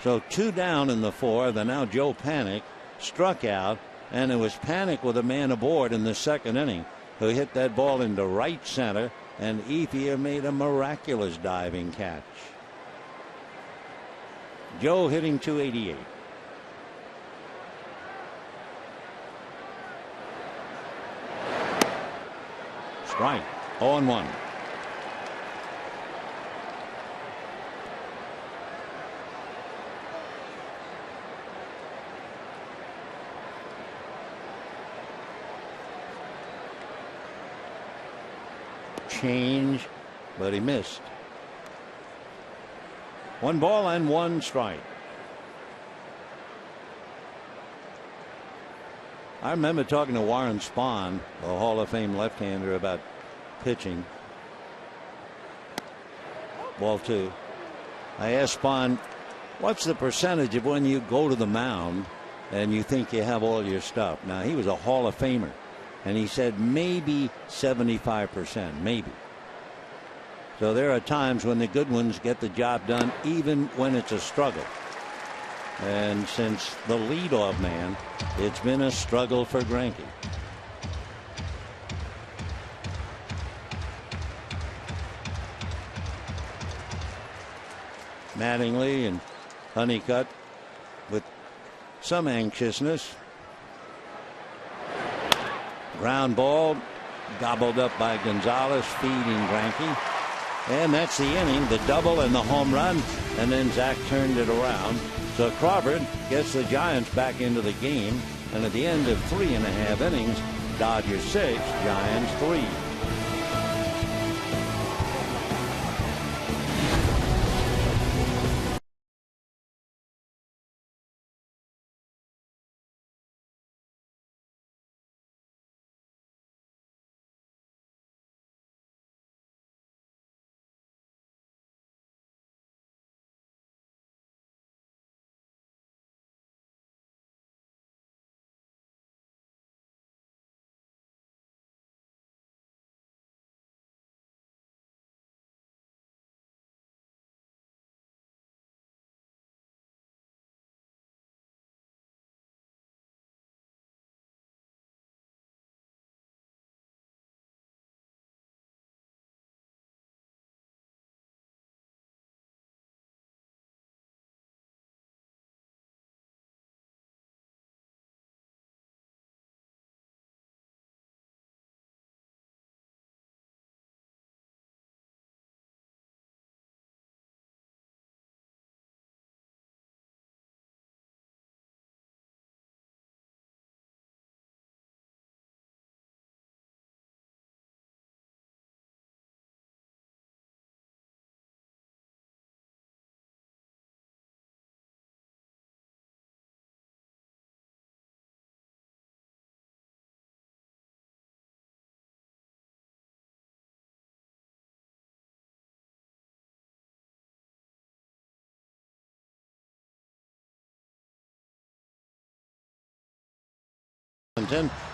So 2 down in the 4th, and now Joe Panik struck out, and it was Panik with a man aboard in the 2nd inning who hit that ball into right center, and Ethier made a miraculous diving catch. Joe hitting .288. Strike. 0-1. Change, but he missed. 1 ball and 1 strike. I remember talking to Warren Spahn, a Hall of Fame left-hander, about pitching. Ball 2. I asked Spahn, what's the percentage of when you go to the mound and you think you have all your stuff? Now, he was a Hall of Famer, and he said maybe 75%, maybe. So there are times when the good ones get the job done even when it's a struggle. And since the leadoff man, it's been a struggle for Greinke. Mattingly and Honeycutt with some anxiousness. Ground ball gobbled up by Gonzalez, feeding Greinke. And that's the inning, the double and the home run, and then Zach turned it around. So Crawford gets the Giants back into the game, and at the end of 3 1/2 innings, Dodgers 6, Giants 3.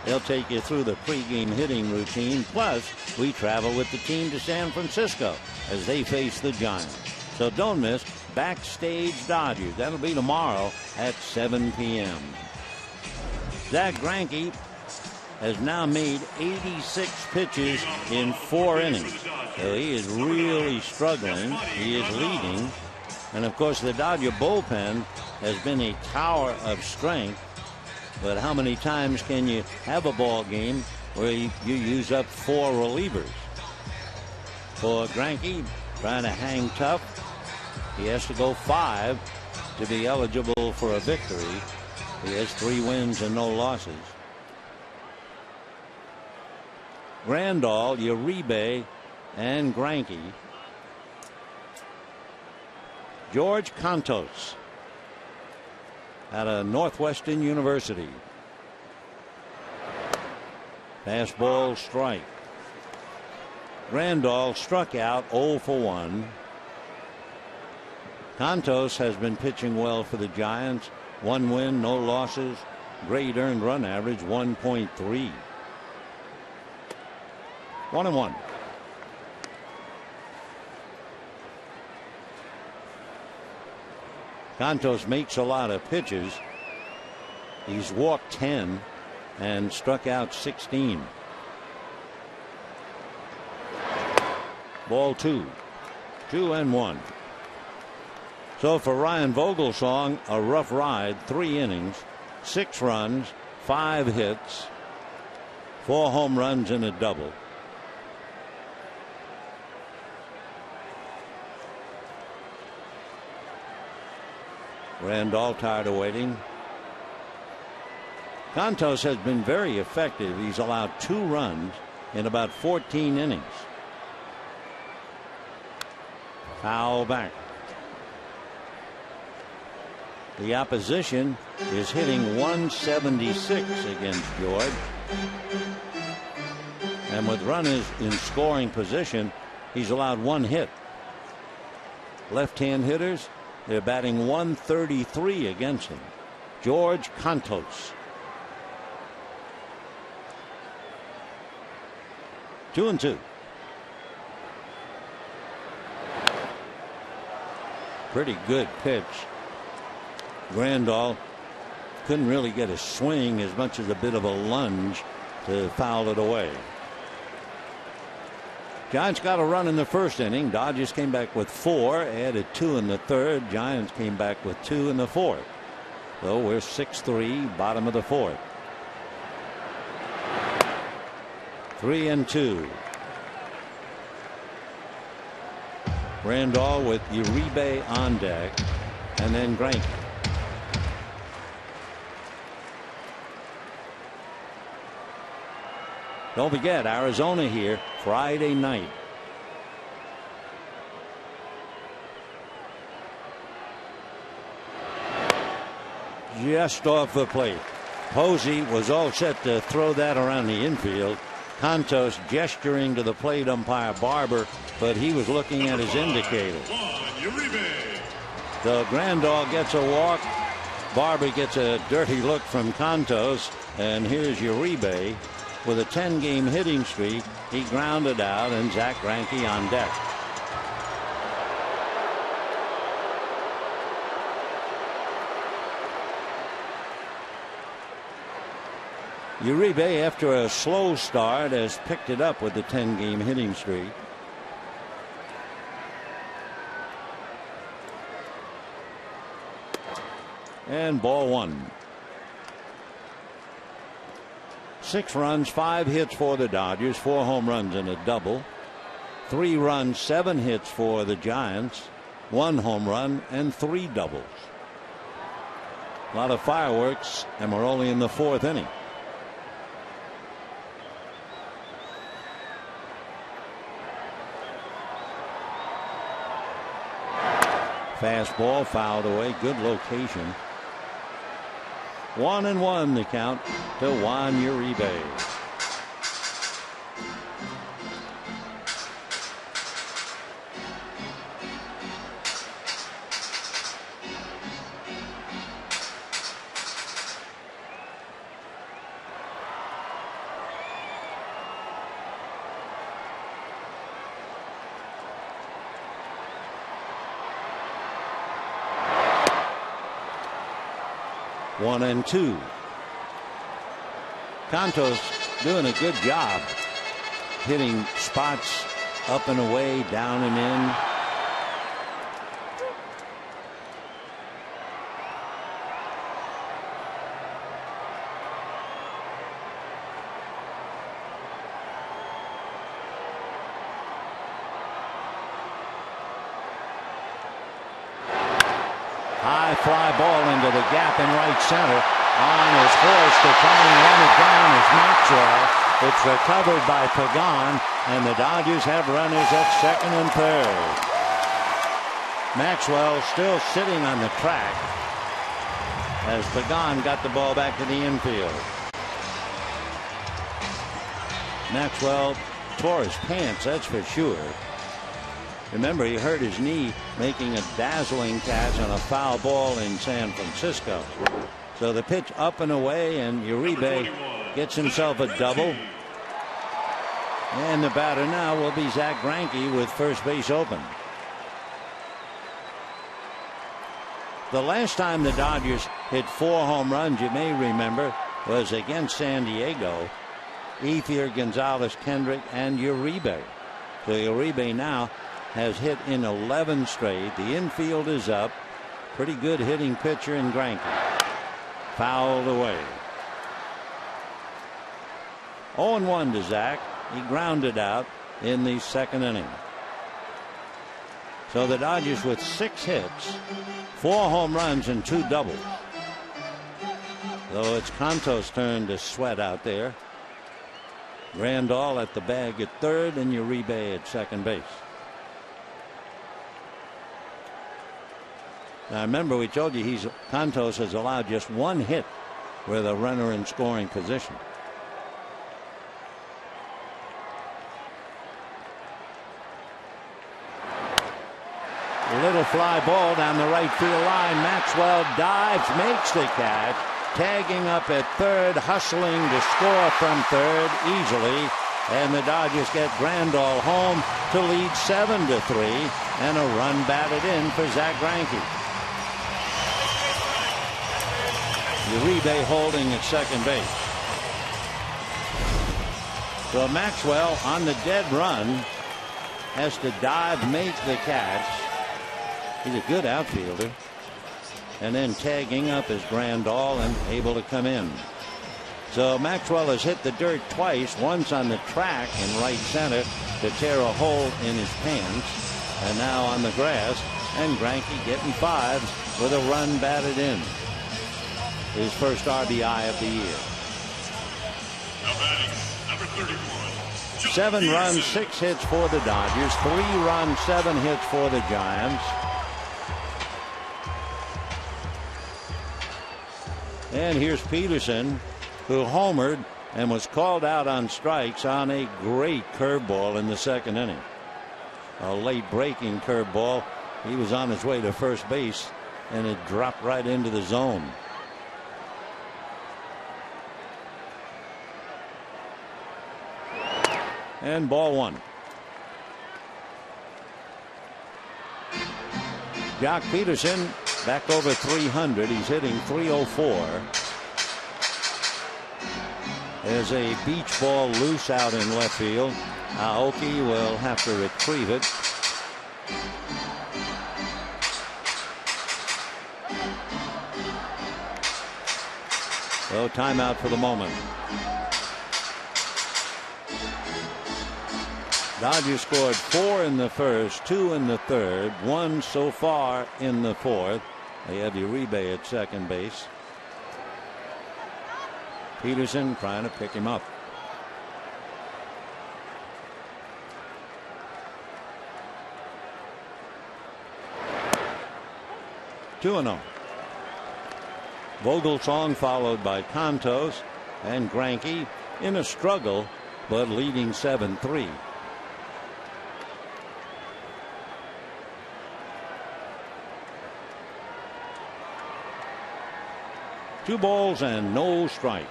They'll take you through the pregame hitting routine. Plus, we travel with the team to San Francisco as they face the Giants. So don't miss Backstage Dodgers. That'll be tomorrow at 7 p.m. Zach Greinke has now made 86 pitches in 4 innings. So he is really struggling. He is leading. And of course, the Dodger bullpen has been a tower of strength, but how many times can you have a ball game where you use up 4 relievers? For Greinke, trying to hang tough, he has to go 5 to be eligible for a victory. He has 3 wins and no losses. Grandal, Uribe, and Greinke. George Cantos out of Northwestern University. Fastball strike. Grandal struck out 0 for 1. Cantos has been pitching well for the Giants. 1 win, no losses. Great earned run average, 1.3. 1-1. Cantos makes a lot of pitches. He's walked 10 and struck out 16. Ball 2. 2-1. So for Ryan Vogelsong, a rough ride, 3 innings, 6 runs, 5 hits, 4 home runs and a double. Grandal tired of waiting. Cantos has been very effective. He's allowed 2 runs in about 14 innings. Foul back. The opposition is hitting 176 against George. And with runners in scoring position, he's allowed 1 hit. Left-hand hitters, they're batting 133 against him. George Cantos. 2-2. Pretty good pitch. Grandal couldn't really get a swing as much as a bit of a lunge to foul it away. Giants got a run in the first inning. Dodgers came back with 4, added 2 in the third. Giants came back with 2 in the fourth. So we're 6-3, bottom of the fourth. 3-2. Grandal with Uribe on deck, and then Greinke. Don't forget, Arizona here Friday night. Just off the plate. Posey was all set to throw that around the infield. Cantos gesturing to the plate umpire Barber, but he was looking at his indicator. So Grandal gets a walk. Barber gets a dirty look from Cantos, and here's Uribe. With a 10-game hitting streak, he grounded out, and Zach Greinke on deck. Uribe, after a slow start, has picked it up with the 10-game hitting streak. And ball 1. 6 runs, 5 hits for the Dodgers, 4 home runs and a double. 3 runs, 7 hits for the Giants, 1 home run and 3 doubles. A lot of fireworks, and we're only in the 4th inning. Fastball fouled away. Good location. 1-1 the count to Juan Uribe. One and two. Cantos doing a good job hitting spots up and away, down and in. high fly ball into the gap in right center. On his horse to try and run it down is Maxwell. It's recovered by Pregame, and the Dodgers have runners at second and third. Maxwell still sitting on the track as Pregame got the ball back to the infield. Maxwell tore his pants, that's for sure. Remember, he hurt his knee making a dazzling catch on a foul ball in San Francisco. So the pitch up and away, and Uribe gets himself a double. And the batter now will be Zack Greinke with first base open. The last time the Dodgers hit 4 home runs, you may remember, was against San Diego. Ethier, Gonzalez, Kendrick, and Uribe. So Uribe now has hit in 11 straight. The infield is up. Pretty good hitting pitcher in Greinke. Fouled away. 0-1 to Zach. He grounded out in the second inning. So the Dodgers with 6 hits, 4 home runs, and 2 doubles. Though it's Cantos' turn to sweat out there. Grandal at the bag at third, and Uribe at second base. Now remember, we told you Cantos has allowed just 1 hit with a runner in scoring position. A little fly ball down the right field line. Maxwell dives, makes the catch, tagging up at third, hustling to score from third easily. And the Dodgers get Grandal home to lead 7-3, and a run batted in for Zack Greinke. Uribe holding at second base. So Maxwell on the dead run has to dive, make the catch. He's a good outfielder. And then tagging up is Grandal and able to come in. So Maxwell has hit the dirt twice, once on the track in right center to tear a hole in his pants, and now on the grass, and Greinke getting 5 with a run batted in. His first RBI of the year. Now batting, number 31. 7 runs, 6 hits for the Dodgers. 3 runs, 7 hits for the Giants. And here's Peterson, who homered and was called out on strikes on a great curveball in the second inning. A late breaking curveball. He was on his way to first base, and it dropped right into the zone. And ball 1. Jock Peterson back over 300. He's hitting .304. There's a beach ball loose out in left field. Aoki will have to retrieve it. So timeout for the moment. Dodgers scored 4 in the first, 2 in the third, 1 so far in the fourth. They have Uribe at second base. Peterson trying to pick him up. Two and 0. Vogelsong followed by Cantos, and Greinke in a struggle, but leading 7-3. Two balls and no strikes.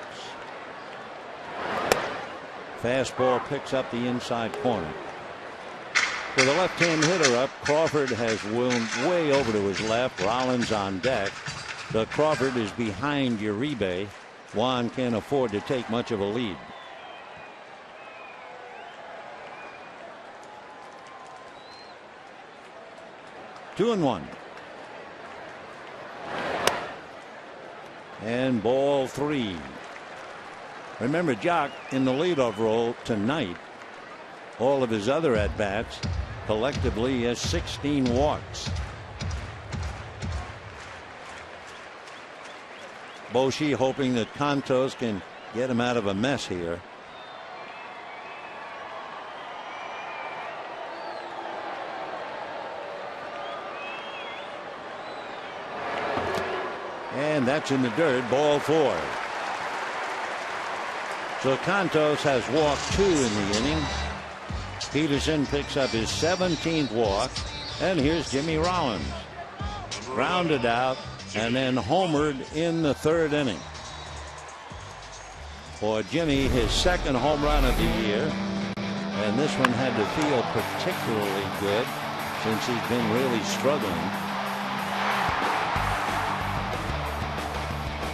Fastball picks up the inside corner. For the left-hand hitter up, Crawford has wound way over to his left. Rollins on deck. The Crawford is behind Uribe. Juan can't afford to take much of a lead. Two and 1. And ball 3. Remember, Jock in the leadoff role tonight. All of his other at-bats collectively has 16 walks. Boshi hoping that Cantos can get him out of a mess here. And that's in the dirt, ball 4. So Cantos has walked 2 in the inning. Peterson picks up his 17th walk. And here's Jimmy Rollins. Grounded out and then homered in the 3rd inning. For Jimmy, his 2nd home run of the year. And this one had to feel particularly good since he's been really struggling.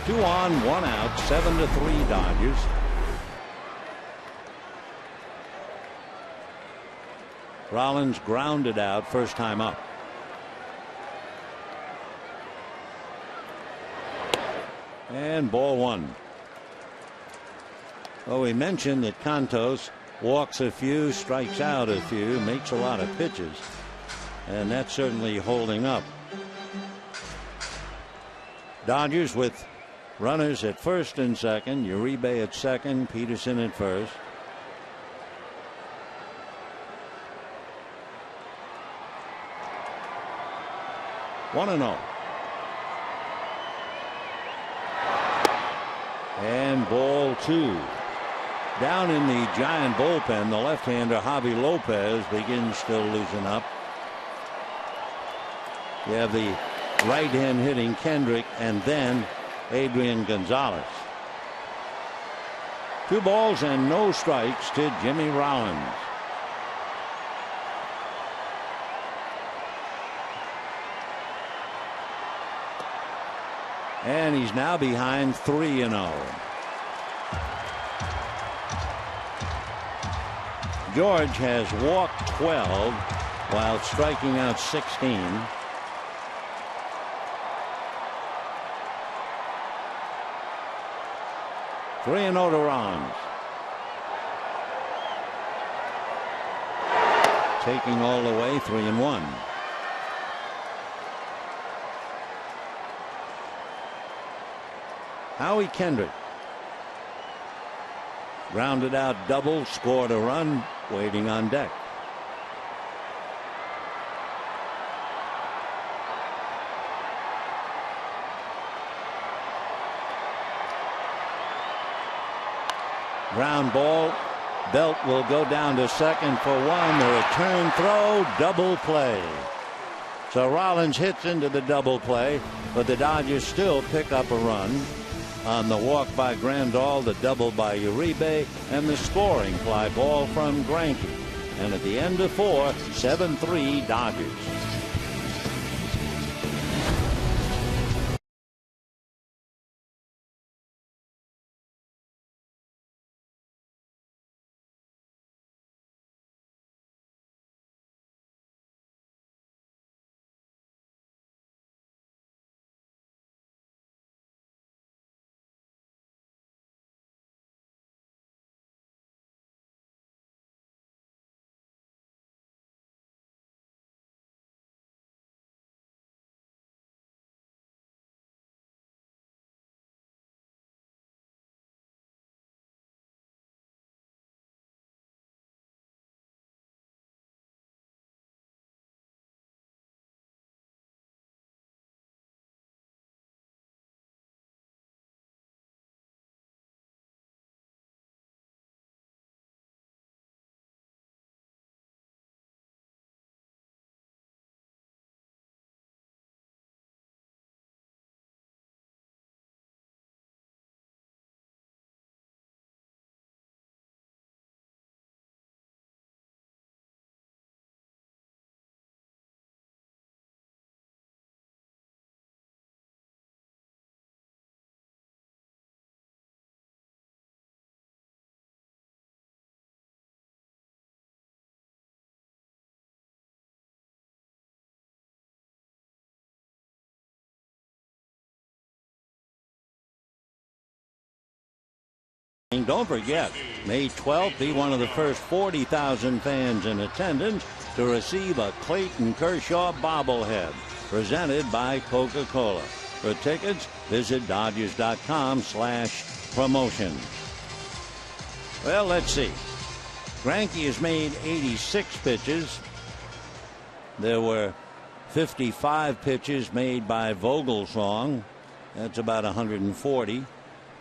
2 on, 1 out, 7-3 Dodgers. Rollins grounded out first time up. And ball 1. Well, we mentioned that Cantos walks a few, strikes out a few, makes a lot of pitches, and that's certainly holding up. Dodgers with runners at first and second, Uribe at second, Peterson at first. One and 0. And ball 2. Down in the Giant bullpen, the left-hander Javi Lopez begins to loosen up. You have the right hand hitting Kendrick and then Adrian Gonzalez. 2 balls and no strikes to Jimmy Rollins. And he's now behind 3-0. George has walked 12 while striking out 16. Three and 0 to Rollins. Taking all the way, 3-1. Howie Kendrick. Grounded out double, scored a run, waiting on deck. Ground ball. Belt will go down to second for 1. The return throw, double play. So Rollins hits into the double play, but the Dodgers still pick up a run on the walk by Grandal, the double by Uribe, and the scoring fly ball from Greinke. And at the end of 4, 7-3 Dodgers. Don't forget, May 12th, be one of the first 40,000 fans in attendance to receive a Clayton Kershaw bobblehead presented by Coca-Cola. For tickets, visit Dodgers.com/promotion. Well, let's see. Greinke has made 86 pitches. There were 55 pitches made by Vogelsong. That's about 140.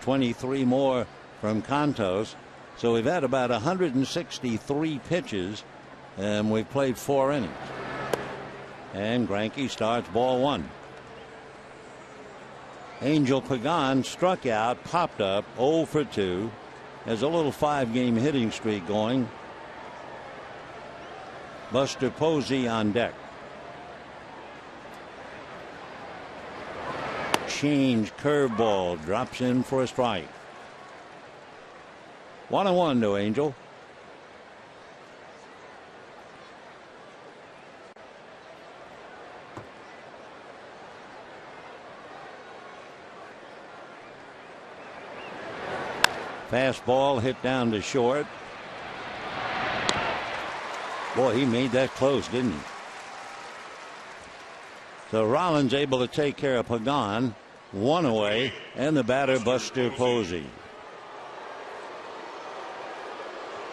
23 more from Contos. So we've had about 163 pitches, and we've played 4 innings. And Greinke starts ball 1. Angel Pagan struck out, popped up 0 for 2. Has a little 5-game hitting streak going. Buster Posey on deck. Change curveball, drops in for a strike. 1-1 to Angel. Fastball hit down to short. Boy, he made that close, didn't he? So Rollins able to take care of Pagan. 1 away, and the batter Buster Posey.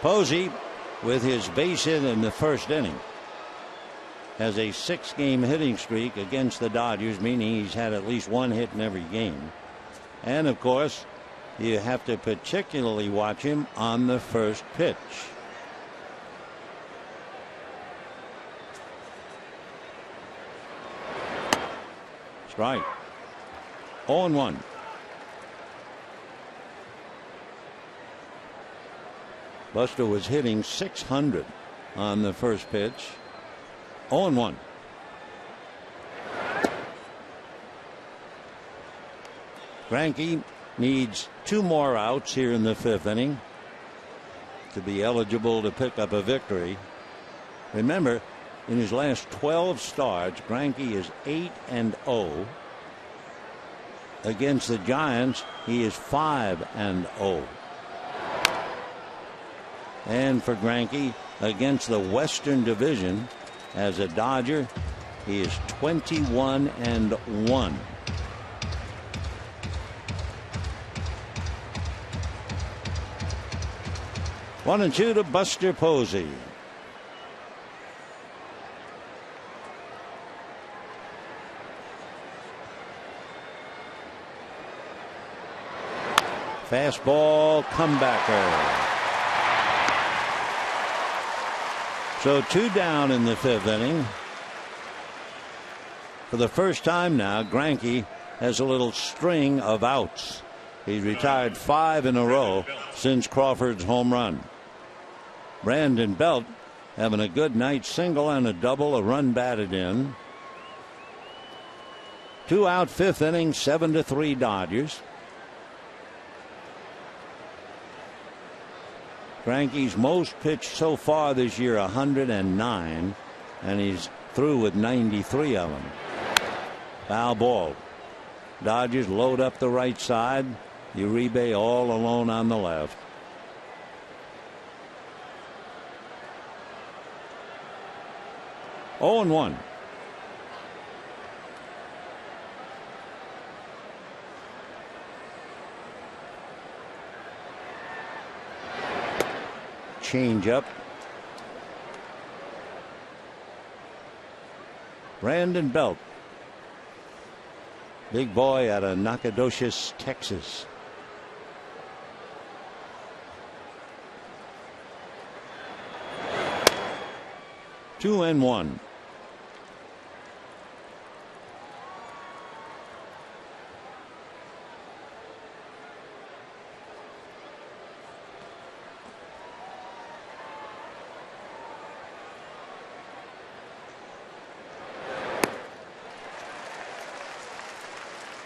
Posey, with his base hit in the first inning, has a 6-game hitting streak against the Dodgers, meaning he's had at least 1 hit in every game. And of course, you have to particularly watch him on the first pitch. Strike. 0-1. Buster was hitting .600 on the first pitch. 0-1. Greinke needs 2 more outs here in the 5th inning to be eligible to pick up a victory. Remember, in his last 12 starts, Greinke is 8-0. Against the Giants, he is 5-0. And for Greinke, against the Western Division, as a Dodger, he is 21-1. One and 2 to Buster Posey. Fastball comebacker. So 2 down in the 5th inning. For the first time now, Greinke has a little string of outs. He's retired 5 in a row since Crawford's home run. Brandon Belt having a good night, single and a double, a run batted in. 2 out, 5th inning, 7-3 Dodgers. Greinke's most pitched so far this year, 109, and he's through with 93 of them. Foul ball. Dodgers load up the right side. Uribe all alone on the left. Oh and 1. Change up. Brandon Belt, big boy out of Nacogdoches, Texas. Two and 1.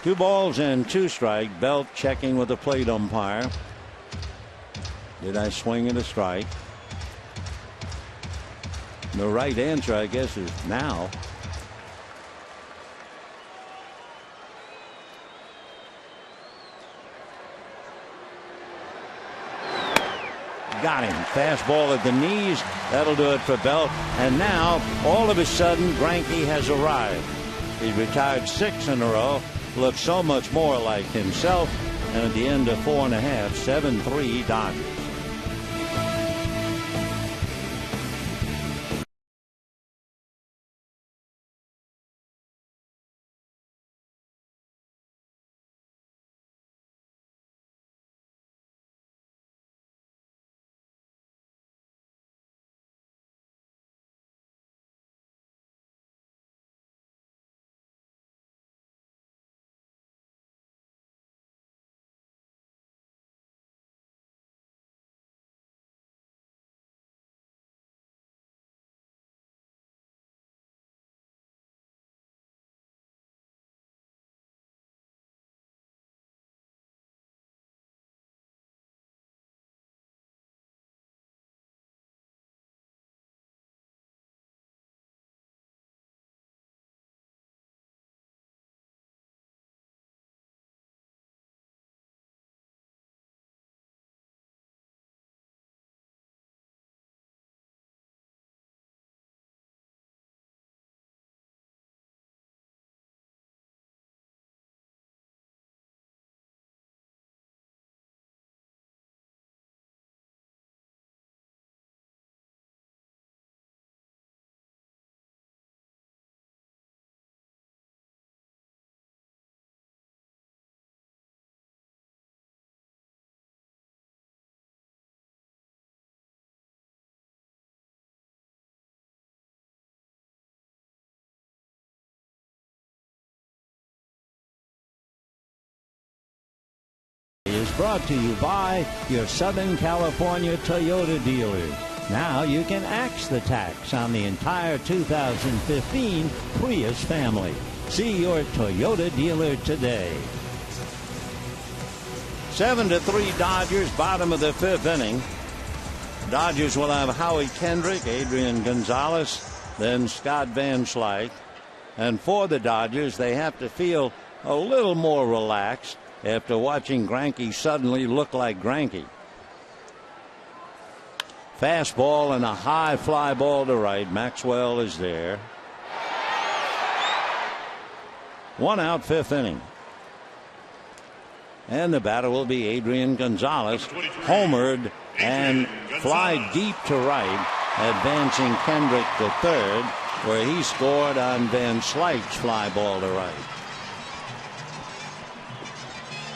Two balls and 2 strikes. Belt checking with the plate umpire. Did I swing at a strike? The right answer, I guess, is now. Got him. Fastball at the knees. That'll do it for Belt. And now, all of a sudden, Greinke has arrived. He's retired 6 in a row. looks so much more like himself. And at the end of 4.5, 7-3 Dodgers. Is brought to you by your Southern California Toyota dealer. Now you can axe the tax on the entire 2015 Prius family. See your Toyota dealer today. 7-3 Dodgers, bottom of the 5th inning. Dodgers will have Howie Kendrick, Adrian Gonzalez, then Scott Van Slyke. And for the Dodgers, they have to feel a little more relaxed after watching Greinke suddenly look like Greinke. Fastball and a high fly ball to right. Maxwell is there. 1 out, 5th inning. And the batter will be Adrian Gonzalez, homered and fly deep to right, advancing Kendrick to third, where he scored on Van Slyke's fly ball to right.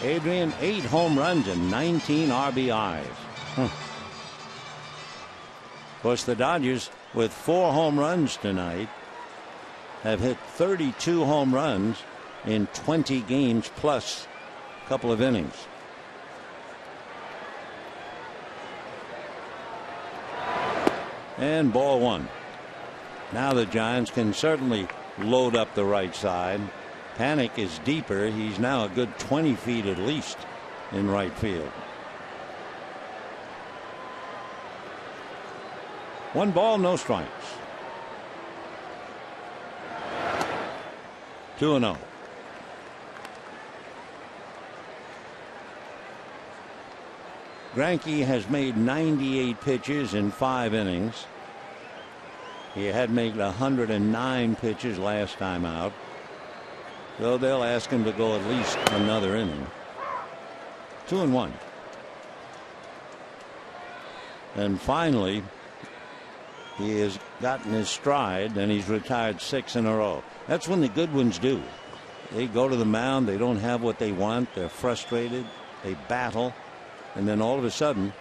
Adrian, 8 home runs and 19 RBIs. Of course, the Dodgers, with 4 home runs tonight, have hit 32 home runs in 20 games plus a couple of innings. And ball 1. Now the Giants can certainly load up the right side. Panic is deeper. He's now a good 20 feet at least in right field. 1 ball, no strikes. 2-0. Greinke has made 98 pitches in 5 innings. He had made 109 pitches last time out. So they'll ask him to go at least another inning. 2-1. And finally, he has gotten his stride and he's retired 6 in a row. That's when the good ones do. They go to the mound, they don't have what they want, they're frustrated, they battle, and then all of a sudden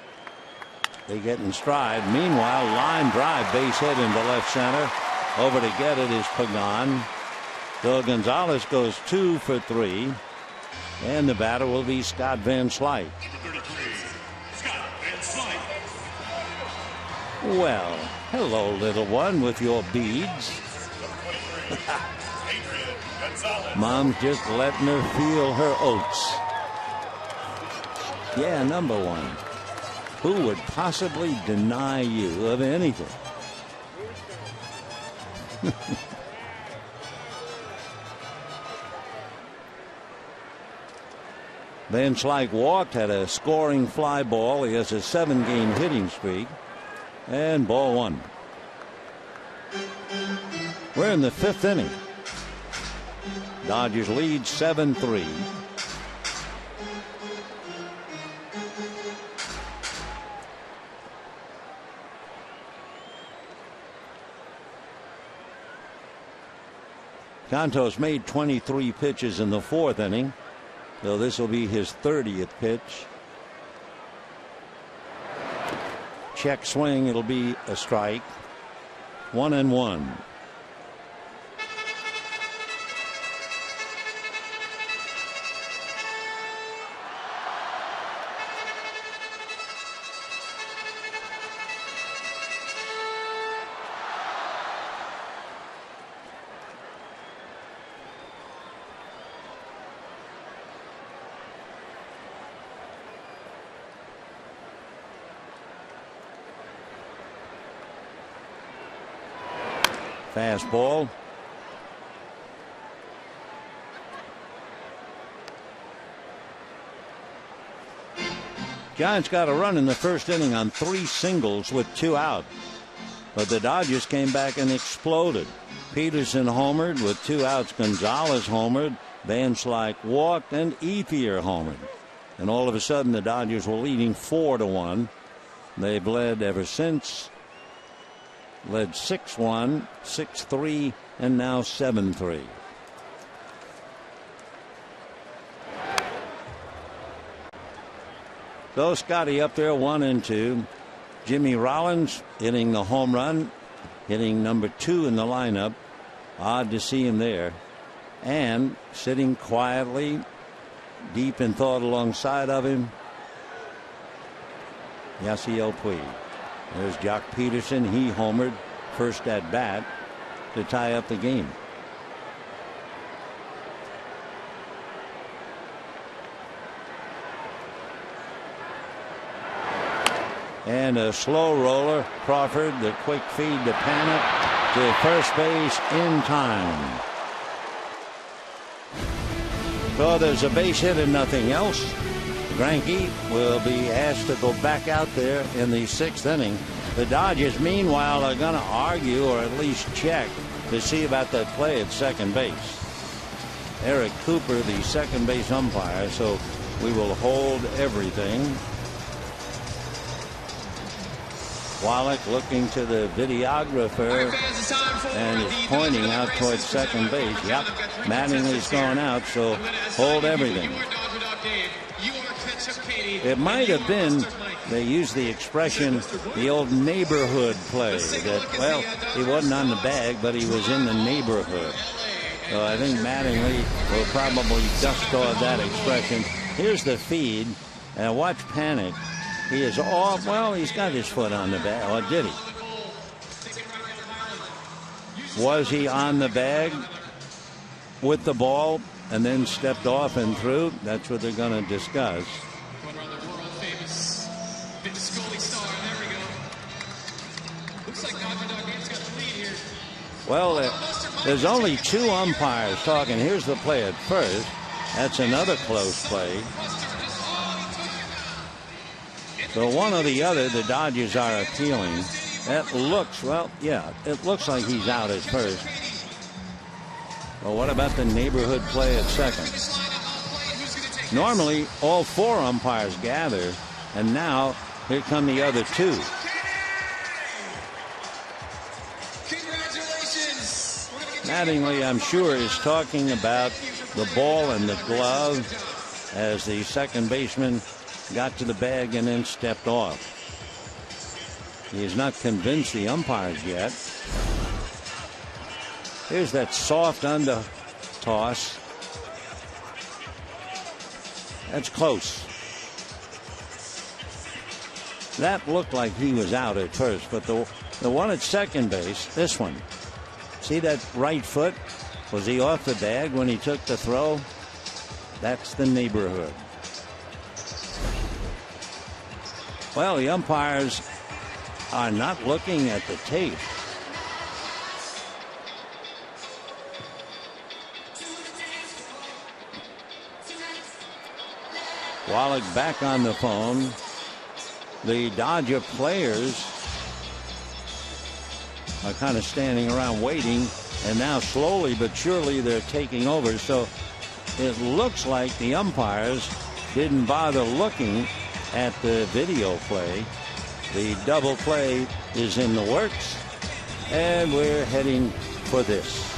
they get in stride. Meanwhile, line drive, base hit into left center. Over to get it is Pagan. So Gonzalez goes 2 for 3, and the batter will be Scott Van Slyke. Well, hello, little one, with your beads. Mom's just letting her feel her oats. Yeah, number 1. Who would possibly deny you of anything? Van Slyke walked, had a scoring fly ball. He has a 7-game hitting streak. And ball 1. We're in the 5th inning. Dodgers lead 7-3. Santos made 23 pitches in the 4th inning, so this will be his 30th pitch. Check swing, it'll be a strike. 1-1. Fastball. Giants got a run in the 1st inning on 3 singles with 2 out. But the Dodgers came back and exploded. Peterson homered with 2 outs. Gonzalez homered. Van Slyke walked and Ethier homered. And all of a sudden the Dodgers were leading 4-1. They've led ever since. Led 6-1, 6-3, and now 7-3. So Scotty up there 1-2. Jimmy Rollins hitting the home run, hitting number 2 in the lineup. Odd to see him there. And sitting quietly, deep in thought alongside of him, Yasiel Puig. There's Jock Peterson. He homered first at bat to tie up the game. And a slow roller. Crawford, the quick feed to Panic to first base in time. So there's a base hit and nothing else. Greinke will be asked to go back out there in the 6th inning. The Dodgers, meanwhile, are going to argue or at least check to see about that play at second base. Eric Cooper, the second base umpire, so we will hold everything. Wallach looking to the videographer and is pointing out towards second base. Yep, Mattingly's going out, so hold everything. It might have been, they used the expression, the old neighborhood play. That, well, he wasn't on the bag, but he was in the neighborhood. So I think Mattingly will probably dust off that expression. Here's the feed, and watch Panic. He is off. Well, he's got his foot on the bag. Or did he? Was he on the bag with the ball and then stepped off and through? That's what they're going to discuss. Well, there's only 2 umpires talking. Here's the play at first. That's another close play. So one or the other, the Dodgers are appealing. That looks, well, yeah, it looks like he's out at first. Well, what about the neighborhood play at second? Normally, all 4 umpires gather, and now here come the other 2. Mattingly, I'm sure, is talking about the ball and the glove as the second baseman got to the bag and then stepped off. He has not convinced the umpires yet. Here's that soft under toss. That's close. That looked like he was out at first, but the one at second base, this one, see that right foot? Was he off the bag when he took the throw? That's the neighborhood. Well, the umpires are not looking at the tape. Wallach back on the phone. The Dodger players are kind of standing around waiting And now slowly but surely they're taking over. So it looks like the umpires didn't bother looking at the video play. The double play is in the works, and we're heading for this.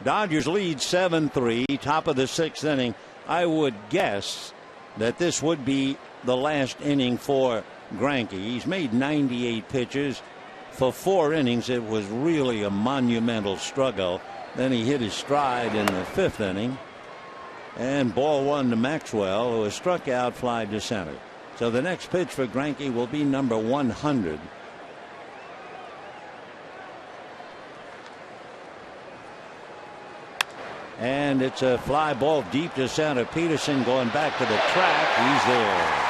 Dodgers lead 7-3, top of the 6th inning. I would guess that this would be the last inning for Greinke. He's made 98 pitches. For 4 innings, it was really a monumental struggle. Then he hit his stride in the 5th inning. And ball 1 to Maxwell, who was struck out, fly to center. So the next pitch for Greinke will be number 100. And it's a fly ball deep to center. Peterson going back to the track. He's there.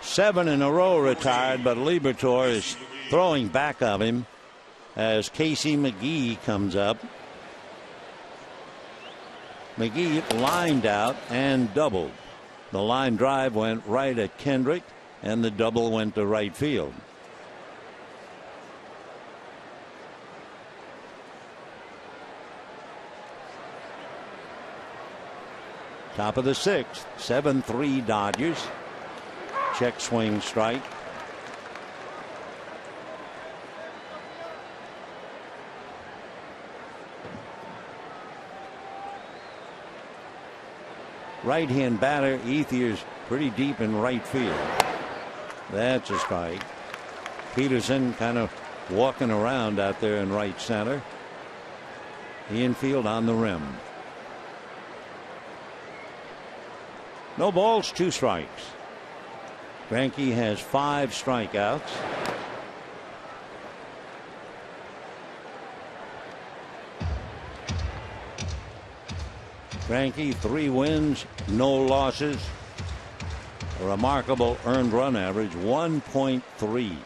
Seven in a row retired, but Liberatore is throwing back of him as Casey McGee comes up. McGee lined out and doubled. The line drive went right at Kendrick, and the double went to right field. Top of the 6th, 7-3 Dodgers. Check swing strike. Right hand batter Ethier's pretty deep in right field. That's a strike. Peterson kind of walking around out there in right center. The infield on the rim. No balls, 2 strikes. Greinke has 5 strikeouts. Greinke 3 wins, no losses. A remarkable earned run average, 1.3.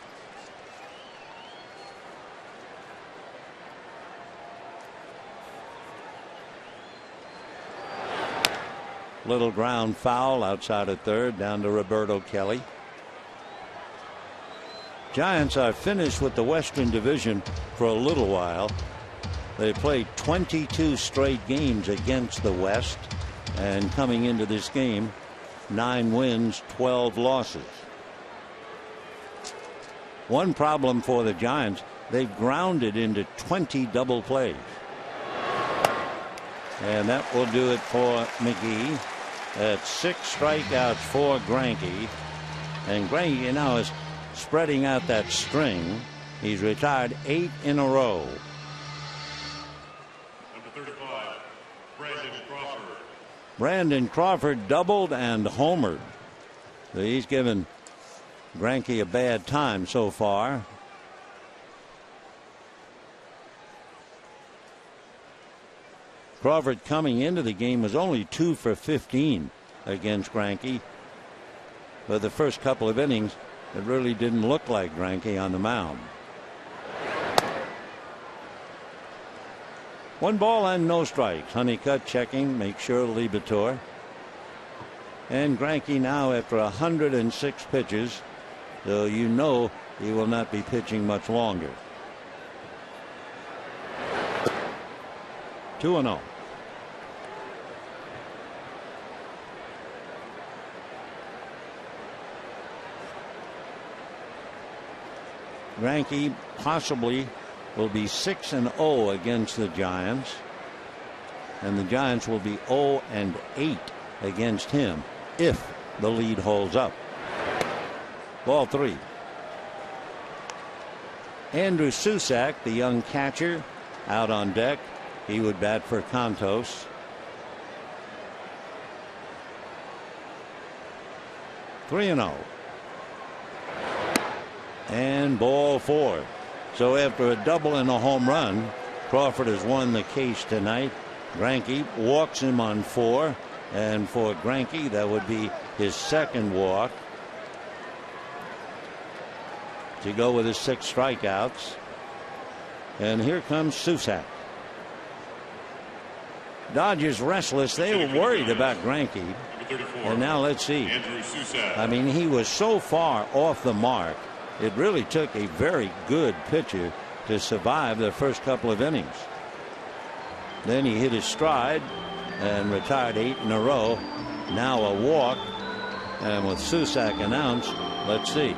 Little ground foul outside of third, down to Roberto Kelly. Giants are finished with the Western Division for a little while. They played 22 straight games against the West, and coming into this game, 9 wins, 12 losses. One problem for the Giants, they've grounded into 20 double plays. And that will do it for McGee. That's 6 strikeouts for Greinke. And Greinke now is spreading out that string. He's retired 8 in a row. Number 35, Brandon Crawford. Brandon Crawford doubled and homered. He's given Greinke a bad time so far. Crawford coming into the game was only 2 for 15 against Greinke. But the first couple of innings, it really didn't look like Greinke on the mound. 1 ball and no strikes. Honeycutt checking, make sure Liebertor. And Greinke now after 106 pitches, so you know he will not be pitching much longer. 2-0. Greinke possibly will be 6-0 against the Giants, and the Giants will be 0-8 against him if the lead holds up. Ball 3. Andrew Susac, the young catcher, out on deck. He would bat for Contos. 3-0. And ball 4. So after a double and a home run, Crawford has won the case tonight. Greinke walks him on 4, and for Greinke that would be his second walk to go with his 6 strikeouts. And here comes Susac. Dodgers restless. They were worried about Greinke, and now let's see. I mean, he was so far off the mark. It really took a very good pitcher to survive the first couple of innings. Then he hit his stride and retired 8 in a row. Now a walk, and with Susac announced, let's see.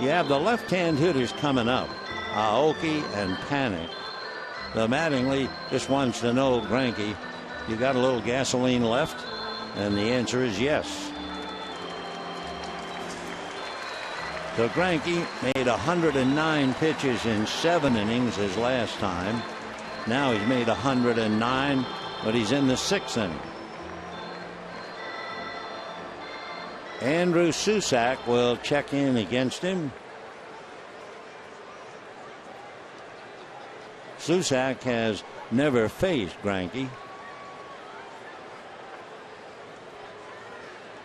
You have the left-hand hitters coming up, Aoki and Panic. The Mattingly just wants to know, Greinke, you got a little gasoline left? And the answer is yes. So Greinke made 109 pitches in 7 innings his last time. Now he's made 109, but he's in the 6th inning. Andrew Susac will check in against him. Susac has never faced Greinke.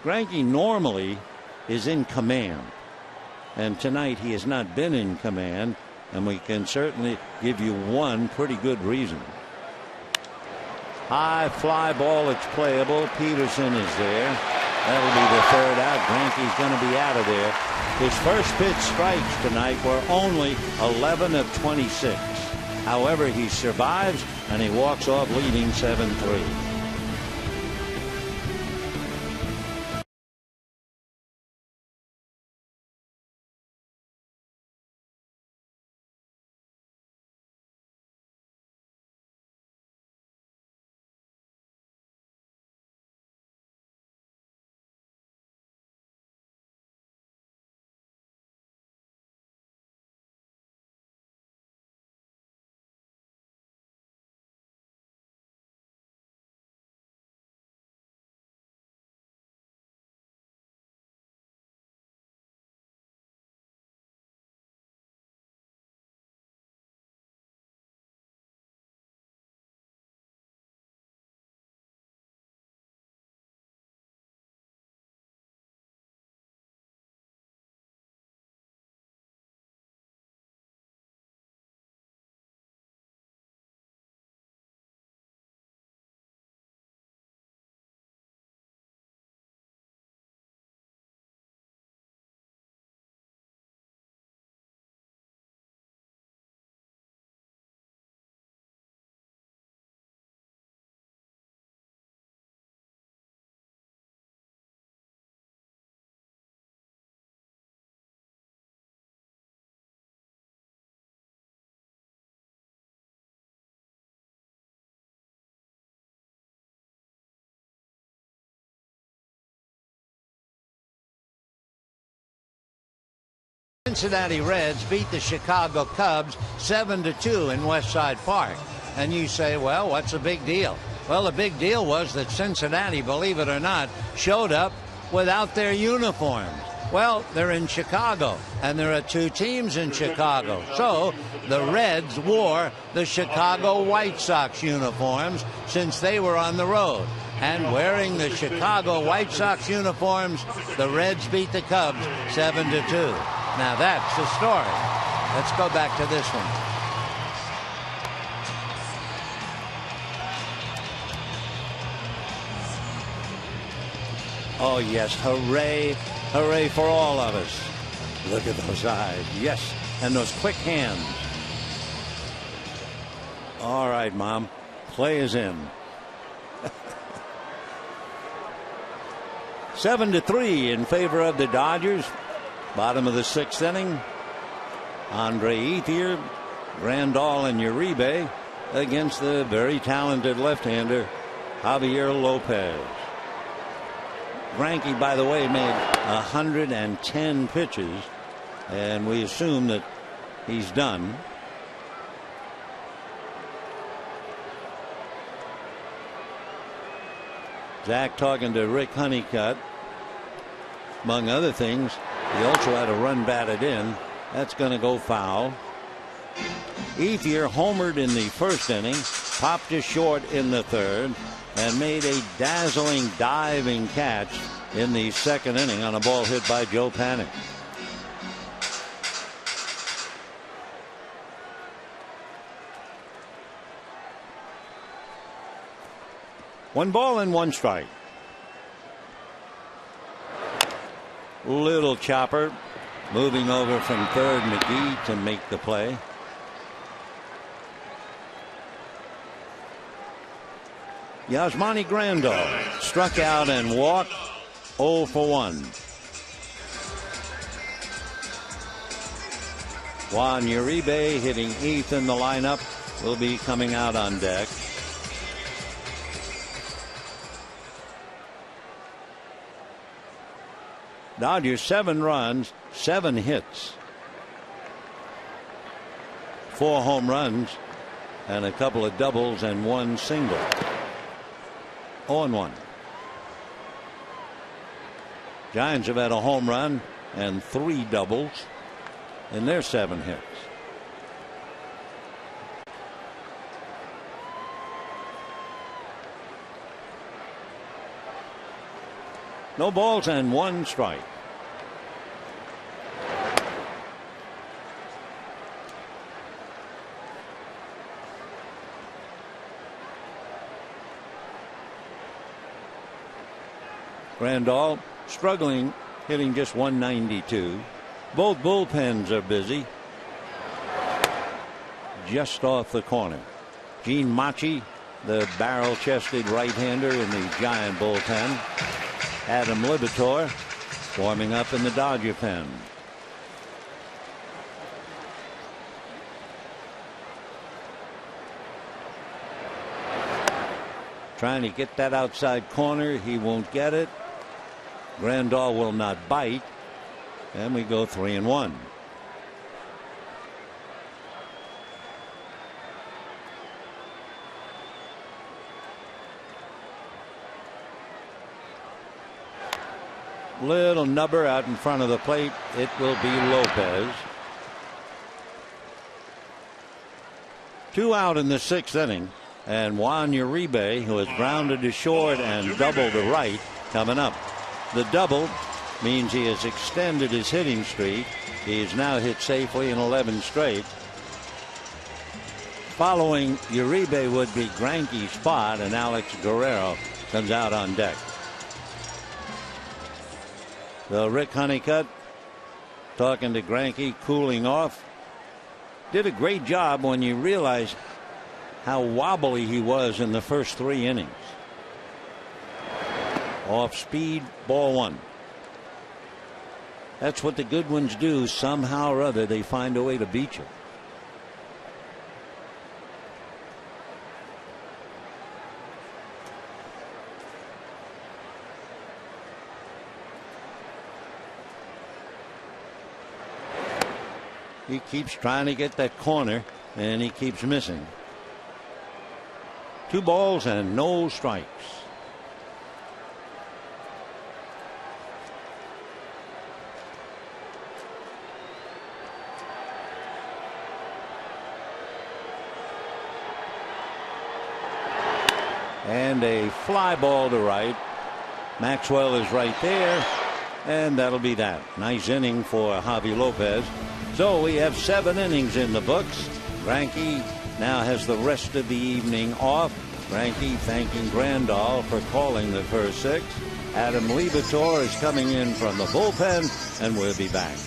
Greinke normally is in command, and tonight he has not been in command, and we can certainly give you one pretty good reason. High fly ball, it's playable. Peterson is there. That'll be the 3rd out. Greinke's going to be out of there. His first pitch strikes tonight were only 11 of 26. However, he survives, and he walks off leading 7-3. Cincinnati Reds beat the Chicago Cubs 7-2 in Westside Park. And you say, well, what's the big deal? Well, the big deal was that Cincinnati, believe it or not, showed up without their uniforms. Well, they're in Chicago, and there are two teams in Chicago. So the Reds wore the Chicago White Sox uniforms since they were on the road. And wearing the Chicago White Sox uniforms, the Reds beat the Cubs 7-2. Now that's the story. Let's go back to this one. Oh, yes, hooray, hooray for all of us. Look at those eyes, yes, and those quick hands. All right, Mom, play is in. 7-3 in favor of the Dodgers. Bottom of the sixth inning. Andre Ethier, Grandal, and Uribe against the very talented left-hander Javier Lopez. Greinke, by the way, made 110 pitches, and we assume that he's done. Zach talking to Rick Honeycutt. Among other things, he also had a run batted in. That's going to go foul. Ethier homered in the first inning, popped to short in the third, and made a dazzling diving catch in the second inning on a ball hit by Joe Panik. One ball and one strike. Little chopper moving over from third. McGee to make the play. Yasmani Grandal struck out and walked. 0 for 1. Juan Uribe hitting 8th in the lineup will be coming out on deck. Dodgers 7 runs, 7 hits, 4 home runs, and a couple of doubles and 1 single. 0-1. Giants have had a home run and 3 doubles in their 7 hits. No balls and 1 strike. Grandal struggling, hitting just 192. Both bullpens are busy. Just off the corner. Gene Machi, the barrel-chested right-hander in the Giant bullpen. Adam Libator warming up in the Dodger pen. Trying to get that outside corner. He won't get it. Grandal will not bite. And we go 3-1. Little nubber out in front of the plate. It will be Lopez. 2 out in the 6th inning. And Juan Uribe, who has grounded to short and doubled to right, coming up. The double means he has extended his hitting streak. He's now hit safely in 11 straight. Following Uribe would be Greinke's spot, and Alex Guerrero comes out on deck. So Rick Honeycutt talking to Greinke, cooling off. Did a great job when you realize how wobbly he was in the first 3 innings. Off speed, ball 1. That's what the good ones do. Somehow or other, they find a way to beat you. He keeps trying to get that corner, and he keeps missing. 2 balls and no strikes. And a fly ball to right. Maxwell is right there. And that'll be that. Nice inning for Javi Lopez. So we have 7 innings in the books. Greinke now has the rest of the evening off. Greinke thanking Grandal for calling the first 6. Adam Liebertor is coming in from the bullpen, and we'll be back.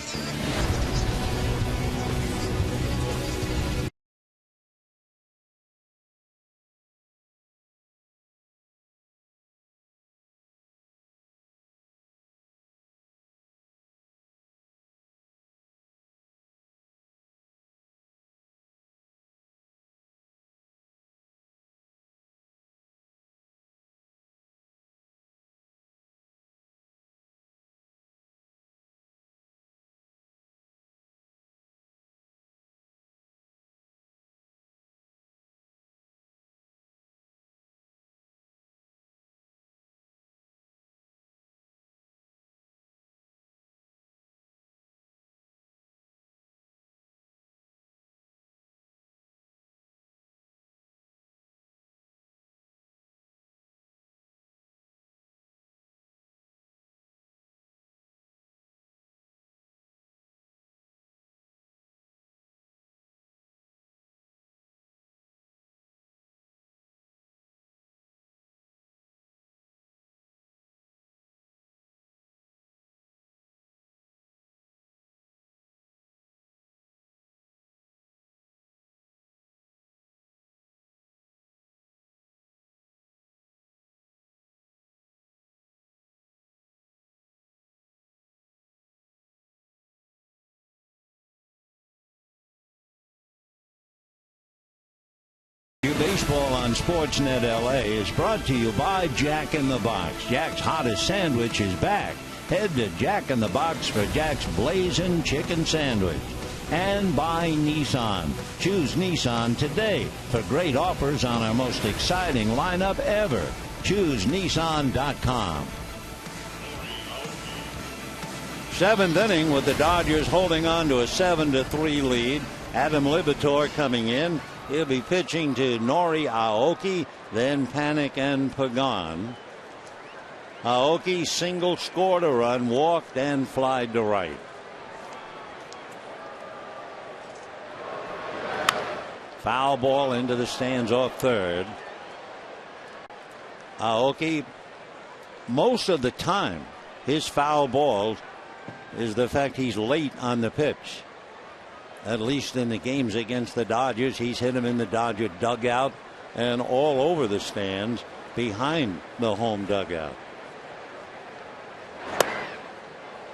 Baseball on Sportsnet LA is brought to you by Jack in the Box. Jack's hottest sandwich is back. Head to Jack in the Box for Jack's Blazing Chicken Sandwich. And by Nissan. Choose Nissan today for great offers on our most exciting lineup ever. Choose Nissan.com. 7th inning with the Dodgers holding on to a 7-3 lead. Adam Liebertor coming in. He'll be pitching to Nori Aoki, then Panik and Pagan. Aoki single scored a run, walked and flied to right. Foul ball into the stands off third. Aoki, most of the time, his foul balls is the fact he's late on the pitch. At least in the games against the Dodgers, he's hit him in the Dodger dugout and all over the stands behind the home dugout.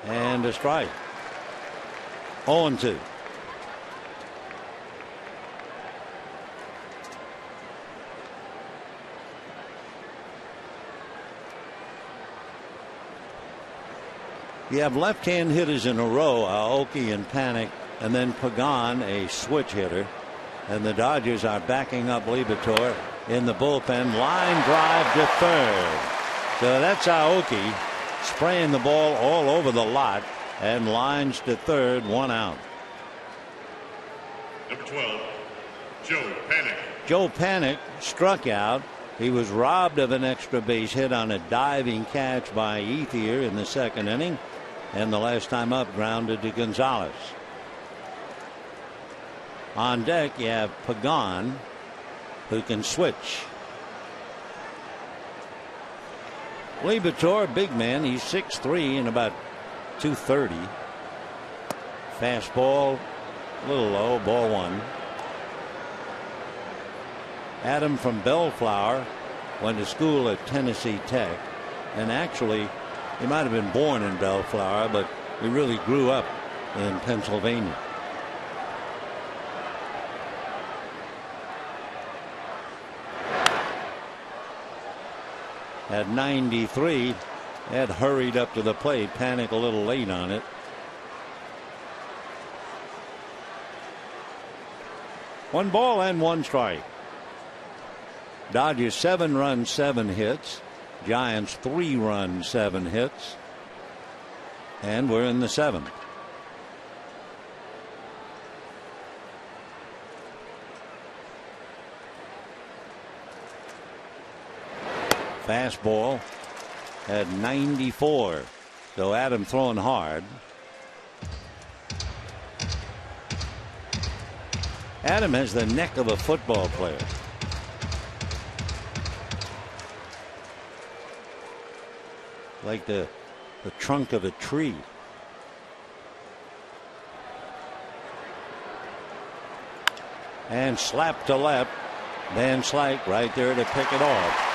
And a strike. 0-2. You have left-hand hitters in a row, Aoki and Panik, and then Pagan, a switch hitter. And the Dodgers are backing up Liebertor in the bullpen. Line drive to third. So that's Aoki spraying the ball all over the lot and lines to third, 1 out. Number 12, Joe Panik. Joe Panik struck out. He was robbed of an extra base hit on a diving catch by Ethier in the 2nd inning. And the last time up, grounded to Gonzalez. On deck, you have Pagan, who can switch. Liebertor, big man. He's 6'3" and about 230. Fastball, a little low, ball 1. Adam from Bellflower went to school at Tennessee Tech. And actually, he might have been born in Bellflower, but he really grew up in Pennsylvania. At 93, Ed hurried up to the plate. Panik a little late on it. One ball and 1 strike. Dodgers 7 runs, 7 hits. Giants 3 runs, 7 hits. And we're in the 7th. Fastball at 94. So Adam throwing hard. Adam has the neck of a football player. Like the trunk of a tree. And slap to left. Van Slyke right there to pick it off.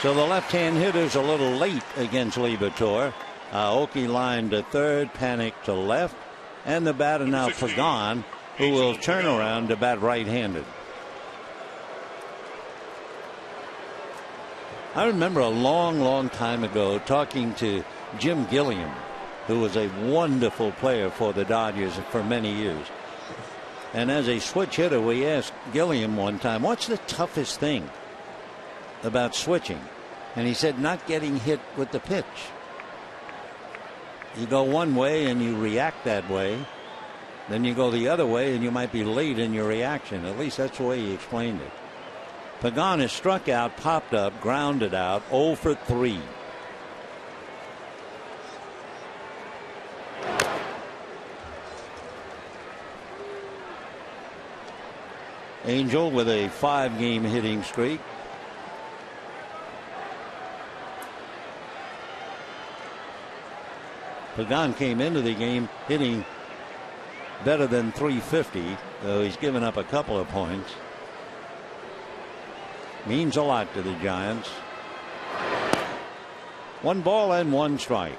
So the left-hand hitter's a little late against Liberatore. Aoki lined to third, Panic to left, and the batter now Pagan, who will turn around to bat right-handed. I remember a long time ago talking to Jim Gilliam, who was a wonderful player for the Dodgers for many years. And as a switch hitter, we asked Gilliam one time, what's the toughest thing about switching? And he said, not getting hit with the pitch. You go one way and you react that way. Then you go the other way and you might be late in your reaction. At least that's the way he explained it. Pagan is struck out, popped up, grounded out, 0 for 3. Angel with a 5-game hitting streak. Pagan came into the game hitting better than 350, though he's given up a couple of points. Means a lot to the Giants. 1 ball and 1 strike.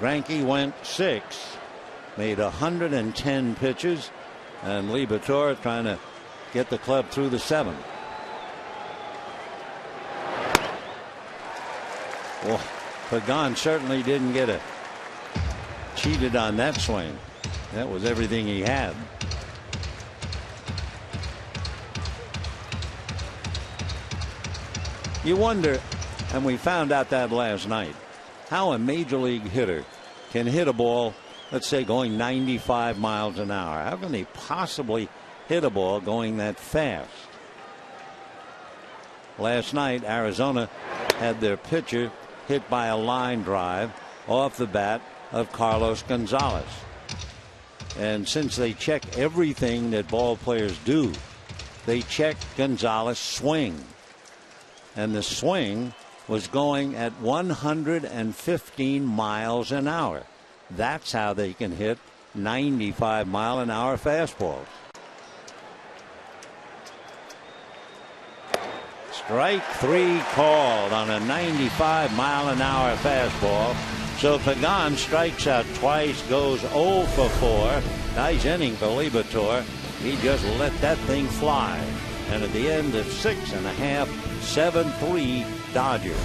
Greinke went 6, made 110 pitches, and Liberatore trying to get the club through the 7th. Well, Pagan certainly didn't get cheated on that swing. That was everything he had. You wonder, and we found out that last night, how a major league hitter can hit a ball, let's say going 95 miles an hour. How can they possibly hit a ball going that fast? Last night, Arizona had their pitcher hit by a line drive off the bat of Carlos Gonzalez. And since they check everything that ball players do, they check Gonzalez' swing. And the swing was going at 115 miles an hour. That's how they can hit 95-mile-an-hour fastballs. Strike 3 called on a 95-mile-an-hour fastball. So Pagan strikes out twice, goes 0 for 4. Nice inning for Liberatore. He just let that thing fly. And at the end of 6.5, 7-3 Dodgers.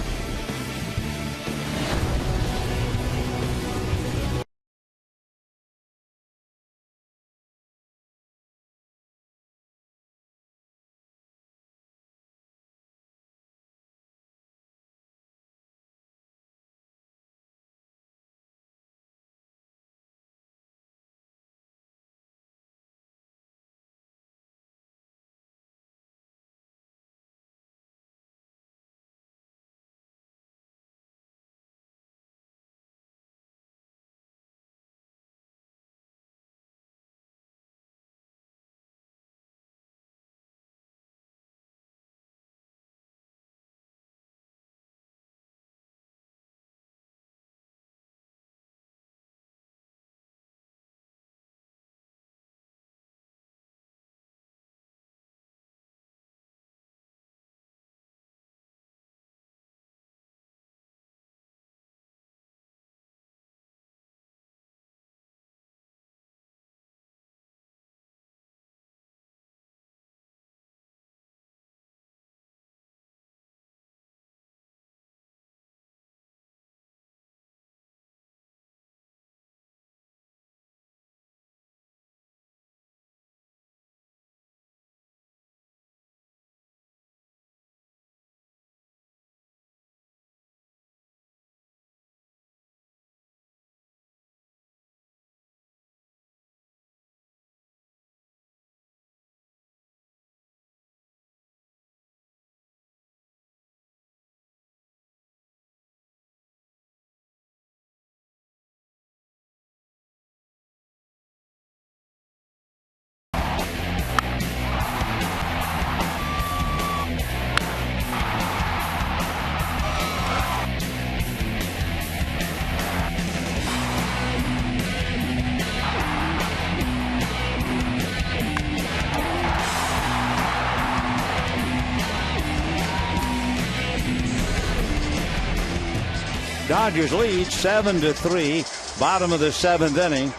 Dodgers lead 7-3. Bottom of the 7th inning.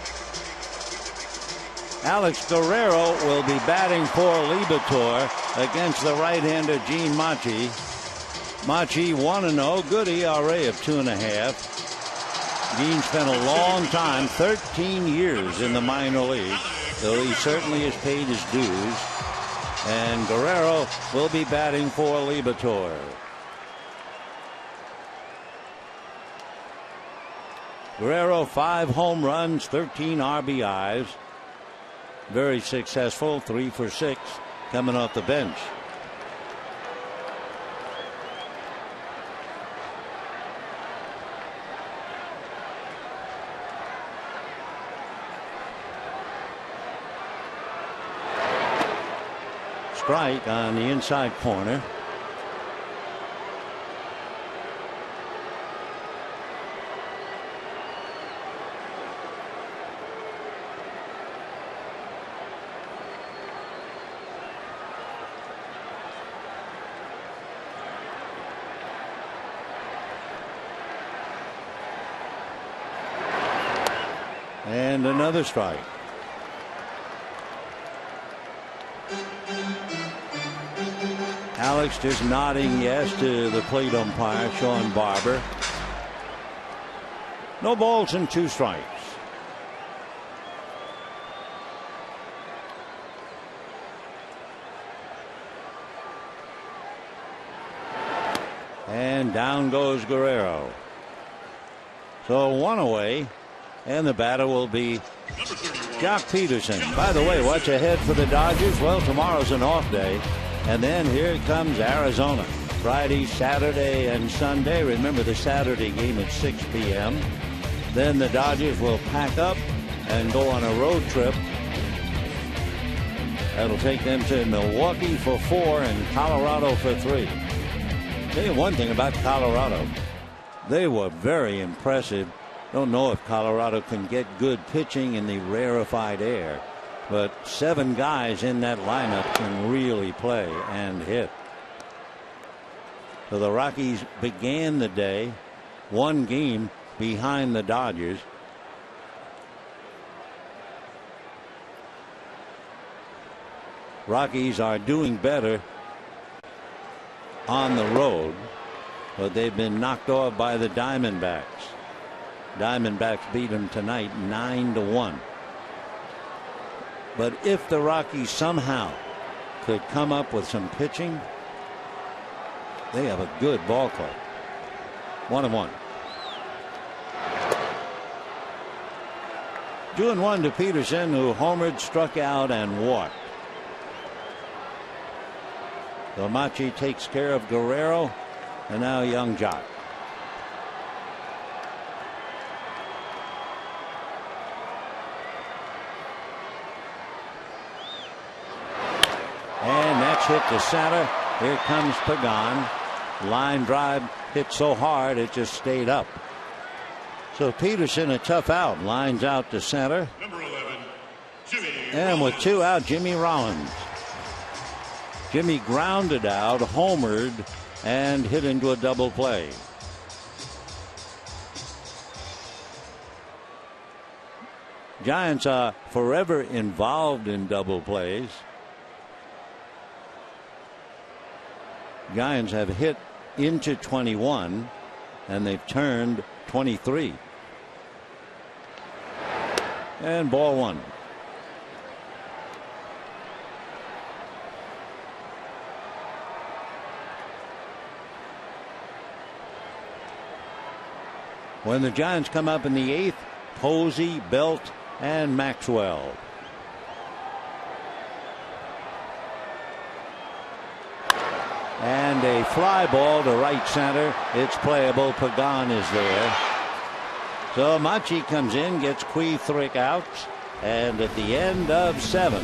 Alex Guerrero will be batting for Liberatore against the right-hander Gene Machi. Machi 1-0, good ERA of 2.5. Gene spent a long time, 13 years in the minor league, so he certainly has paid his dues. And Guerrero will be batting for Liberatore. Guerrero 5 home runs, 13 RBIs. Very successful, 3 for 6 coming off the bench. Strike on the inside corner. And another strike. Alex just nodding yes to the plate umpire, Sean Barber. No balls and 2 strikes. And down goes Guerrero. So 1 away. And the batter will be Jock Peterson. By the way, what's ahead for the Dodgers? Well, tomorrow's an off day. And then here comes Arizona. Friday, Saturday, and Sunday. Remember the Saturday game at 6 p.m. Then the Dodgers will pack up and go on a road trip. That'll take them to Milwaukee for 4 and Colorado for 3. Tell you one thing about Colorado. They were very impressive. Don't know if Colorado can get good pitching in the rarefied air, but 7 guys in that lineup can really play and hit. So the Rockies began the day 1 game behind the Dodgers. Rockies are doing better on the road, but they've been knocked off by the Diamondbacks. Diamondbacks beat them tonight 9-1. But if the Rockies somehow could come up with some pitching, they have a good ball club. 1-1. 2-1 to Peterson, who homered, struck out, and walked. So Machi takes care of Guerrero, and now young Jock. And that's hit to center. Here comes Pagan. Line drive hit so hard it just stayed up. So Peterson, a tough out, lines out to center. Number 11, Jimmy. And with 2 out, Jimmy Rollins. Jimmy grounded out, homered, and hit into a double play. Giants are forever involved in double plays. Giants have hit into 21 and they've turned 23. And ball 1. When the Giants come up in the 8th, Posey, Belt, and Maxwell. And a fly ball to right center. It's playable. Pagan is there. So Machi comes in, gets Quethrick out, and at the end of 7,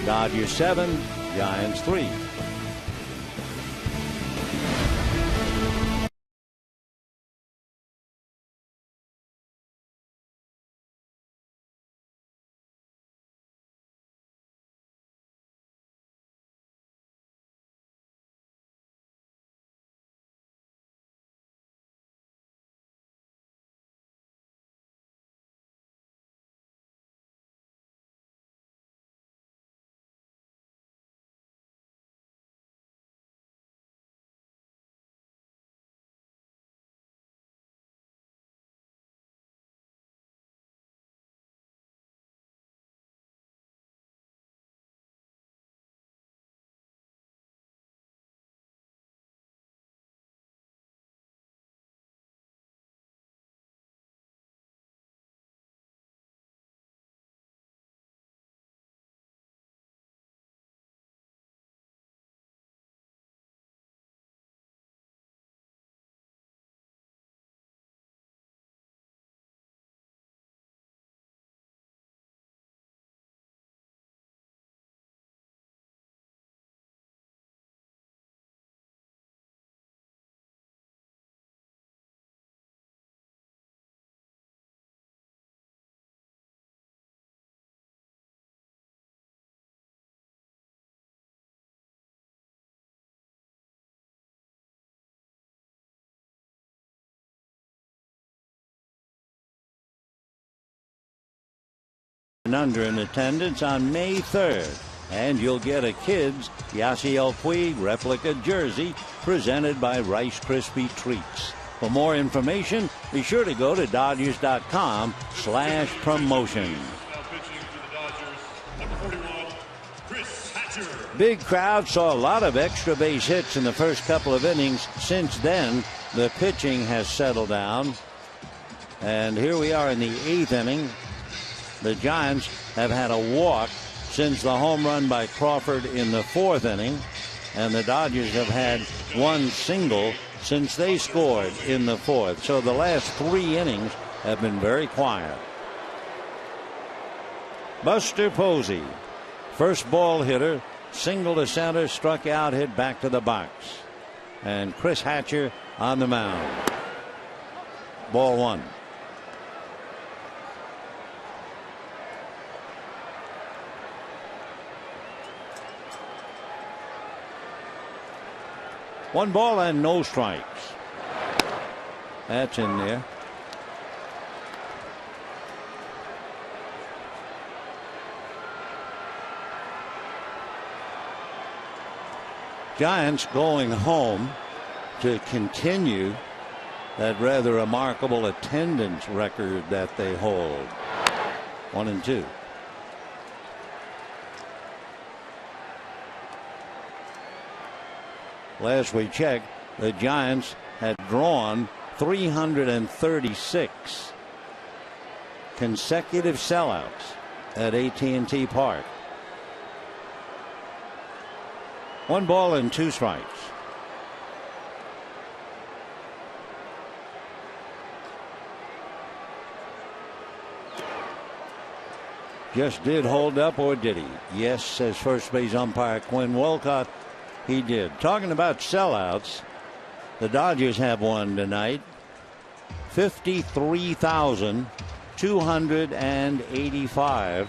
Dodgers 7, Giants 3. under in attendance on May 3rd. And you'll get a kid's Yasiel Puig replica jersey presented by Rice Krispie Treats. For more information, be sure to go to Dodgers.com/promotion. Big crowd saw a lot of extra base hits in the first couple of innings. Since then, the pitching has settled down. And here we are in the 8th inning. The Giants have had a walk since the home run by Crawford in the 4th inning. And the Dodgers have had one single since they scored in the 4th. So the last 3 innings have been very quiet. Buster Posey, first ball hitter, single to center, struck out, hit back to the box. And Chris Hatcher on the mound. Ball 1. One ball and no strikes. That's in there. Giants going home to continue that rather remarkable attendance record that they hold. 1-2. Last we checked, the Giants had drawn 336 consecutive sellouts at AT&T Park. 1 ball and 2 strikes. Just did hold up, or did he? Yes, says first base umpire Quinn Wolcott. He did. Talking about sellouts, the Dodgers have one tonight. 53,285.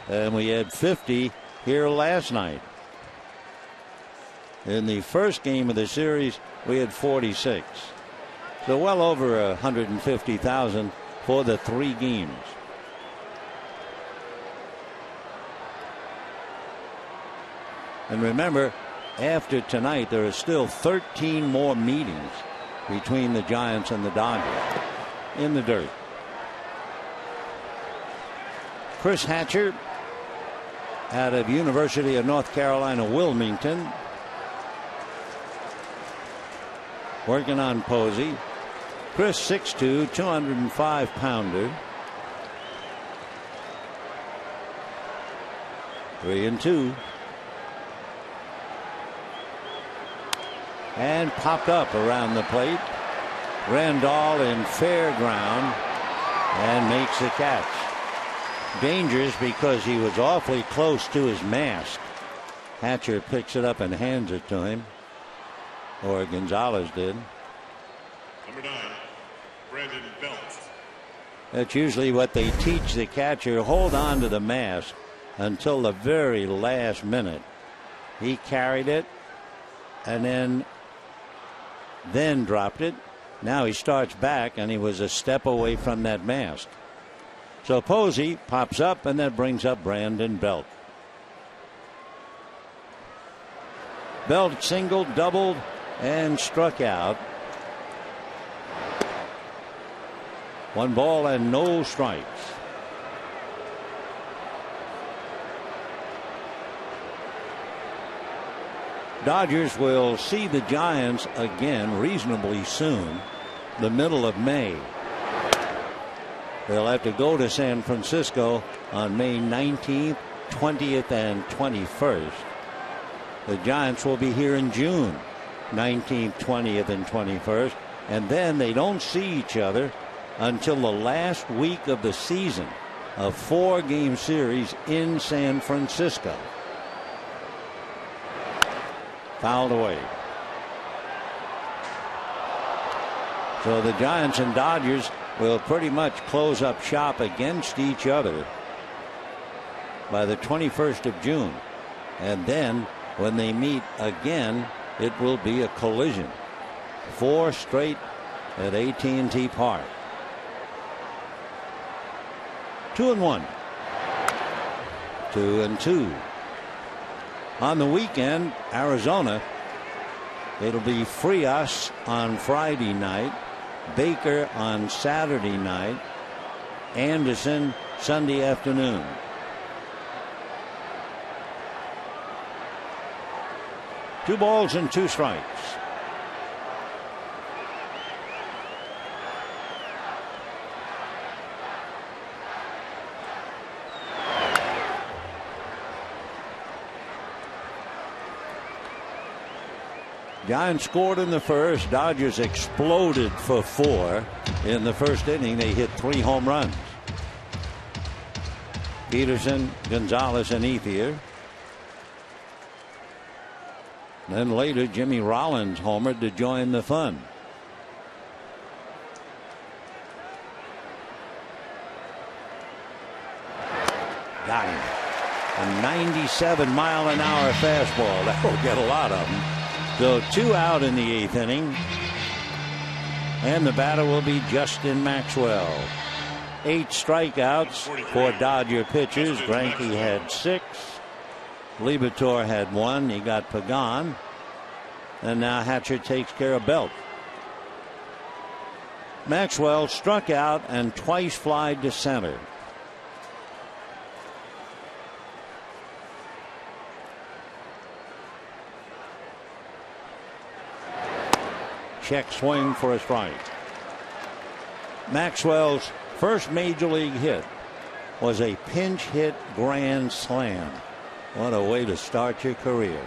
And we had 50 here last night. In the first game of the series, we had 46. So well over 150,000 for the 3 games. And remember, after tonight, there are still 13 more meetings between the Giants and the Dodgers in the dirt. Chris Hatcher out of University of North Carolina, Wilmington, working on Posey. Chris 6'2", 205-pounder. 3-2. And popped up around the plate. Randall in fair ground and makes the catch. Dangerous because he was awfully close to his mask. Hatcher picks it up and hands it to him. Or Gonzalez did. Number 9, Brandon Belt. That's usually what they teach the catcher. Hold on to the mask until the very last minute. He carried it and then dropped it. Now he starts back, and he was a step away from that mask. So Posey pops up, and that brings up Brandon Belt. Belt singled, doubled, and struck out. 1 ball and no strikes. Dodgers will see the Giants again reasonably soon, the middle of May. They'll have to go to San Francisco on May 19th, 20th, and 21st. The Giants will be here in June, 19th, 20th, and 21st. And then they don't see each other until the last week of the season, a 4-game series in San Francisco. Fouled away. So the Giants and Dodgers will pretty much close up shop against each other by the 21st of June. And then when they meet again, it will be a collision. 4 straight at AT&T Park. 2-1. 2-2. On the weekend, Arizona, it'll be Frias on Friday night, Baker on Saturday night, Anderson Sunday afternoon. Two balls and two strikes. Giants scored in the first. Dodgers exploded for 4 in the first inning. They hit 3 home runs. Peterson, Gonzalez, and Ethier. Then later, Jimmy Rollins homered to join the fun. Got him. A 97-mile-an-hour fastball. That will get a lot of them. So 2 out in the 8th inning. And the batter will be Justin Maxwell. 8 strikeouts for Dodger pitchers. Greinke had 6. Liebertor had 1. He got Pagan. And now Hatcher takes care of Belt. Maxwell struck out and twice flied to center. Check swing for a strike. Maxwell's first major league hit was a pinch hit grand slam. What a way to start your career.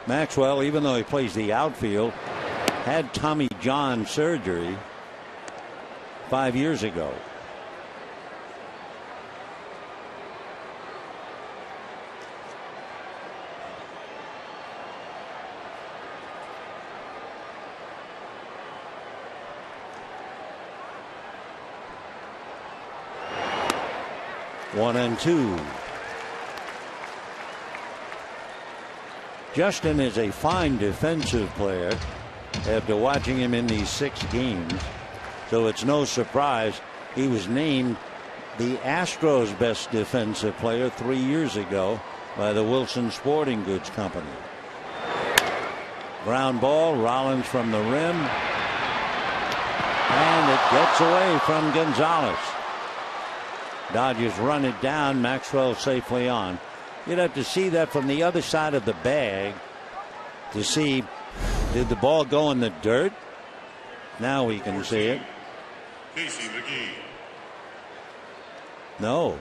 Maxwell, even though he plays the outfield, had Tommy John surgery 5 years ago. One and two. Justin is a fine defensive player after watching him in these 6 games. So it's no surprise he was named the Astros' best defensive player 3 years ago by the Wilson Sporting Goods Company. Ground ball, Rollins from the rim. And it gets away from Gonzalez. Dodgers run it down. Maxwell safely on. You'd have to see that from the other side of the bag to see, did the ball go in the dirt? Now we can see it. Casey McGee. No.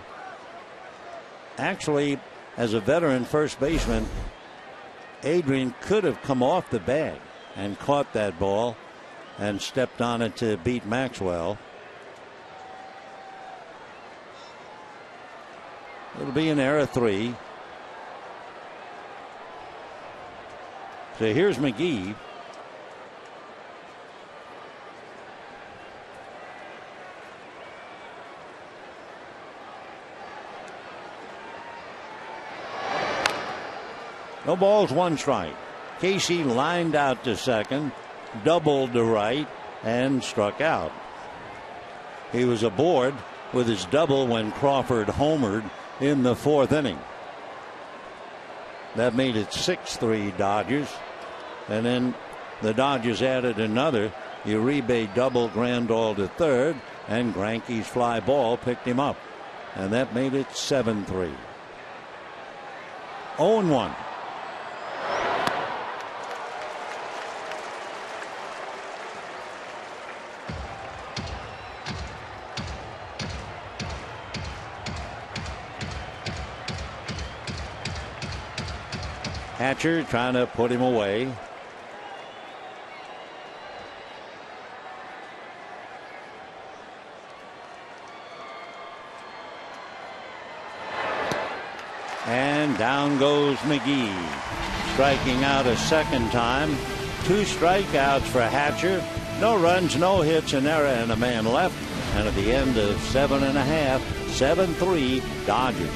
Actually, as a veteran first baseman, Adrian could have come off the bag and caught that ball and stepped on it to beat Maxwell. It'll be an error 3. So here's McGee. No balls, 1 strike. Casey lined out to second, doubled to right, and struck out. He was aboard with his double when Crawford homered in the 4th inning. That made it 6-3 Dodgers. And then the Dodgers added another Uribe double Grandal to third, and Greinke's fly ball picked him up. And that made it 7-3. 0-1. Hatcher trying to put him away. And down goes McGee, striking out a second time. 2 strikeouts for Hatcher. No runs, no hits, an error, and a man left. And at the end of 7.5, 7-3 Dodgers.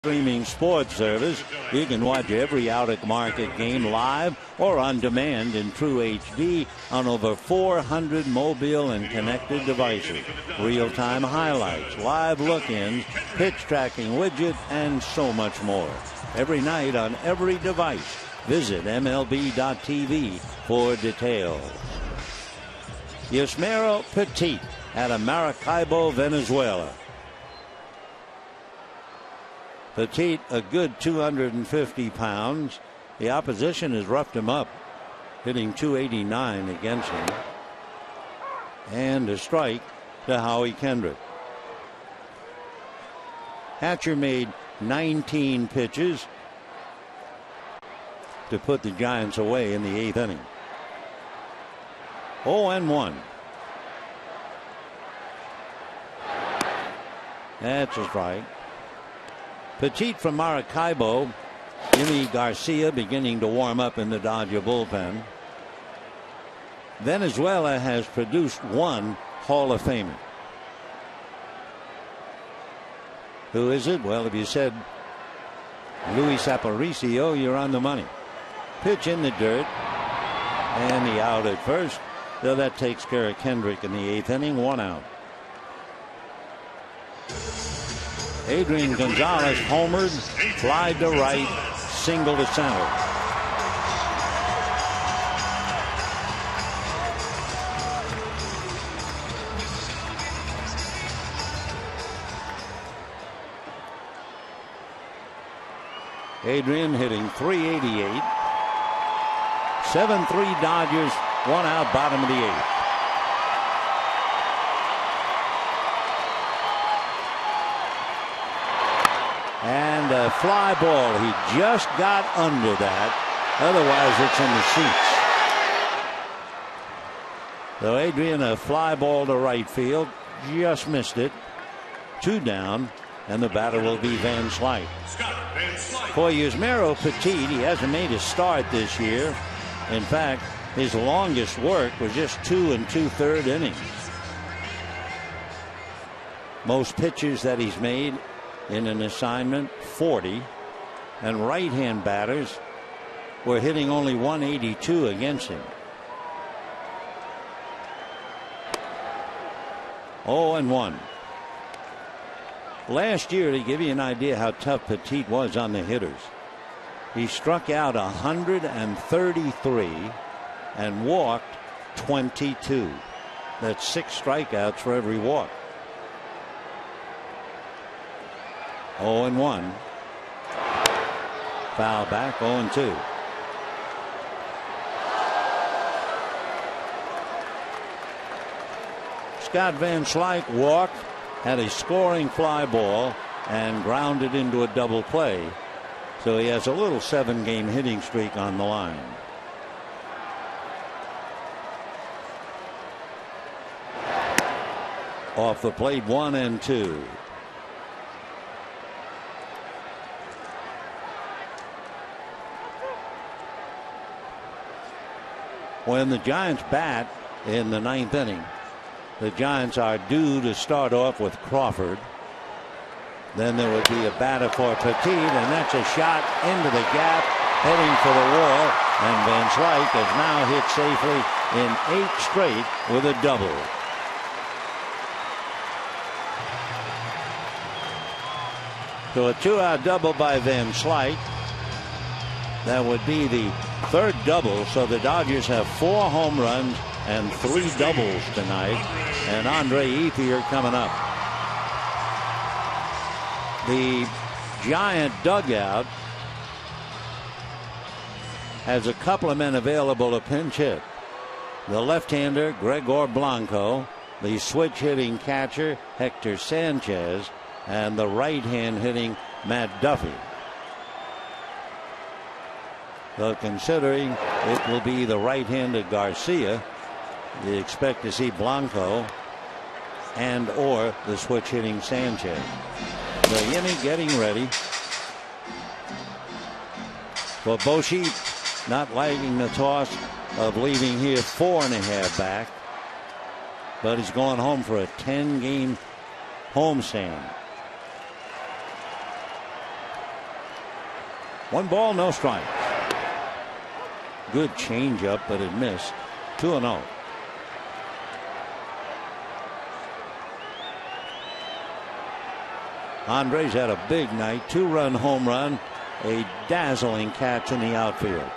streaming sports service. You can watch every out-of-market game live or on demand in true HD on over 400 mobile and connected devices. Real-time highlights, live look-ins, pitch tracking widget, and so much more. Every night on every device. Visit MLB.tv for details. Yusmeiro Petit out of Maracaibo, Venezuela. Petit, a good 250 pounds. The opposition has roughed him up, hitting .289 against him. And a strike to Howie Kendrick. Hatcher made 19 pitches to put the Giants away in the 8th inning. 0-1. That's a strike. Petit from Maracaibo. Jimmy Garcia beginning to warm up in the Dodger bullpen. Venezuela has produced one Hall of Famer. Who is it? Well, if you said Luis Aparicio, you're on the money. Pitch in the dirt. And the out at first. So that takes care of Kendrick in the 8th inning. 1 out. Adrian Gonzalez homered, fly to right, single to center. Adrian hitting .388. 7-3 Dodgers, 1 out, bottom of the 8th. And a fly ball. He just got under that. Otherwise, it's in the seats. So Adrian, a fly ball to right field. Just missed it. 2 down. And the batter will be Van Slyke. For Yusmeiro Petit, he hasn't made a start this year. In fact, his longest work was just 2 2/3 innings. Most pitches that he's made in an assignment, 40. And right-hand batters were hitting only 182 against him. 0-1. Last year, to give you an idea how tough Petit was on the hitters, he struck out 133 and walked 22. That's 6 strikeouts for every walk. 0-1. Foul back. 0-2. Scott Van Slyke walked, had a scoring fly ball, and grounded into a double play. So he has a little 7-game hitting streak on the line. Off the plate, 1-2. When the Giants bat in the 9th inning, the Giants are due to start off with Crawford. Then there would be a batter for Petit, and that's a shot into the gap, heading for the wall. And Van Slyke has now hit safely in 8 straight with a double. So a 2-out double by Van Slyke. That would be the 3rd double. So the Dodgers have 4 home runs and 3 doubles tonight. And Andre Ethier coming up. The Giant dugout has a couple of men available to pinch hit. The left-hander Gregor Blanco, the switch hitting catcher Hector Sanchez, and the right-hand hitting Matt Duffy. Though considering it will be the right-handed Garcia, you expect to see Blanco and or the switch hitting Sanchez. So Yimmy getting ready. For Boshi, not liking the toss of leaving here 4.5 back, but he's going home for a 10-game homestand. 1 ball, no strikes. Good changeup, but it missed. 2-0. Andres had a big night. 2-run home run. A dazzling catch in the outfield.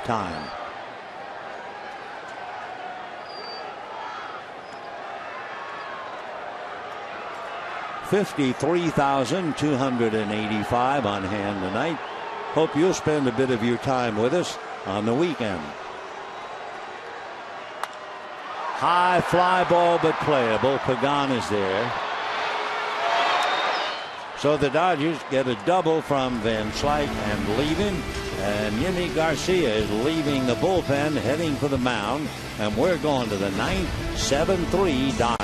Time. $53,285 on hand tonight. Hope you'll spend a bit of your time with us on the weekend. High fly ball, but playable. Pagan is there. So the Dodgers get a double from Van Slyke and leaving. And Yimi Garcia is leaving the bullpen, heading for the mound. And we're going to the ninth. 7-3 Dodgers.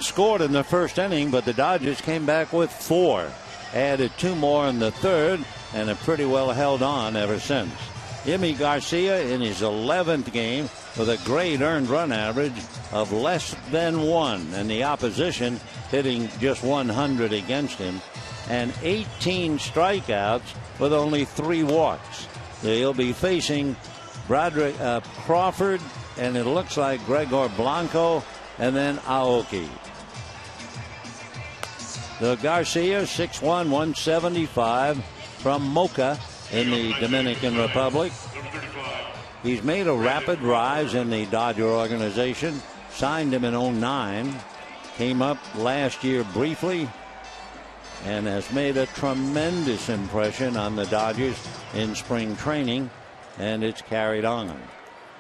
Scored in the first inning, but the Dodgers came back with 4. Added 2 more in the third, and have pretty well held on ever since. Yimi Garcia in his 11th game with a great earned run average of less than 1, and the opposition hitting just 100 against him, and 18 strikeouts with only 3 walks. They'll be facing Crawford, and it looks like Gregor Blanco, and then Aoki. The Garcia, 6'1", 175 from Mocha in the Dominican Republic. He's made a rapid rise in the Dodger organization. Signed him in 2009. Came up last year briefly and has made a tremendous impression on the Dodgers in spring training, and it's carried on.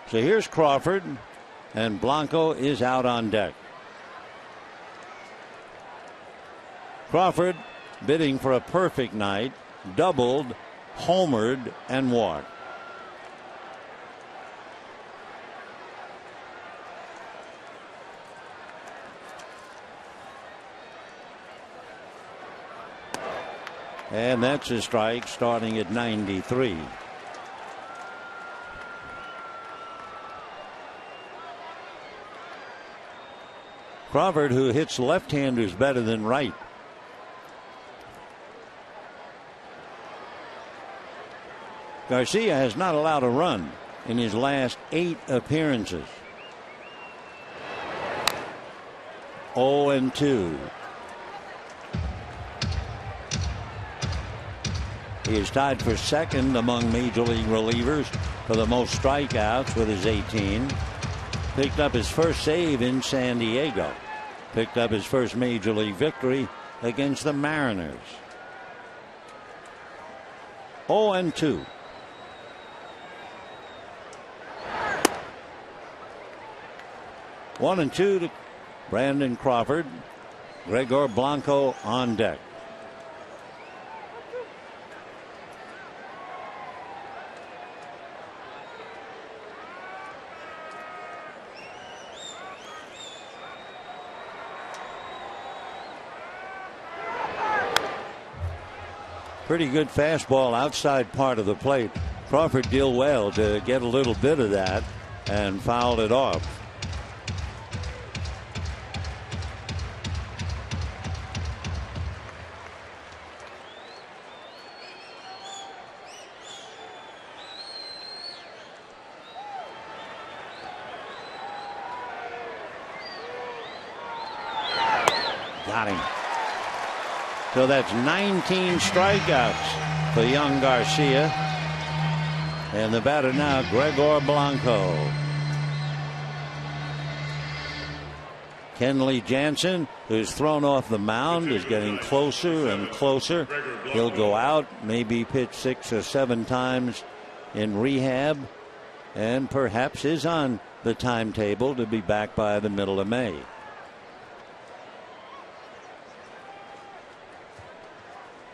So here's Crawford. And Blanco is out on deck. Crawford bidding for a perfect night, doubled, homered, and walked. And that's a strike, starting at 93. Crawford, who hits left-handers better than right. Garcia has not allowed a run in his last 8 appearances. 0-2. He is tied for second among major league relievers for the most strikeouts with his 18. Picked up his first save in San Diego. Picked up his first major league victory against the Mariners. 0-2. One and two to Brandon Crawford. Gregor Blanco on deck. Pretty good fastball outside part of the plate. Crawford did well to get a little bit of that and fouled it off. Got him. So that's 19 strikeouts for young Garcia. And the batter now, Gregor Blanco. Kenley Jansen, who's thrown off the mound, is getting closer and closer. He'll go out, maybe pitch 6 or 7 times in rehab, and perhaps is on the timetable to be back by the middle of May.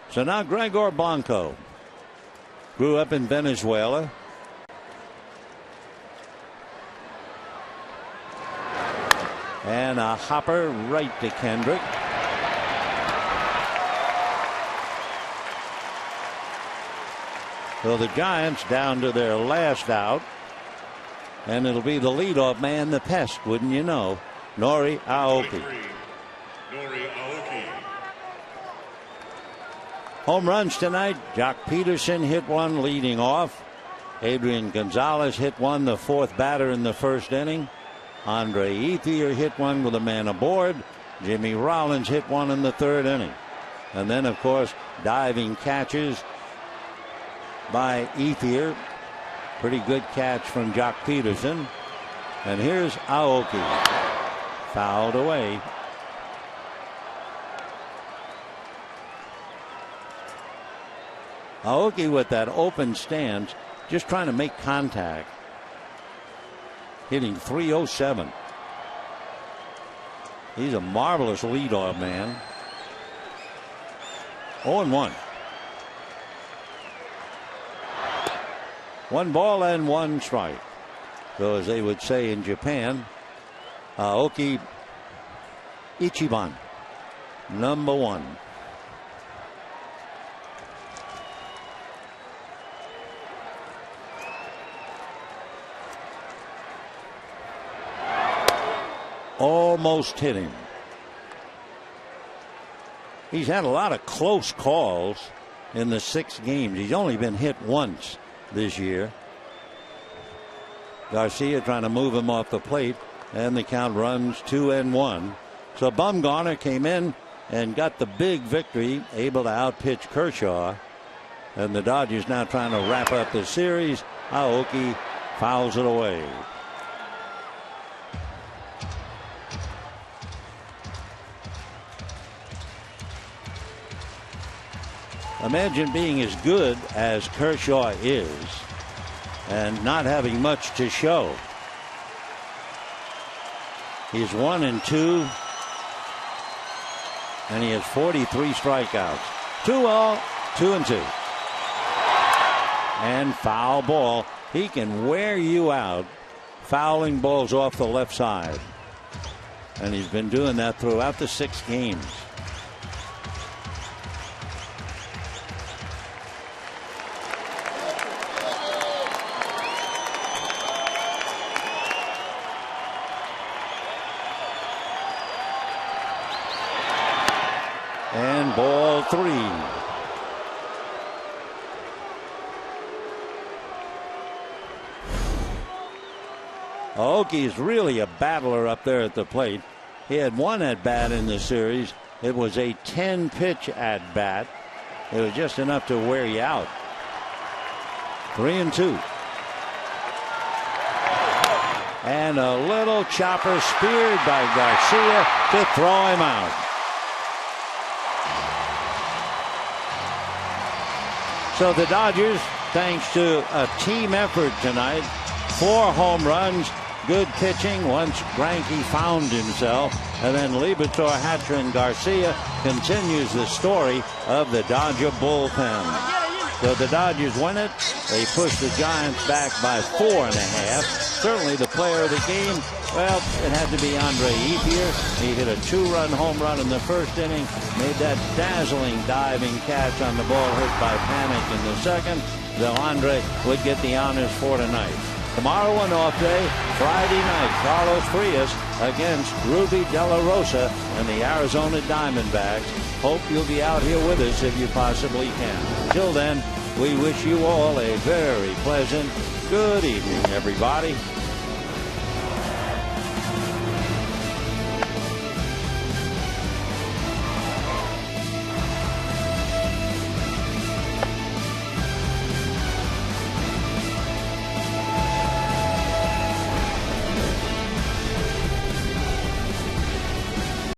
So now Gregor Blanco grew up in Venezuela. And a hopper right to Kendrick. So the Giants down to their last out. And it'll be the leadoff man, the pest, wouldn't you know, Nori Aoki. Home runs tonight. Jock Peterson hit one leading off. Adrian Gonzalez hit one, the 4th batter in the 1st inning. Andre Ethier hit one with a man aboard. Jimmy Rollins hit one in the 3rd inning. And then, of course, diving catches by Ethier. Pretty good catch from Jock Peterson. And here's Aoki. Fouled away. Aoki with that open stance, just trying to make contact. Hitting .307. He's a marvelous leadoff man. 0-1. 1 ball and 1 strike. So as they would say in Japan, Aoki Ichiban, number 1. Almost hit him. He's had a lot of close calls in the 6 games. He's only been hit once this year. Garcia trying to move him off the plate, and the count runs 2-1. So Bumgarner came in and got the big victory, able to outpitch Kershaw. And the Dodgers now trying to wrap up the series. Aoki fouls it away. Imagine being as good as Kershaw is and not having much to show. He's 1-2, and he has 43 strikeouts. 2-0, 2-2. And foul ball. He can wear you out fouling balls off the left side. And he's been doing that throughout the 6 games. And ball 3. Aoki is really a battler up there at the plate. He had 1 at bat in the series. It was a 10-pitch at bat. It was just enough to wear you out. 3-2. And a little chopper speared by Garcia to throw him out. So the Dodgers, thanks to a team effort tonight, 4 home runs, good pitching once Greinke found himself. And then Liberatore, Hatra, and Garcia continues the story of the Dodger bullpen. So the Dodgers win it. They push the Giants back by 4.5. Certainly the player of the game, well, it had to be Andre Ethier. He hit a 2-run home run in the first inning, made that dazzling diving catch on the ball hit by Panic in the second. So Andre would get the honors for tonight. Tomorrow, an off day. Friday night, Carlos Frias against Ruby De La Rosa and the Arizona Diamondbacks. Hope you'll be out here with us if you possibly can. Till then, we wish you all a very pleasant good evening, everybody.